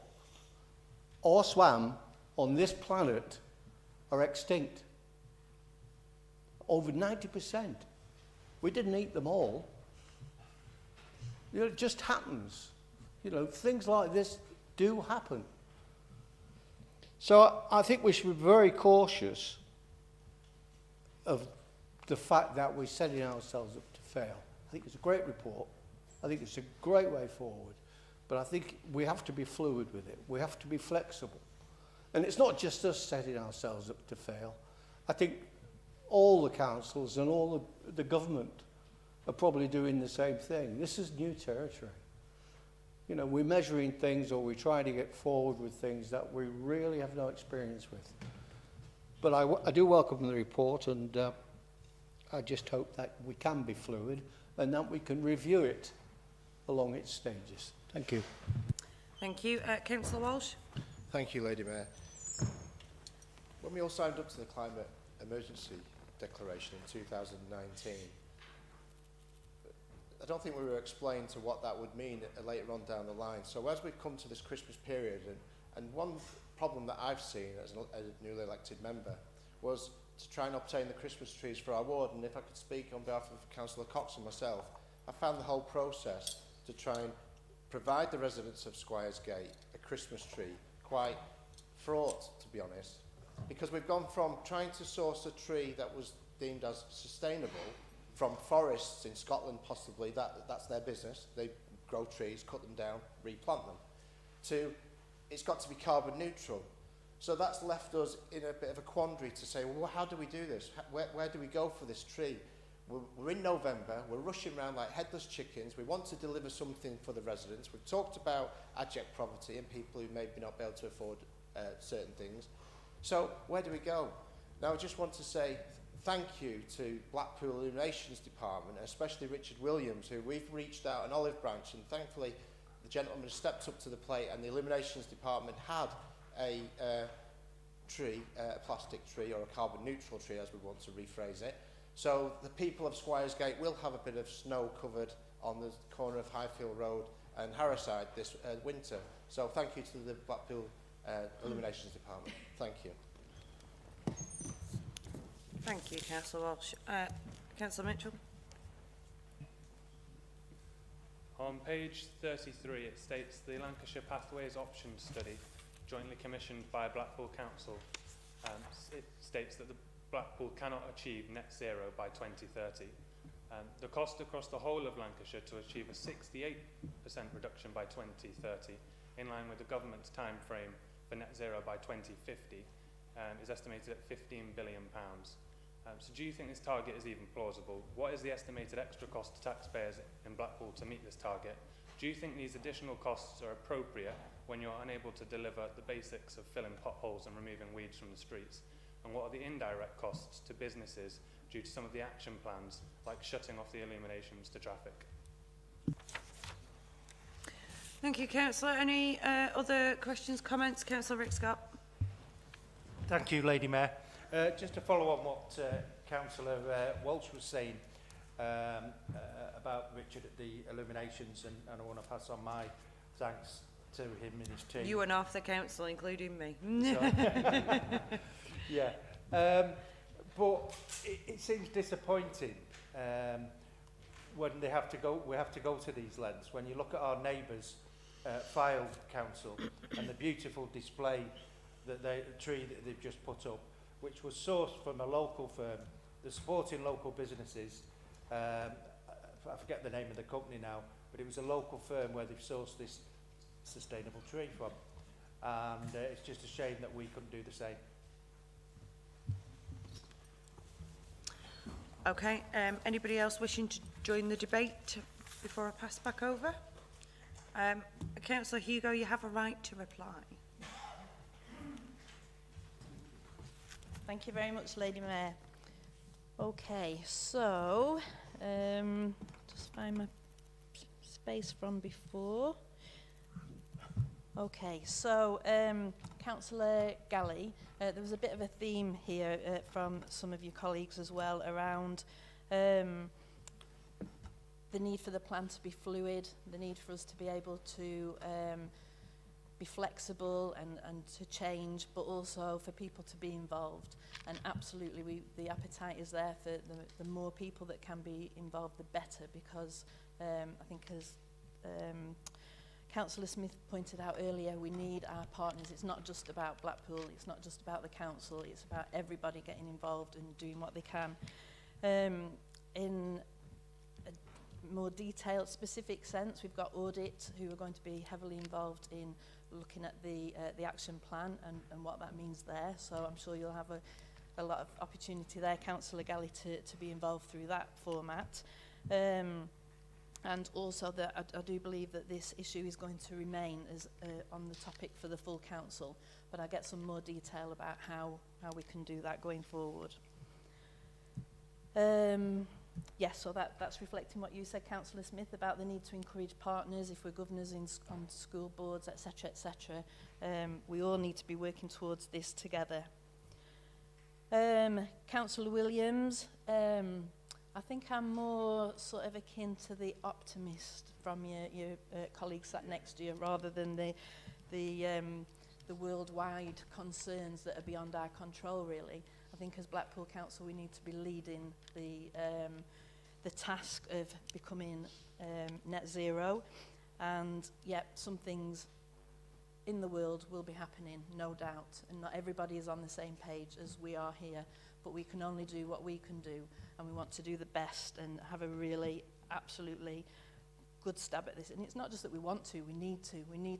Speaker 5: or swam on this planet are extinct? Over 90%. We didn't eat them all. You know, it just happens. You know, things like this do happen. So I think we should be very cautious of the fact that we're setting ourselves up to fail. I think it's a great report. I think it's a great way forward. But I think we have to be fluid with it. We have to be flexible. And it's not just us setting ourselves up to fail. I think all the councils and all the government are probably doing the same thing. This is new territory. You know, we're measuring things, or we're trying to get forward with things that we really have no experience with. But I do welcome the report, and I just hope that we can be fluid and that we can review it along its stages. Thank you.
Speaker 1: Thank you. Councillor Walsh.
Speaker 6: Thank you, Lady Mayor. When we all signed up to the Climate Emergency Declaration in 2019, I don't think we were explained to what that would mean later on down the line. So as we've come to this Christmas period, and one problem that I've seen as a newly elected member was to try and obtain the Christmas trees for our ward. And if I could speak on behalf of Councillor Cox and myself, I found the whole process to try and provide the residents of Squires Gate a Christmas tree quite fraught, to be honest, because we've gone from trying to source a tree that was deemed as sustainable from forests in Scotland, possibly, that's their business. They grow trees, cut them down, replant them, to it's got to be carbon neutral. So that's left us in a bit of a quandary to say, well, how do we do this? Where do we go for this tree? We're in November, we're rushing around like headless chickens, we want to deliver something for the residents. We've talked about abject poverty and people who maybe not be able to afford certain things. So where do we go? Now I just want to say thank you to Blackpool Illuminations Department, especially Richard Williams, who we've reached out an olive branch, and thankfully the gentleman stepped up to the plate, and the Illuminations Department had a tree, a plastic tree, or a carbon neutral tree as we want to rephrase it. So the people of Squires Gate will have a bit of snow covered on the corner of Highfield Road and Harrouside this winter. So thank you to the Blackpool Illuminations Department. Thank you.
Speaker 1: Thank you, Councillor Walsh. Councillor Mitchell.
Speaker 10: On page 33, it states the Lancashire Pathways Options Study, jointly commissioned by Blackpool Council, it states that the Blackpool cannot achieve net zero by 2030. The cost across the whole of Lancashire to achieve a 68% reduction by 2030, in line with the government's time frame for net zero by 2050, is estimated at £15 billion. So do you think this target is even plausible? What is the estimated extra cost to taxpayers in Blackpool to meet this target? Do you think these additional costs are appropriate when you're unable to deliver the basics of filling potholes and removing weeds from the streets? And what are the indirect costs to businesses due to some of the action plans, like shutting off the illuminations to traffic?
Speaker 1: Thank you, Councillor. Any other questions, comments? Councillor Rick Scott.
Speaker 4: Thank you, Lady Mayor. Just to follow on what Councillor Walsh was saying about Richard at the illuminations, and I want to pass on my thanks to him and his team.
Speaker 1: You and half the council, including me.
Speaker 4: Yeah, but it seems disappointing when they have to go. We have to go to these lengths. When you look at our neighbours, Fylde Council, and the beautiful display that the tree that they've just put up, which was sourced from a local firm, they're supporting local businesses. I forget the name of the company now, but it was a local firm where they've sourced this sustainable tree from, and it's just a shame that we couldn't do the same.
Speaker 1: Okay, anybody else wishing to join the debate before I pass back over? Councillor Hugo, you have a right to reply.
Speaker 21: Thank you very much, Lady Mayor. Okay, so just find my space from before. Okay, so Councillor Galley, there was a bit of a theme here from some of your colleagues as well around the need for the plan to be fluid, the need for us to be able to be flexible and to change, but also for people to be involved. And absolutely, the appetite is there for the more people that can be involved, the better, because I think as Councillor Smith pointed out earlier, we need our partners. It's not just about Blackpool, it's not just about the council, it's about everybody getting involved and doing what they can. In more detailed, specific sense. We've got audit who are going to be heavily involved in looking at the action plan and what that means there. So I'm sure you'll have a lot of opportunity there, Councillor Galley, to be involved through that format. And also that I do believe that this issue is going to remain as on the topic for the full council, but I'll get some more detail about how we can do that going forward. Yes, so that's reflecting what you said, Councillor Smith, about the need to encourage partners if we're governors on school boards, etc., etc. We all need to be working towards this together. Councillor Williams, I think I'm more sort of akin to the optimist from your colleagues sat next to you, rather than the worldwide concerns that are beyond our control, really. I think as Blackpool Council we need to be leading the task of becoming net zero, and yet some things in the world will be happening, no doubt, and not everybody is on the same page as we are here, but we can only do what we can do, and we want to do the best and have a really absolutely good stab at this. And it's not just that we want to, we need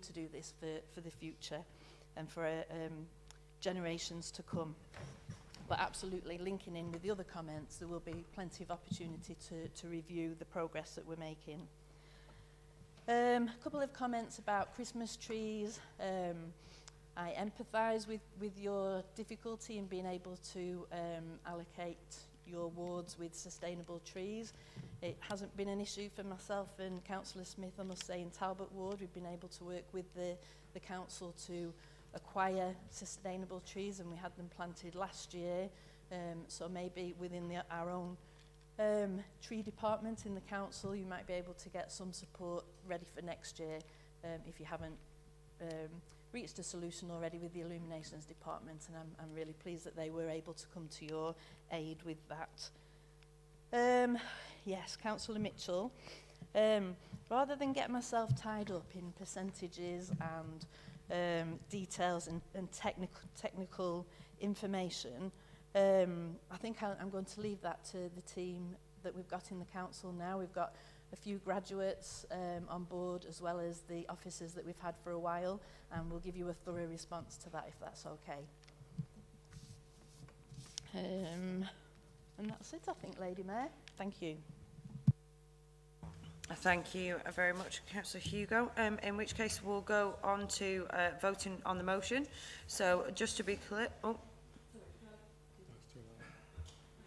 Speaker 21: to do this for the future and for generations to come. But absolutely linking in with the other comments, there will be plenty of opportunity to review the progress that we're making. A couple of comments about Christmas trees. I empathise with your difficulty in being able to allocate your wards with sustainable trees. It hasn't been an issue for myself and Councillor Smith, I must say, in Talbot Ward. We've been able to work with the council to acquire sustainable trees, and we had them planted last year. So maybe within our own tree department in the council, you might be able to get some support ready for next year if you haven't reached a solution already with the illuminations department, and I'm really pleased that they were able to come to your aid with that. Yes, Councillor Mitchell, rather than get myself tied up in percentages and details and technical information, I think I'm going to leave that to the team that we've got in the council now. We've got a few graduates on board, as well as the officers that we've had for a while, and we'll give you a thorough response to that if that's okay. And that's it, I think, Lady Mayor. Thank you.
Speaker 1: Thank you very much, Councillor Hugo. In which case we'll go on to voting on the motion. So just to be clear,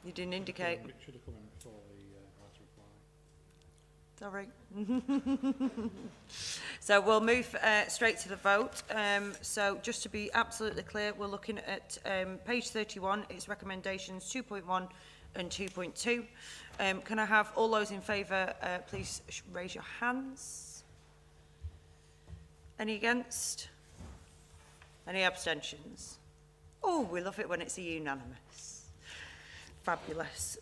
Speaker 1: you didn't indicate.
Speaker 17: It should have come in before the
Speaker 1: Sorry. So we'll move straight to the vote. So just to be absolutely clear, we're looking at page 31. It's recommendations 2.1 and 2.2. Can I have all those in favour, please raise your hands. Any against? Any abstentions? Oh, we love it when it's a unanimous. Fabulous.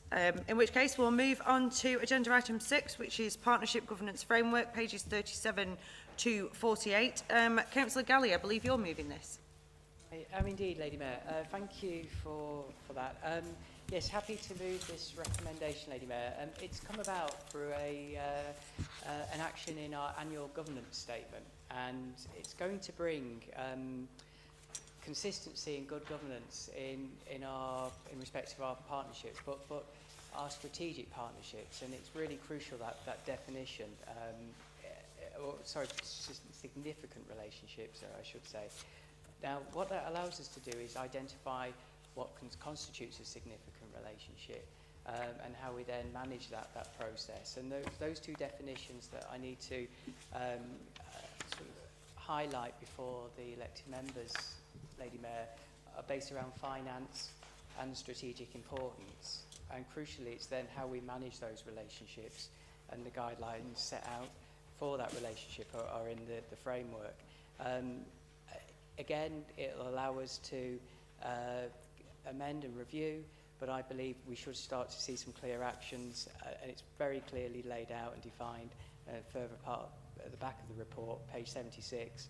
Speaker 1: In which case we'll move on to agenda item 6, which is Partnership Governance Framework, pages 37 to 48. Councillor Galley, I believe you're moving this.
Speaker 9: I am indeed, Lady Mayor. Thank you for that. Yes, happy to move this recommendation, Lady Mayor. It's come about through an action in our annual governance statement, and it's going to bring consistency and good governance in respect of our partnerships, but our strategic partnerships, and it's really crucial that definition. Significant relationships, I should say. Now, what that allows us to do is identify what constitutes a significant relationship, and how we then manage that process. And those two definitions that I need to sort of highlight before the elected members, Lady Mayor, are based around finance and strategic importance. And crucially, it's then how we manage those relationships, and the guidelines set out for that relationship are in the framework. Again, it'll allow us to amend and review, but I believe we should start to see some clear actions, and it's very clearly laid out and defined further part at the back of the report, page 76,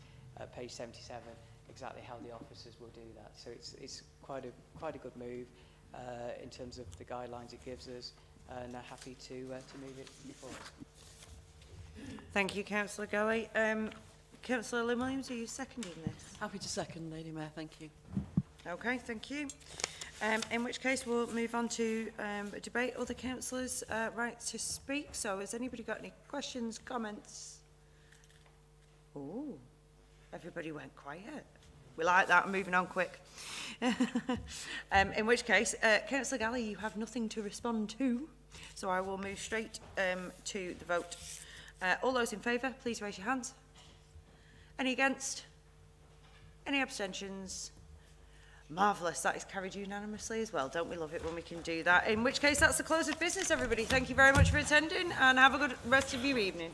Speaker 9: page 77, exactly how the officers will do that. So it's quite a good move in terms of the guidelines it gives us, and I'm happy to move it forward.
Speaker 1: Thank you, Councillor Galley. Councillor Lou Williams, are you seconding this?
Speaker 2: Happy to second, Lady Mayor, thank you.
Speaker 1: Okay, thank you. In which case we'll move on to a debate. Other councillors' right to speak. So has anybody got any questions, comments? Oh, everybody went quiet. We like that. Moving on quick. In which case, Councillor Galley, you have nothing to respond to. So I will move straight to the vote. All those in favour, please raise your hands. Any against? Any abstentions? Marvellous, that is carried unanimously as well. Don't we love it when we can do that? In which case, that's the close of business, everybody. Thank you very much for attending and have a good rest of your evening.